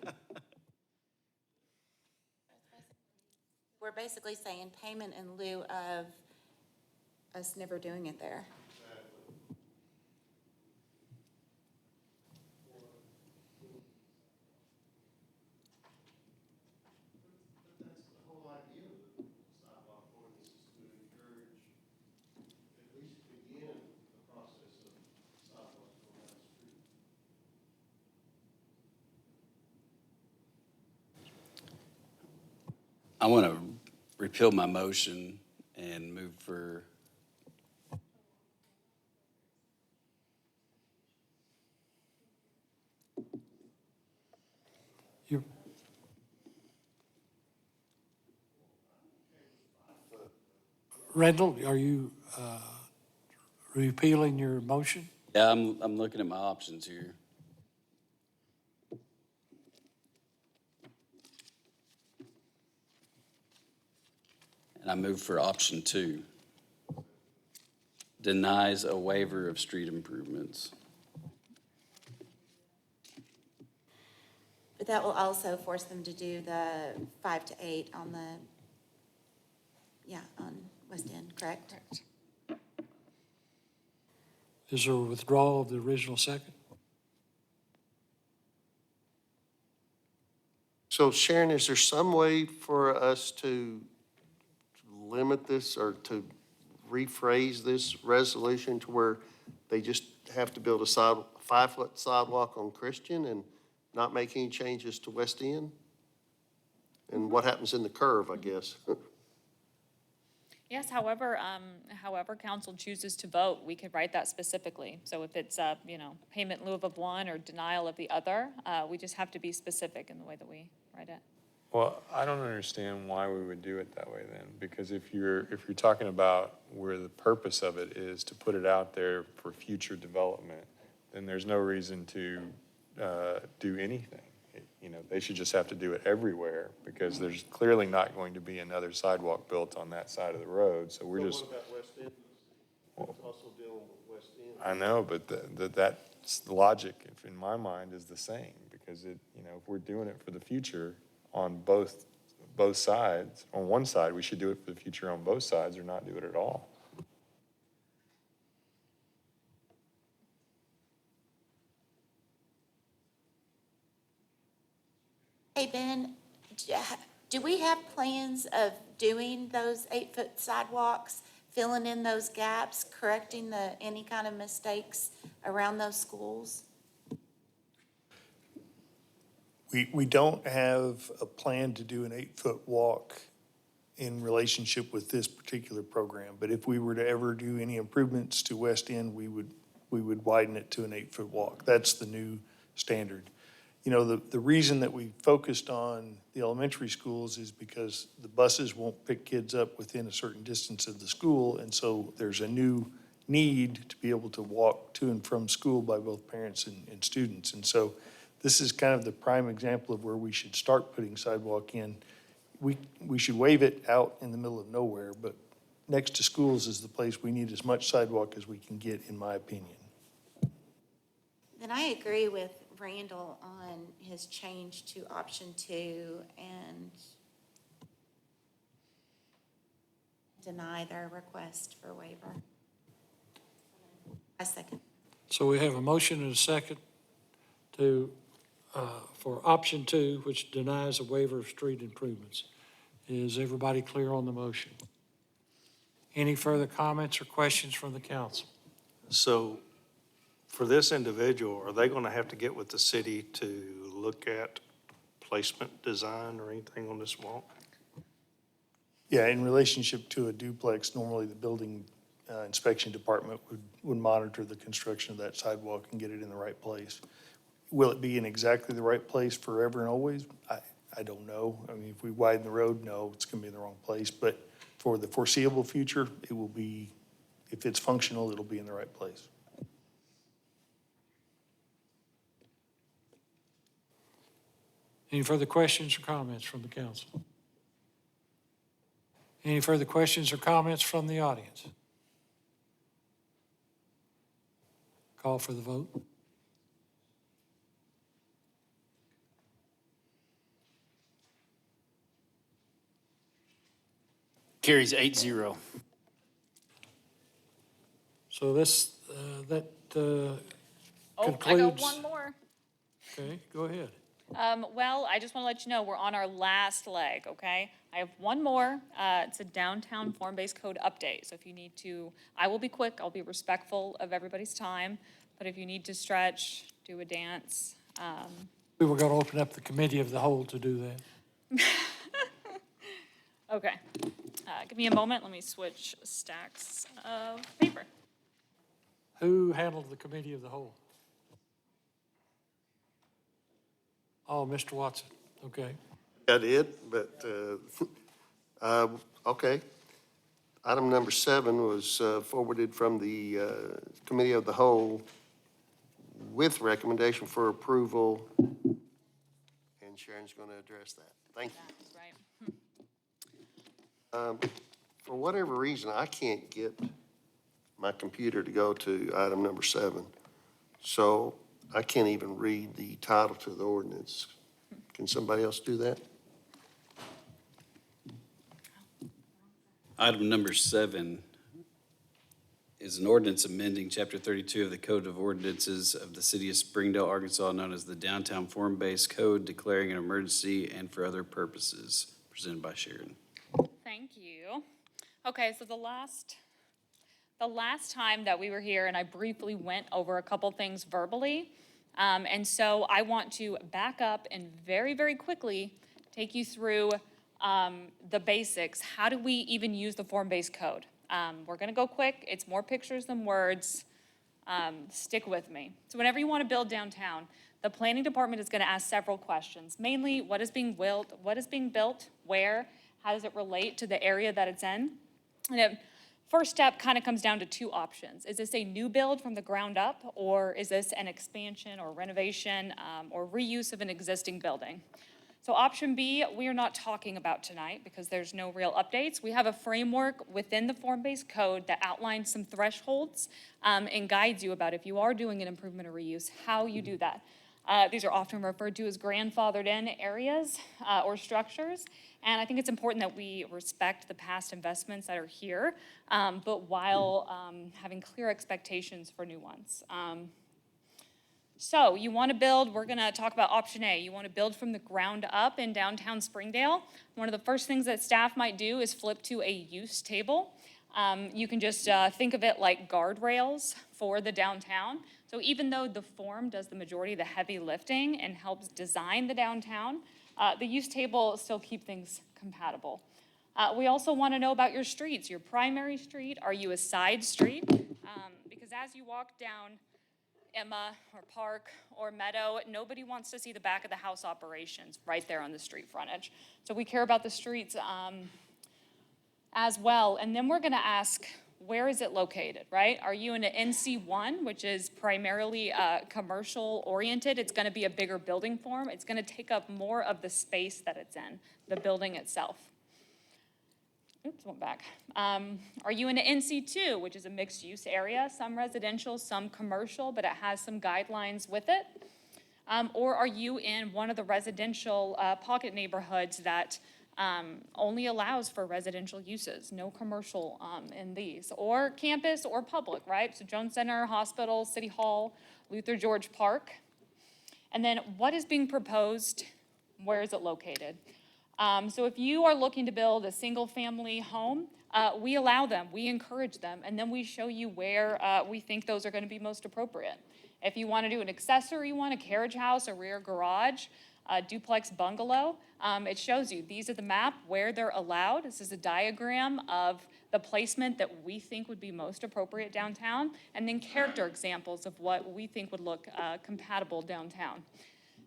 We're basically saying payment in lieu of us never doing it there. I want to repeal my motion and move for, You, Randall, are you repealing your motion? yeah, I'm looking at my options here. And I move for option 2. Denies a waiver of street improvements. But that will also force them to do the 5 to 8 on the, on West End, correct? Is there a withdrawal of the original second? So Sharon, is there some way for us to limit this or to rephrase this resolution to where they just have to build a 5-foot sidewalk on Christian and not make any changes to West End? And what happens in the curve, I guess? Yes, however, however council chooses to vote, we could write that specifically. So if it's, payment in lieu of one or denial of the other, we just have to be specific in the way that we write it. Well, I don't understand why we would do it that way then, because if you're talking about where the purpose of it is to put it out there for future development, then there's no reason to do anything. They should just have to do it everywhere, because there's clearly not going to be another sidewalk built on that side of the road, so we're just. What about West End? It's also dealing with West End. I know, but that's the logic, in my mind, is the same, because if we're doing it for the future on both sides, on one side, we should do it for the future on both sides or not do it at all. Hey, Ben, do we have plans of doing those 8-foot sidewalks, filling in those gaps, correcting any kind of mistakes around those schools? We don't have a plan to do an 8-foot walk in relationship with this particular program. But if we were to ever do any improvements to West End, we would widen it to an 8-foot walk. That's the new standard. The reason that we focused on the elementary schools is because the buses won't pick kids up within a certain distance of the school. And so there's a new need to be able to walk to and from school by both parents and students. And so this is kind of the prime example of where we should start putting sidewalk in. We should waive it out in the middle of nowhere, but next to schools is the place we need as much sidewalk as we can get, in my opinion. Then I agree with Randall on his change to option 2 and deny their request for waiver. I second. So we have a motion and a second for option 2, which denies a waiver of street improvements. Is everybody clear on the motion? Any further comments or questions from the council? So for this individual, are they going to have to get with the city to look at placement design or anything on this walk? Yeah, in relationship to a duplex, normally the building inspection department would monitor the construction of that sidewalk and get it in the right place. Will it be in exactly the right place forever and always? I don't know. I mean, if we widen the road, no, it's going to be in the wrong place. But for the foreseeable future, it will be, if it's functional, it'll be in the right place. Any further questions or comments from the council? Any further questions or comments from the audience? Call for the vote. Carries 8-0. So this, that Oh, I got concludes. one more. Okay, go ahead. Well, I just want to let you know, we're on our last leg, okay? I have one more. It's a downtown form-based code update. So if you need to, I will be quick. I'll be respectful of everybody's time. But if you need to stretch, do a dance. We were going to open up the committee of the whole to do that. Okay. Give me a moment. Let me switch stacks of paper. Who handled the committee of the whole? Oh, Mr. Watson, okay. I did, but, okay. Item number 7 was forwarded from the Committee of the Whole with recommendation for approval, and Sharon's going to address that. Thank you. Right. For whatever reason, I can't get my computer to go to item number 7, so I can't even read the title to the ordinance. Can somebody else do that? Item number 7 is an ordinance amending Chapter 32 of the Code of Ordinances of the City of Springdale, Arkansas, known as the Downtown Form-Based Code, declaring an emergency and for other purposes, presented by Sharon. Thank you. Okay, so the last time that we were here, and I briefly went over a couple things verbally, And so I want to back up and very, very quickly take you through the basics. How do we even use the form-based code? We're gonna go quick. It's more pictures than words. Stick with me. So whenever you want to build downtown, the planning department is going to ask several questions. Mainly, what is being built, where, how does it relate to the area that it's in? And the first step kind of comes down to two options. Is this a new build from the ground up, or is this an expansion or renovation or reuse of an existing building? So option B, we are not talking about tonight because there's no real updates. We have a framework within the form-based code that outlines some thresholds and guides you about if you are doing an improvement or reuse, how you do that. These are often referred to as grandfathered in areas or structures. And I think it's important that we respect the past investments that are here, but while having clear expectations for new ones. So you want to build, we're going to talk about option A. You want to build from the ground up in downtown Springdale. One of the first things that staff might do is flip to a use table. You can just think of it like guardrails for the downtown. So even though the form does the majority of the heavy lifting and helps design the downtown, the use table still keep things compatible. We also want to know about your streets, your primary street. Are you a side street? Because as you walk down Emma or Park or Meadow, nobody wants to see the back of the house operations right there on the street frontage. So we care about the streets as well. And then we're gonna ask, where is it located, right? Are you in an NC1, which is primarily commercial oriented? It's gonna be a bigger building form. It's gonna take up more of the space that it's in, the building itself. Oops, went back. Are you in an NC2, which is a mixed use area, some residential, some commercial, but it has some guidelines with it? Or are you in one of the residential pocket neighborhoods that only allows for residential uses, no commercial in these, or campus or public, right? So Jones Center, Hospital, City Hall, Luther George Park. And then what is being proposed? Where is it located? So if you are looking to build a single family home, we allow them, we encourage them, and then we show you where we think those are gonna be most appropriate. If you wanna do an accessory one, a carriage house, a rear garage, a duplex bungalow, it shows you, these are the map where they're allowed. This is a diagram of the placement that we think would be most appropriate downtown, and then character examples of what we think would look compatible downtown.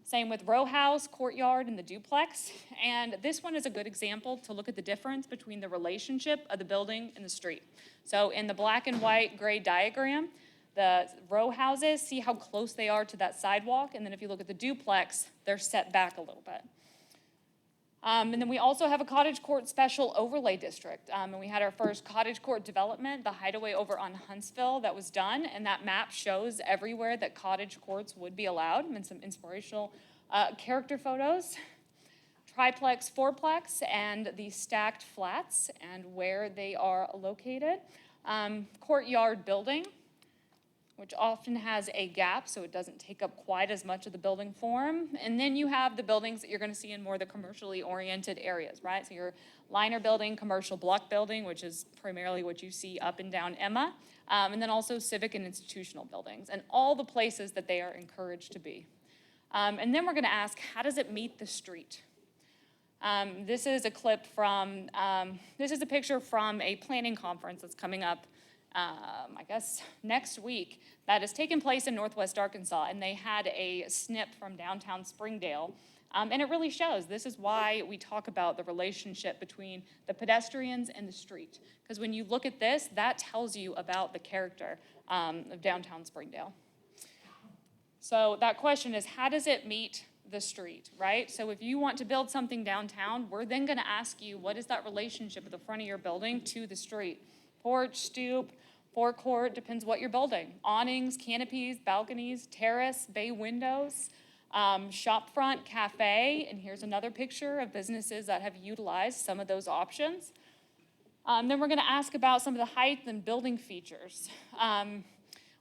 Same with row house, courtyard, and the duplex. And this one is a good example to look at the difference between the relationship of the building and the street. So in the black and white gray diagram, the row houses, see how close they are to that sidewalk. And then if you look at the duplex, they're set back a little bit. And then we also have a cottage court special overlay district. And we had our first cottage court development, the Hideaway over on Huntsville, that was done. And that map shows everywhere that cottage courts would be allowed, and some inspirational character photos. Triplex, fourplex, and the stacked flats and where they are located. Courtyard building, which often has a gap, so it doesn't take up quite as much of the building form. And then you have the buildings that you're gonna see in more of the commercially oriented areas, right? So your liner building, commercial block building, which is primarily what you see up and down Emma, and then also civic and institutional buildings, and all the places that they are encouraged to be. And then we're gonna ask, how does it meet the street? This is a clip from, this is a picture from a planning conference that's coming up I guess next week, that has taken place in Northwest Arkansas, and they had a snip from downtown Springdale. And it really shows, this is why we talk about the relationship between the pedestrians and the street. Because when you look at this, that tells you about the character of downtown Springdale. So that question is, how does it meet the street, right? So if you want to build something downtown, we're then gonna ask you, what is that relationship at the front of your building to the street? Porch, stoop, forecourt, depends what you're building. Awnings, canopies, balconies, terrace, bay windows, shop front, cafe, and here's another picture of businesses that have utilized some of those options. Then we're gonna ask about some of the height and building features.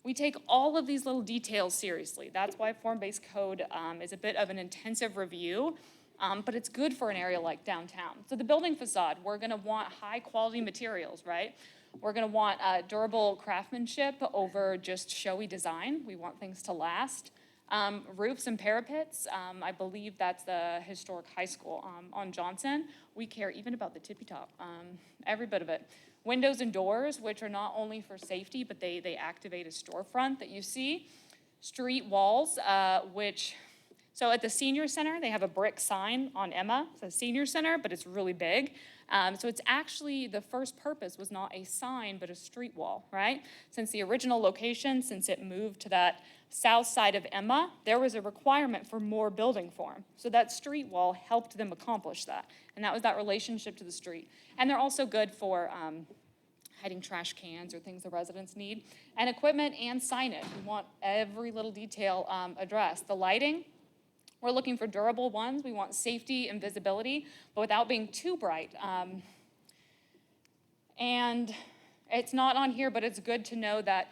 We take all of these little details seriously. That's why form-based code is a bit of an intensive review, but it's good for an area like downtown. So the building facade, we're gonna want high quality materials, right? We're gonna want durable craftsmanship over just showy design. We want things to last. Roofs and parapets, I believe that's the historic high school on Johnson. We care even about the tippy top, every bit of it. Windows and doors, which are not only for safety, but they activate a storefront that you see. Street walls, so at the senior center, they have a brick sign on Emma. It's a senior center, but it's really big. So it's actually, the first purpose was not a sign, but a street wall, right? Since the original location, since it moved to that south side of Emma, there was a requirement for more building form. So that street wall helped them accomplish that. And that was that relationship to the street. And they're also good for hiding trash cans or things the residents need. And equipment and signage. We want every little detail addressed. The lighting, we're looking for durable ones. We want safety and visibility, but without being too bright. And it's not on here, but it's good to know that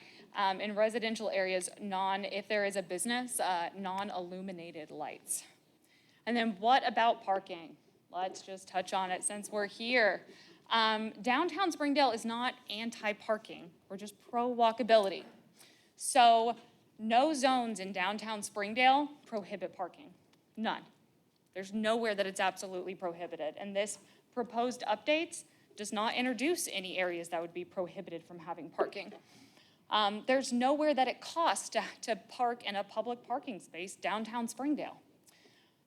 in residential areas, if there is a business, non-illuminated lights. And then what about parking? Let's just touch on it since we're here. Downtown Springdale is not anti-parking. We're just pro-walkability. So no zones in downtown Springdale prohibit parking. None. There's nowhere that it's absolutely prohibited. And this proposed updates does not introduce any areas that would be prohibited from having parking. There's nowhere that it costs to park in a public parking space downtown Springdale.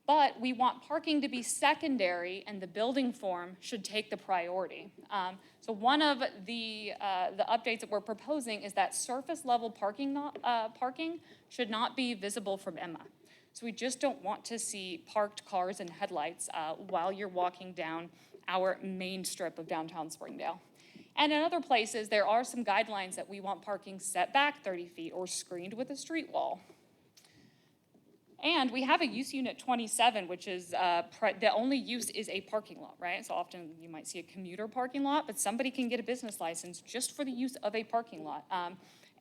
But we want parking to be secondary, and the building form should take the priority. So one of the updates that we're proposing is that surface level parking should not be visible from Emma. So we just don't want to see parked cars and headlights while you're walking down our main strip of downtown Springdale. And in other places, there are some guidelines that we want parking set back 30 feet or screened with a street wall. And we have a use unit 27, which is, the only use is a parking lot, right? So often you might see a commuter parking lot, but somebody can get a business license just for the use of a parking lot.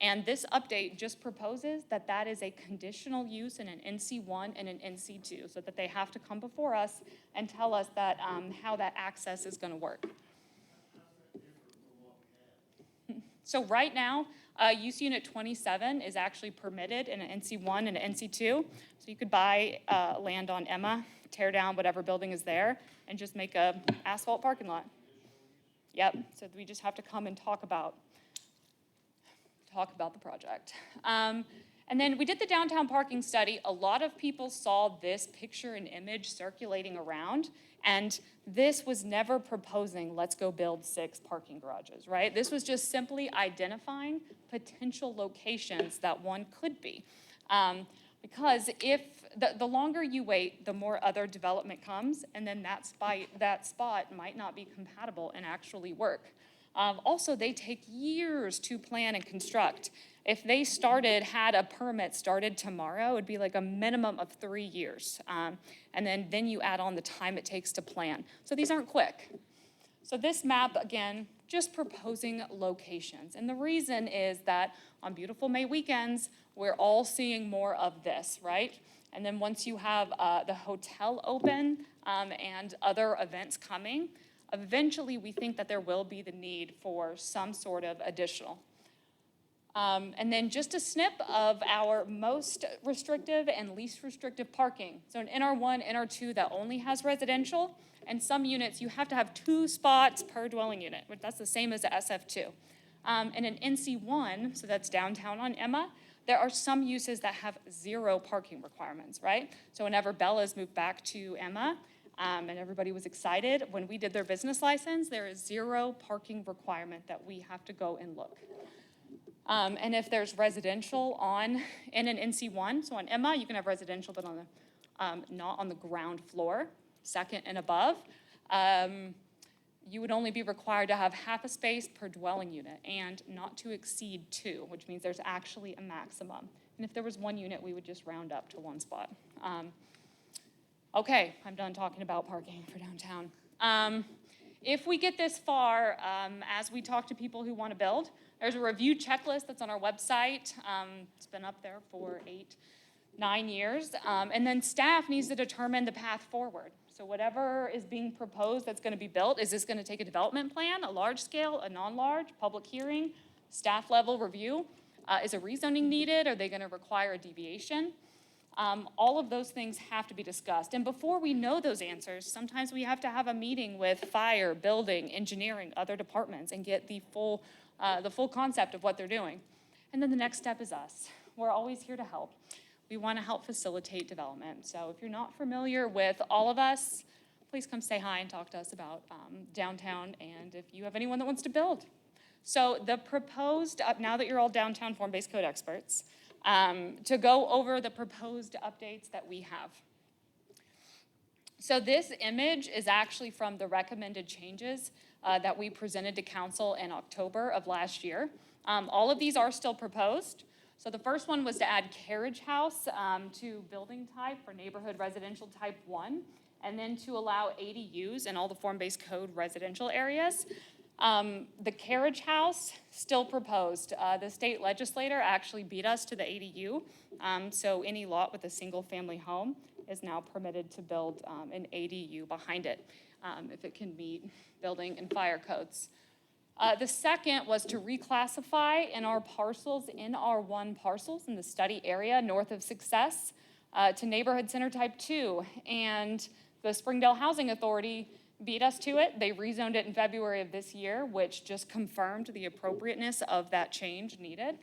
And this update just proposes that that is a conditional use in an NC1 and an NC2, so that they have to come before us and tell us that, how that access is gonna work. So right now, use unit 27 is actually permitted in an NC1 and an NC2. So you could buy land on Emma, tear down whatever building is there, and just make a asphalt parking lot. Yep, so we just have to come and talk about the project. And then we did the downtown parking study. A lot of people saw this picture and image circulating around, and this was never proposing, let's go build 6 parking garages, right? This was just simply identifying potential locations that one could be. Because if the longer you wait, the more other development comes, and then that spot might not be compatible and actually work. Also, they take years to plan and construct. If they had a permit started tomorrow, it would be like a minimum of 3 years. And then you add on the time it takes to plan. So these aren't quick. So this map, again, just proposing locations. And the reason is that on beautiful May weekends, we're all seeing more of this, right? And then once you have the hotel open and other events coming, eventually we think that there will be the need for some sort of additional. And then just a snip of our most restrictive and least restrictive parking. So an NR1, NR2 that only has residential, and some units you have to have 2 spots per dwelling unit, which that's the same as the SF2. And an NC1, so that's downtown on Emma, there are some uses that have 0 parking requirements, right? So whenever Bella's moved back to Emma, and everybody was excited, when we did their business license, there is 0 parking requirement that we have to go and look. And if there's residential in an NC1, so on Emma, you can have residential, but not on the ground floor, second and above, you would only be required to have half a space per dwelling unit and not to exceed 2, which means there's actually a maximum. And if there was 1 unit, we would just round up to 1 spot. Okay, I'm done talking about parking for downtown. If we get this far, as we talk to people who want to build, there's a review checklist that's on our website. It's been up there for 8-9 years. And then staff needs to determine the path forward. So whatever is being proposed that's going to be built, is this going to take a development plan, a large scale, a non-large, public hearing, staff level review? Is a rezoning needed? Are they going to require a deviation? All of those things have to be discussed. And before we know those answers, sometimes we have to have a meeting with fire, building, engineering, other departments, and get the full concept of what they're doing. And then the next step is us. We're always here to help. We want to help facilitate development. So if you're not familiar with all of us, please come say hi and talk to us about downtown, and if you have anyone that wants to build. So the proposed, now that you're all downtown form-based code experts, to go over the proposed updates that we have. So this image is actually from the recommended changes that we presented to council in October of last year. All of these are still proposed. So the first one was to add carriage house to building type for neighborhood residential type 1, and then to allow ADUs in all the form-based code residential areas. The carriage house, still proposed. The state legislator actually beat us to the ADU. So any lot with a single family home is now permitted to build an ADU behind it if it can meet building and fire codes. The second was to reclassify in our parcels, in R1 parcels in the study area north of Success to neighborhood center type 2. And the Springdale Housing Authority beat us to it. They rezoned it in February of this year, which just confirmed the appropriateness of that change needed.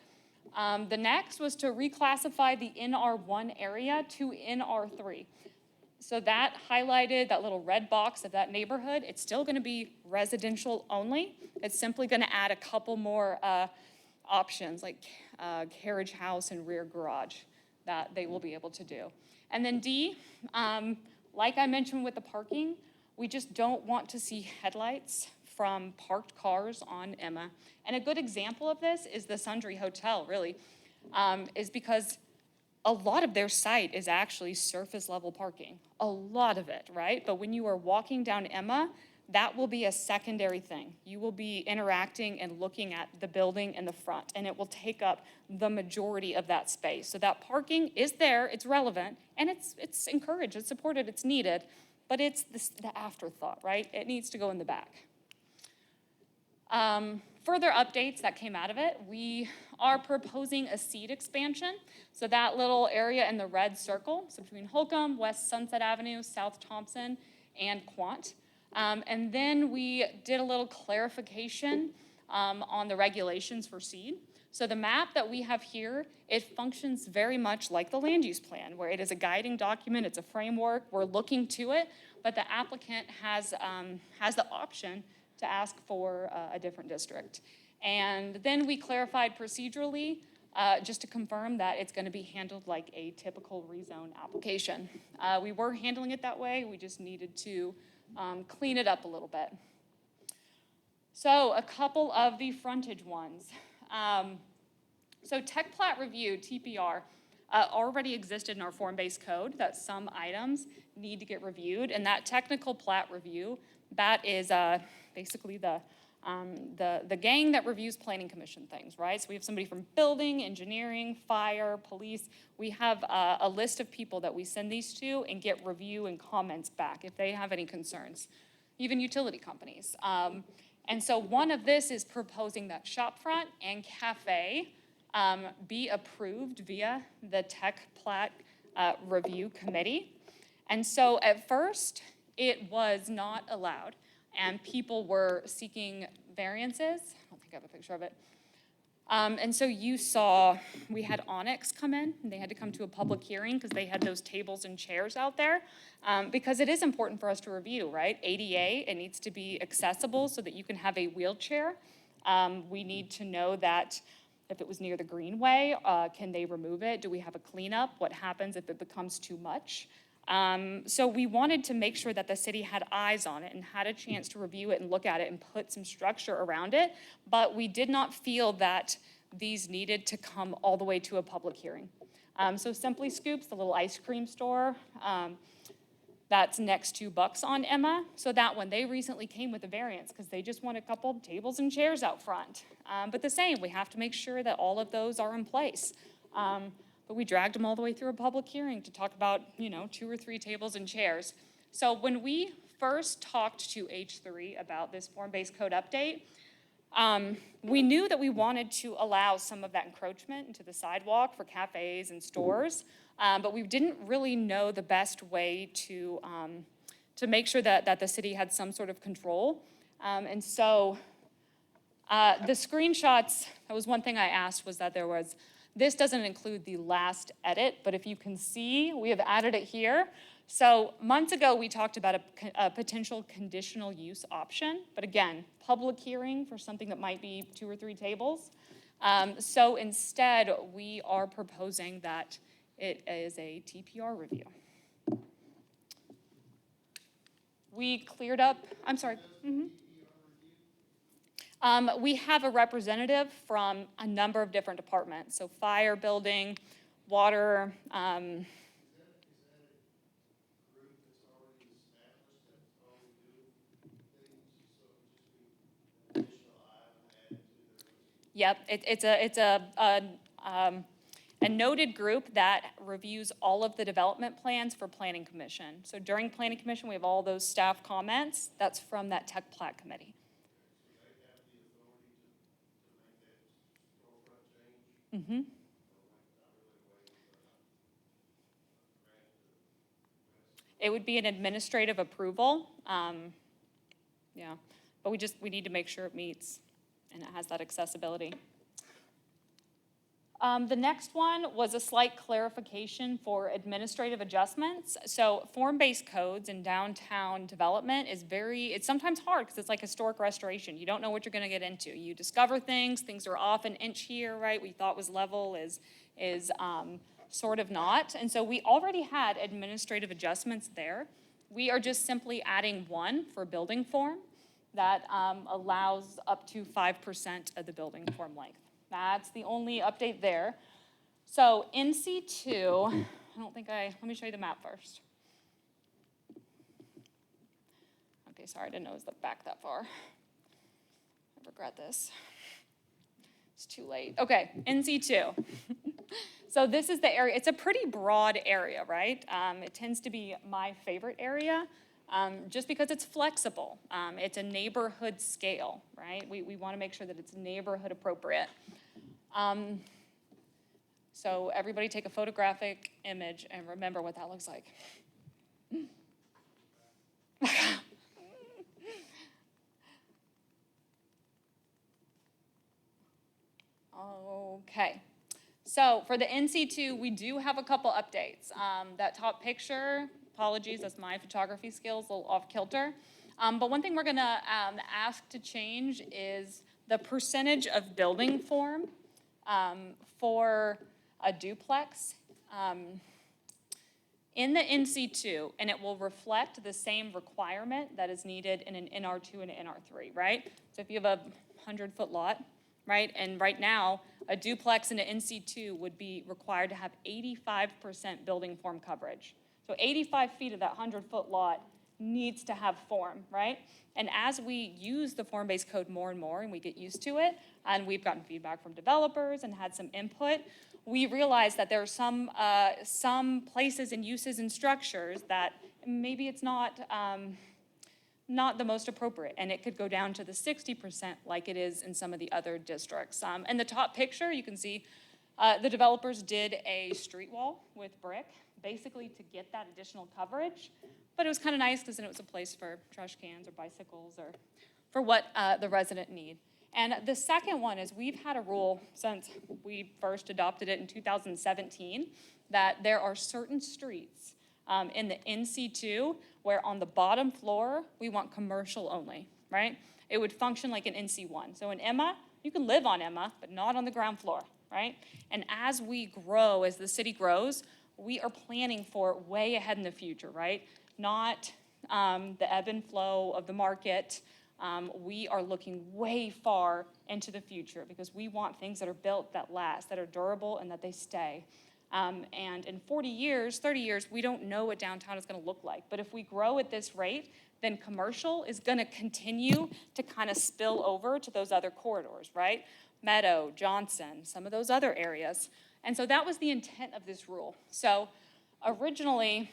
The next was to reclassify the NR1 area to NR3. So that highlighted that little red box of that neighborhood. It's still gonna be residential only. It's simply gonna add a couple more options like carriage house and rear garage that they will be able to do. And then D, like I mentioned with the parking, we just don't want to see headlights from parked cars on Emma. And a good example of this is the Sundry Hotel, really, is because a lot of their site is actually surface level parking, a lot of it, right? But when you are walking down Emma, that will be a secondary thing. You will be interacting and looking at the building in the front, and it will take up the majority of that space. So that parking is there, it's relevant, and it's encouraged, it's supported, it's needed, but it's the afterthought, right? It needs to go in the back. Further updates that came out of it, we are proposing a seed expansion. So that little area in the red circle, so between Holcomb, West Sunset Avenue, South Thompson, and Quant. And then we did a little clarification on the regulations for seed. So the map that we have here, it functions very much like the land use plan, where it is a guiding document, it's a framework, we're looking to it, but the applicant has the option to ask for a different district. And then we clarified procedurally, just to confirm that it's gonna be handled like a typical rezone application. We were handling it that way, we just needed to clean it up a little bit. So a couple of the frontage ones. So Tech Plat Review, TPR, already existed in our form-based code that some items need to get reviewed, and that technical plat review, that is basically the gang that reviews planning commission things, right? So we have somebody from building, engineering, fire, police. We have a list of people that we send these to and get review and comments back if they have any concerns, even utility companies. And so one of this is proposing that shopfront and cafe be approved via the Tech Plat Review Committee. And so at first, it was not allowed, and people were seeking variances. I don't think I have a picture of it. And so you saw, we had Onyx come in, and they had to come to a public hearing because they had those tables and chairs out there. Because it is important for us to review, right? ADA, it needs to be accessible so that you can have a wheelchair. We need to know that if it was near the greenway, can they remove it? Do we have a cleanup? What happens if it becomes too much? So we wanted to make sure that the city had eyes on it and had a chance to review it and look at it and put some structure around it, but we did not feel that these needed to come all the way to a public hearing. So Simply Scoops, the little ice cream store, that's next to Bucks on Emma. So that one, they recently came with a variance because they just want a couple tables and chairs out front. But the same, we have to make sure that all of those are in place. But we dragged them all the way through a public hearing to talk about, 2 or 3 tables and chairs. So when we first talked to H3 about this form-based code update, We knew that we wanted to allow some of that encroachment into the sidewalk for cafes and stores, but we didn't really know the best way to make sure that the city had some sort of control. And so the screenshots, that was one thing I asked, was that this doesn't include the last edit, but if you can see, we have added it here. So months ago, we talked about a potential conditional use option, but again, public hearing for something that might be 2 or 3 tables. So instead, we are proposing that it is a TPR review. We cleared up, I'm sorry. We have a representative from a number of different departments, so fire, building, water, Yep, it's a noted group that reviews all of the development plans for Planning Commission. So during Planning Commission, we have all those staff comments. That's from that Tech Plat Committee. Mm-hmm. It would be an administrative approval. Yeah, but we need to make sure it meets and it has that accessibility. The next one was a slight clarification for administrative adjustments. So form-based codes in downtown development it's sometimes hard because it's like historic restoration. You don't know what you're gonna get into. You discover things are off an inch here, right? We thought was level is sort of not. And so we already had administrative adjustments there. We are just simply adding one for building form that allows up to 5% of the building form length. That's the only update there. So NC2, let me show you the map first. Okay, sorry, I didn't know it was back that far. I regret this. It's too late. Okay, NC2. So this is the area, it's a pretty broad area, right? It tends to be my favorite area. Just because it's flexible. It's a neighborhood scale, right? We want to make sure that it's neighborhood appropriate. So everybody take a photographic image and remember what that looks like. Okay. So for the NC2, we do have a couple updates. That top picture, apologies, that's my photography skills, a little off kilter. But one thing we're gonna ask to change is the percentage of building form for a duplex in the NC2, and it will reflect the same requirement that is needed in an NR2 and an NR3, right? So if you have a 100-foot lot, right, and right now, a duplex in an NC2 would be required to have 85% building form coverage. So 85 feet of that 100-foot lot needs to have form, right? And as we use the form-based code more and more and we get used to it, and we've gotten feedback from developers and had some input, we realize that there are some places and uses and structures that maybe it's not the most appropriate, and it could go down to the 60% like it is in some of the other districts. In the top picture, you can see the developers did a street wall with brick, basically to get that additional coverage, but it was kind of nice because then it was a place for trash cans or bicycles or for what the resident need. And the second one is we've had a rule since we first adopted it in 2017 that there are certain streets in the NC2 where on the bottom floor, we want commercial only, right? It would function like an NC1. So in Emma, you can live on Emma, but not on the ground floor, right? And as we grow, as the city grows, we are planning for way ahead in the future, right? Not the ebb and flow of the market. We are looking way far into the future because we want things that are built that last, that are durable, and that they stay. And in 40 years, 30 years, we don't know what downtown is going to look like. But if we grow at this rate, then commercial is going to continue to kind of spill over to those other corridors, right? Meadow, Johnson, some of those other areas. And so that was the intent of this rule. So originally,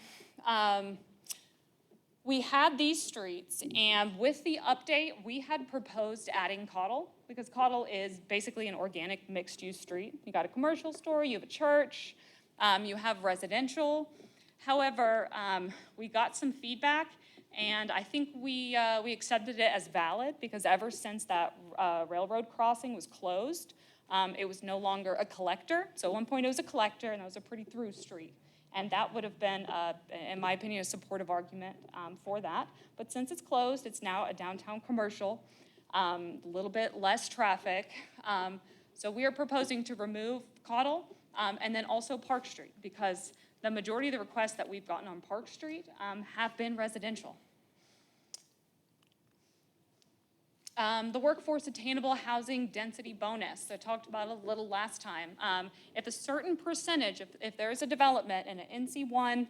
we had these streets, and with the update, we had proposed adding Cottle because Cottle is basically an organic mixed-use street. You got a commercial store, you have a church, you have residential. However, we got some feedback, and I think we accepted it as valid because ever since that railroad crossing was closed, it was no longer a collector. So at one point it was a collector, and that was a pretty through street. And that would have been, in my opinion, a supportive argument for that. But since it's closed, it's now a downtown commercial, a little bit less traffic. So we are proposing to remove Cottle and then also Park Street, because the majority of the requests that we've gotten on Park Street have been residential. The workforce attainable housing density bonus, I talked about a little last time. If a certain percentage, if there is a development in an NC1,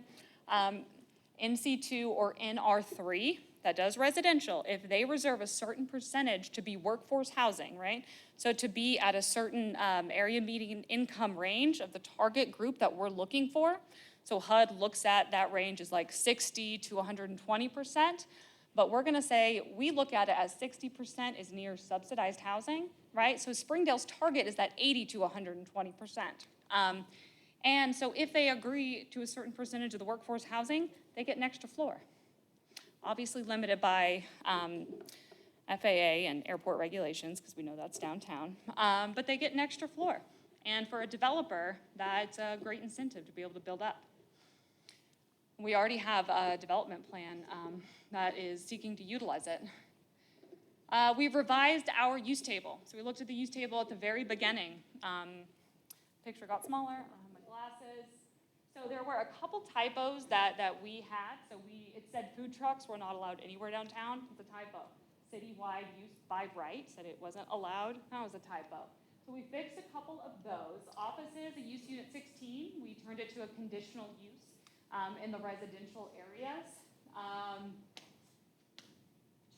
NC2, or NR3 that does residential, if they reserve a certain percentage to be workforce housing, right? So to be at a certain area median income range of the target group that we're looking for. So HUD looks at that range as like 60 to 120%. But we're gonna say, we look at it as 60% is near subsidized housing, right? So Springdale's target is that 80 to 120%. And so if they agree to a certain percentage of the workforce housing, they get an extra floor. Obviously limited by FAA and airport regulations, because we know that's downtown. But they get an extra floor. And for a developer, that's a great incentive to be able to build up. We already have a development plan that is seeking to utilize it. We've revised our use table. So we looked at the use table at the very beginning. Picture got smaller, my glasses. So there were a couple typos that we had. So it said food trucks were not allowed anywhere downtown. It's a typo. Citywide use by right said it wasn't allowed. That was a typo. So we fixed a couple of those. Offices, a use unit 16, we turned it to a conditional use in the residential areas.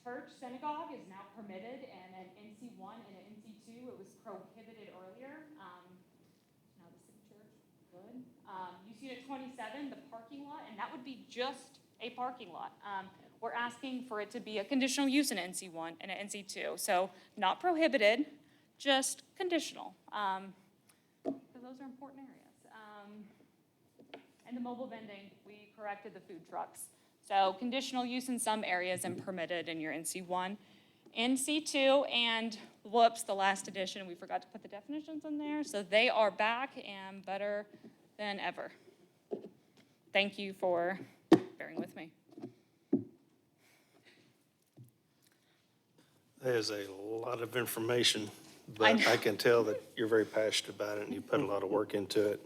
Church, synagogue is now permitted in an NC1 and an NC2. It was prohibited earlier. Now the city church, good. Use unit 27, the parking lot, and that would be just a parking lot. We're asking for it to be a conditional use in NC1 and an NC2. So not prohibited, just conditional, because those are important areas. And the mobile vending, we corrected the food trucks. So conditional use in some areas and permitted in your NC1. NC2, and whoops, the last edition, we forgot to put the definitions in there. So they are back and better than ever. Thank you for bearing with me. There's a lot of information, but I can tell that you're very passionate about it and you put a lot of work into it.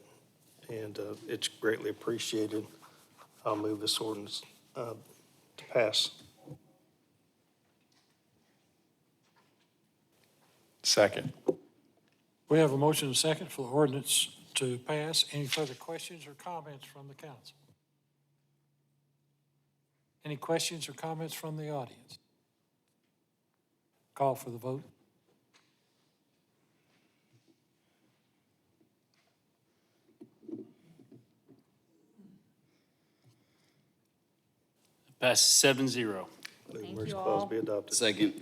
And it's greatly appreciated. I'll move this ordinance to pass. Second. We have a motion and a second for the ordinance to pass. Any further questions or comments from the council? Any questions or comments from the audience? Call for the vote. Passes 7-0. Move Thank emergency you clause all. be adopted. Second.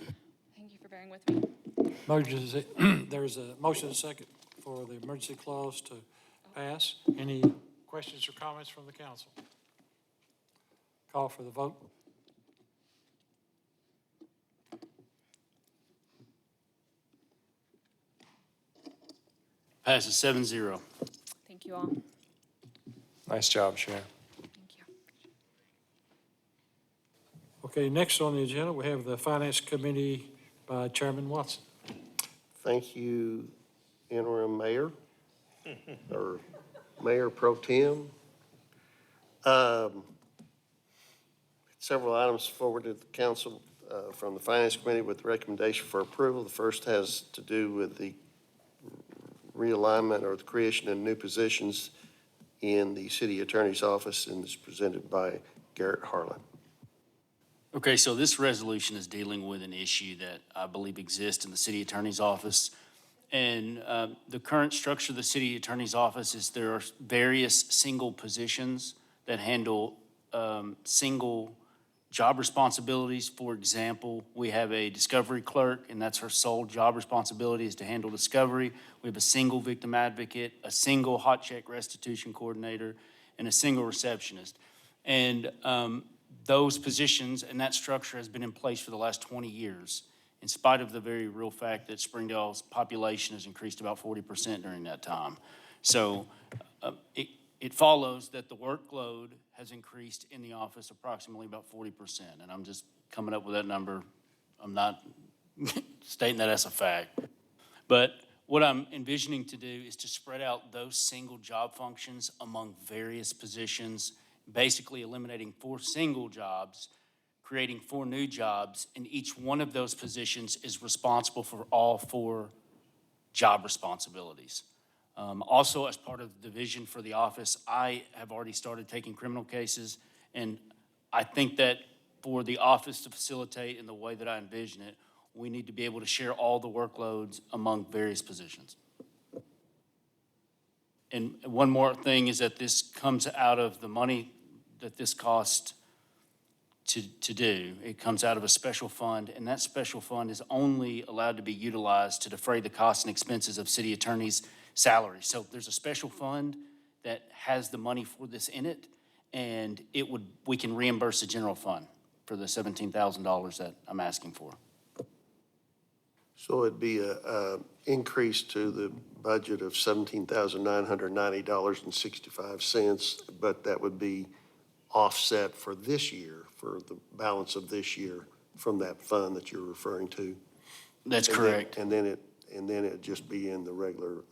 Thank you for bearing with me. There's a motion and a second for the emergency clause to pass. Any questions or comments from the council? Call for the vote. Passes 7-0. Thank you all. Nice job, Sharon. Thank you. Okay, next on the agenda, we have the Finance Committee by Chairman Watson. Thank you, interim mayor, or Mayor Pro Tem. Several items forwarded to the council from the Finance Committee with recommendation for approval. The first has to do with the realignment or the creation of new positions in the city attorney's office, and is presented by Garrett Harlan. Okay, so this resolution is dealing with an issue that I believe exists in the city attorney's office. And the current structure of the city attorney's office is there are various single positions that handle single job responsibilities. For example, we have a discovery clerk, and that's her sole job responsibility is to handle discovery. We have a single victim advocate, a single hot check restitution coordinator, and a single receptionist. And those positions and that structure has been in place for the last 20 years, in spite of the very real fact that Springdale's population has increased about 40% during that time. So it follows that the workload has increased in the office approximately about 40%. And I'm just coming up with that number. I'm not stating that as a fact. But what I'm envisioning to do is to spread out those single job functions among various positions, basically eliminating 4 single jobs, creating 4 new jobs, and each one of those positions is responsible for all 4 job responsibilities. Also, as part of the vision for the office, I have already started taking criminal cases, and I think that for the office to facilitate in the way that I envision it, we need to be able to share all the workloads among various positions. And one more thing is that this comes out of the money that this costs to do. It comes out of a special fund, and that special fund is only allowed to be utilized to defray the costs and expenses of city attorneys' salaries. So there's a special fund that has the money for this in it, and we can reimburse the general fund for the $17,000 that I'm asking for. So it'd be a increase to the budget of $17,990.65, but that would be offset for this year, for the balance of this year from that fund that you're referring to. That's correct. And then it'd just be in the regular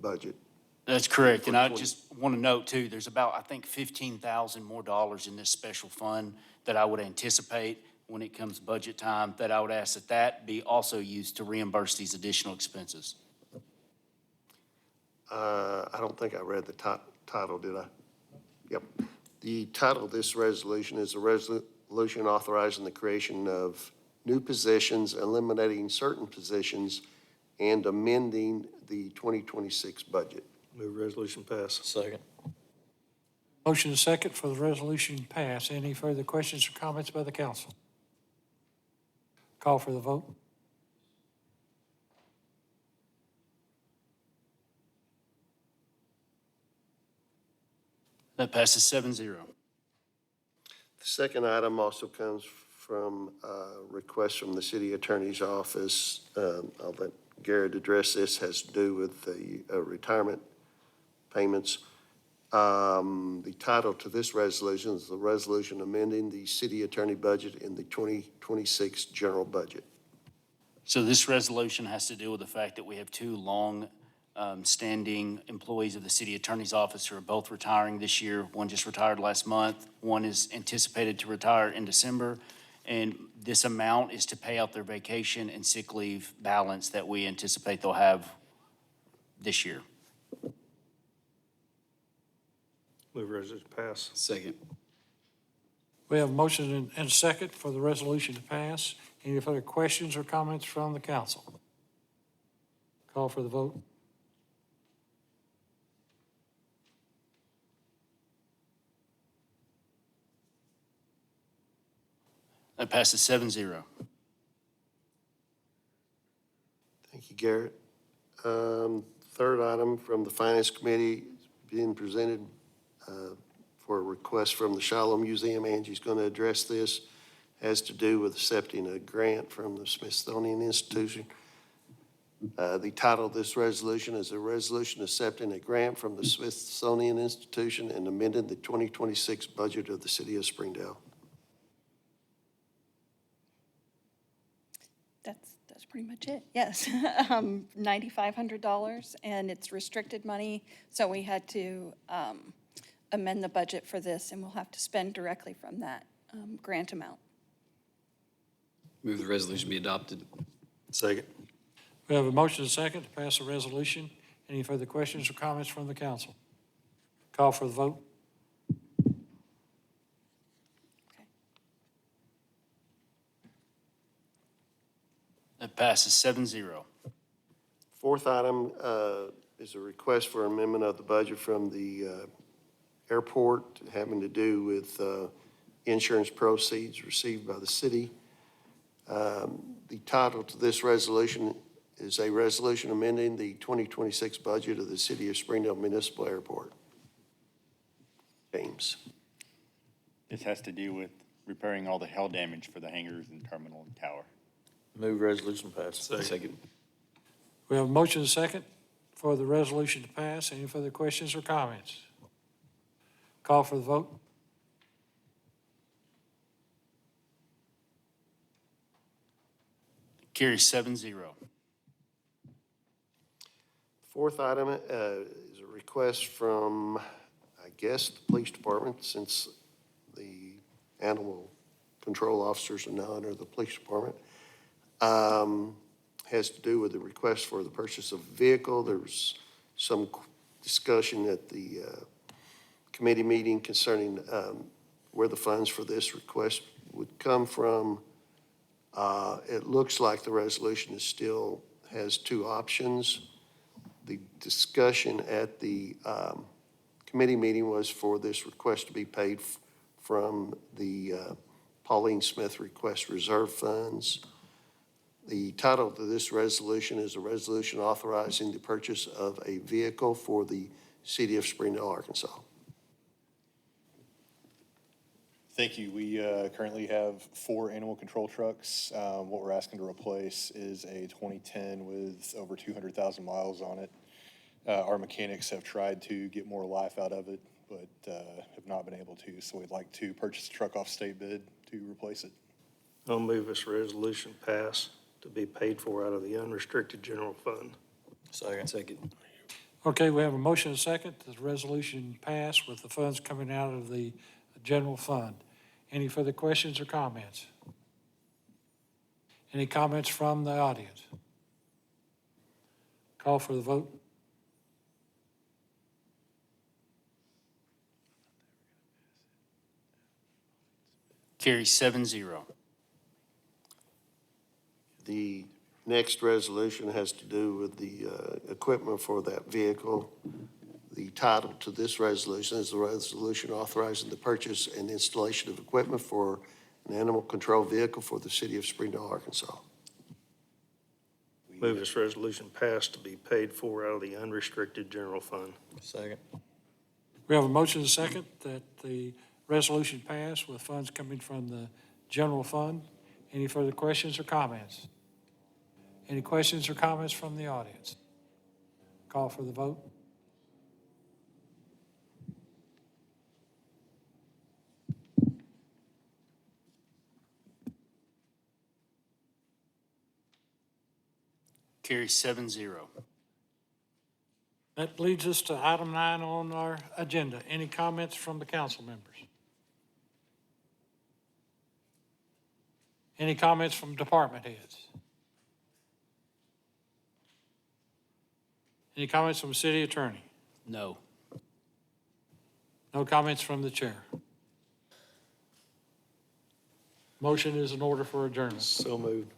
budget. That's correct. And I just want to note too, there's about, I think, $15,000 more dollars in this special fund that I would anticipate when it comes budget time, that I would ask that be also used to reimburse these additional expenses. I don't think I read the title, did I? Yep. The title of this resolution is a resolution authorizing the creation of new positions, eliminating certain positions, and amending the 2026 budget. Move resolution pass. Second. Motion is second for the resolution pass. Any further questions or comments by the council? Call for the vote. That passes 7-0. The second item also comes from a request from the city attorney's office. I'll let Garrett address this, has to do with the retirement payments. The title to this resolution is the resolution amending the city attorney budget in the 2026 general budget. So this resolution has to do with the fact that we have 2 long-standing employees of the city attorney's office who are both retiring this year. One just retired last month. One is anticipated to retire in December. And this amount is to pay out their vacation and sick leave balance that we anticipate they'll have this year. Move resolution pass. Second. We have a motion and a second for the resolution to pass. Any further questions or comments from the council? Call for the vote. That passes 7-0. Thank you, Garrett. Third item from the Finance Committee being presented for a request from the Shiloh Museum. Angie's going to address this. Has to do with accepting a grant from the Smithsonian Institution. The title of this resolution is a resolution accepting a grant from the Smithsonian Institution and amending the 2026 budget of the city of Springdale. That's pretty much it, yes. $9,500, and it's restricted money, so we had to amend the budget for this, and we'll have to spend directly from that grant amount. Move the resolution be adopted. Second. We have a motion and a second to pass the resolution. Any further questions or comments from the council? Call for the vote. That passes 7-0. Fourth item is a request for amendment of the budget from the airport having to do with insurance proceeds received by the city. The title to this resolution is a resolution amending the 2026 budget of the City of Springdale Municipal Airport. James. This has to do with repairing all the hail damage for the hangars and terminal and tower. Move resolution passed. Second. We have a motion and a second for the resolution to pass. Any further questions or comments? Call for the vote. Carries 7-0. Fourth item is a request from, I guess, the police department, since the animal control officers are now under the police department. Has to do with the request for the purchase of a vehicle. There was some discussion at the committee meeting concerning where the funds for this request would come from. It looks like the resolution still has two options. The discussion at the committee meeting was for this request to be paid from the Pauline Smith Request Reserve Funds. The title to this resolution is a resolution authorizing the purchase of a vehicle for the city of Springdale, Arkansas. Thank you. We currently have 4 animal control trucks. What we're asking to replace is a 2010 with over 200,000 miles on it. Our mechanics have tried to get more life out of it, but have not been able to. So we'd like to purchase the truck off state bid to replace it. I'll move this resolution pass to be paid for out of the unrestricted general fund. Second. Okay, we have a motion and a second. The resolution pass with the funds coming out of the general fund. Any further questions or comments? Any comments from the audience? Call for the vote. Carries 7-0. The next resolution has to do with the equipment for that vehicle. The title to this resolution is the resolution authorizing the purchase and installation of equipment for an animal control vehicle for the city of Springdale, Arkansas. Move this resolution pass to be paid for out of the unrestricted general fund. Second. We have a motion and a second that the resolution pass with funds coming from the general fund. Any further questions or comments? Any questions or comments from the audience? Call for the vote. Carries 7-0. That leads us to item 9 on our agenda. Any comments from the council members? Any comments from department heads? Any comments from the city attorney? No. No comments from the chair. Motion is in order for adjournment. So moved.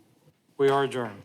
We are adjourned.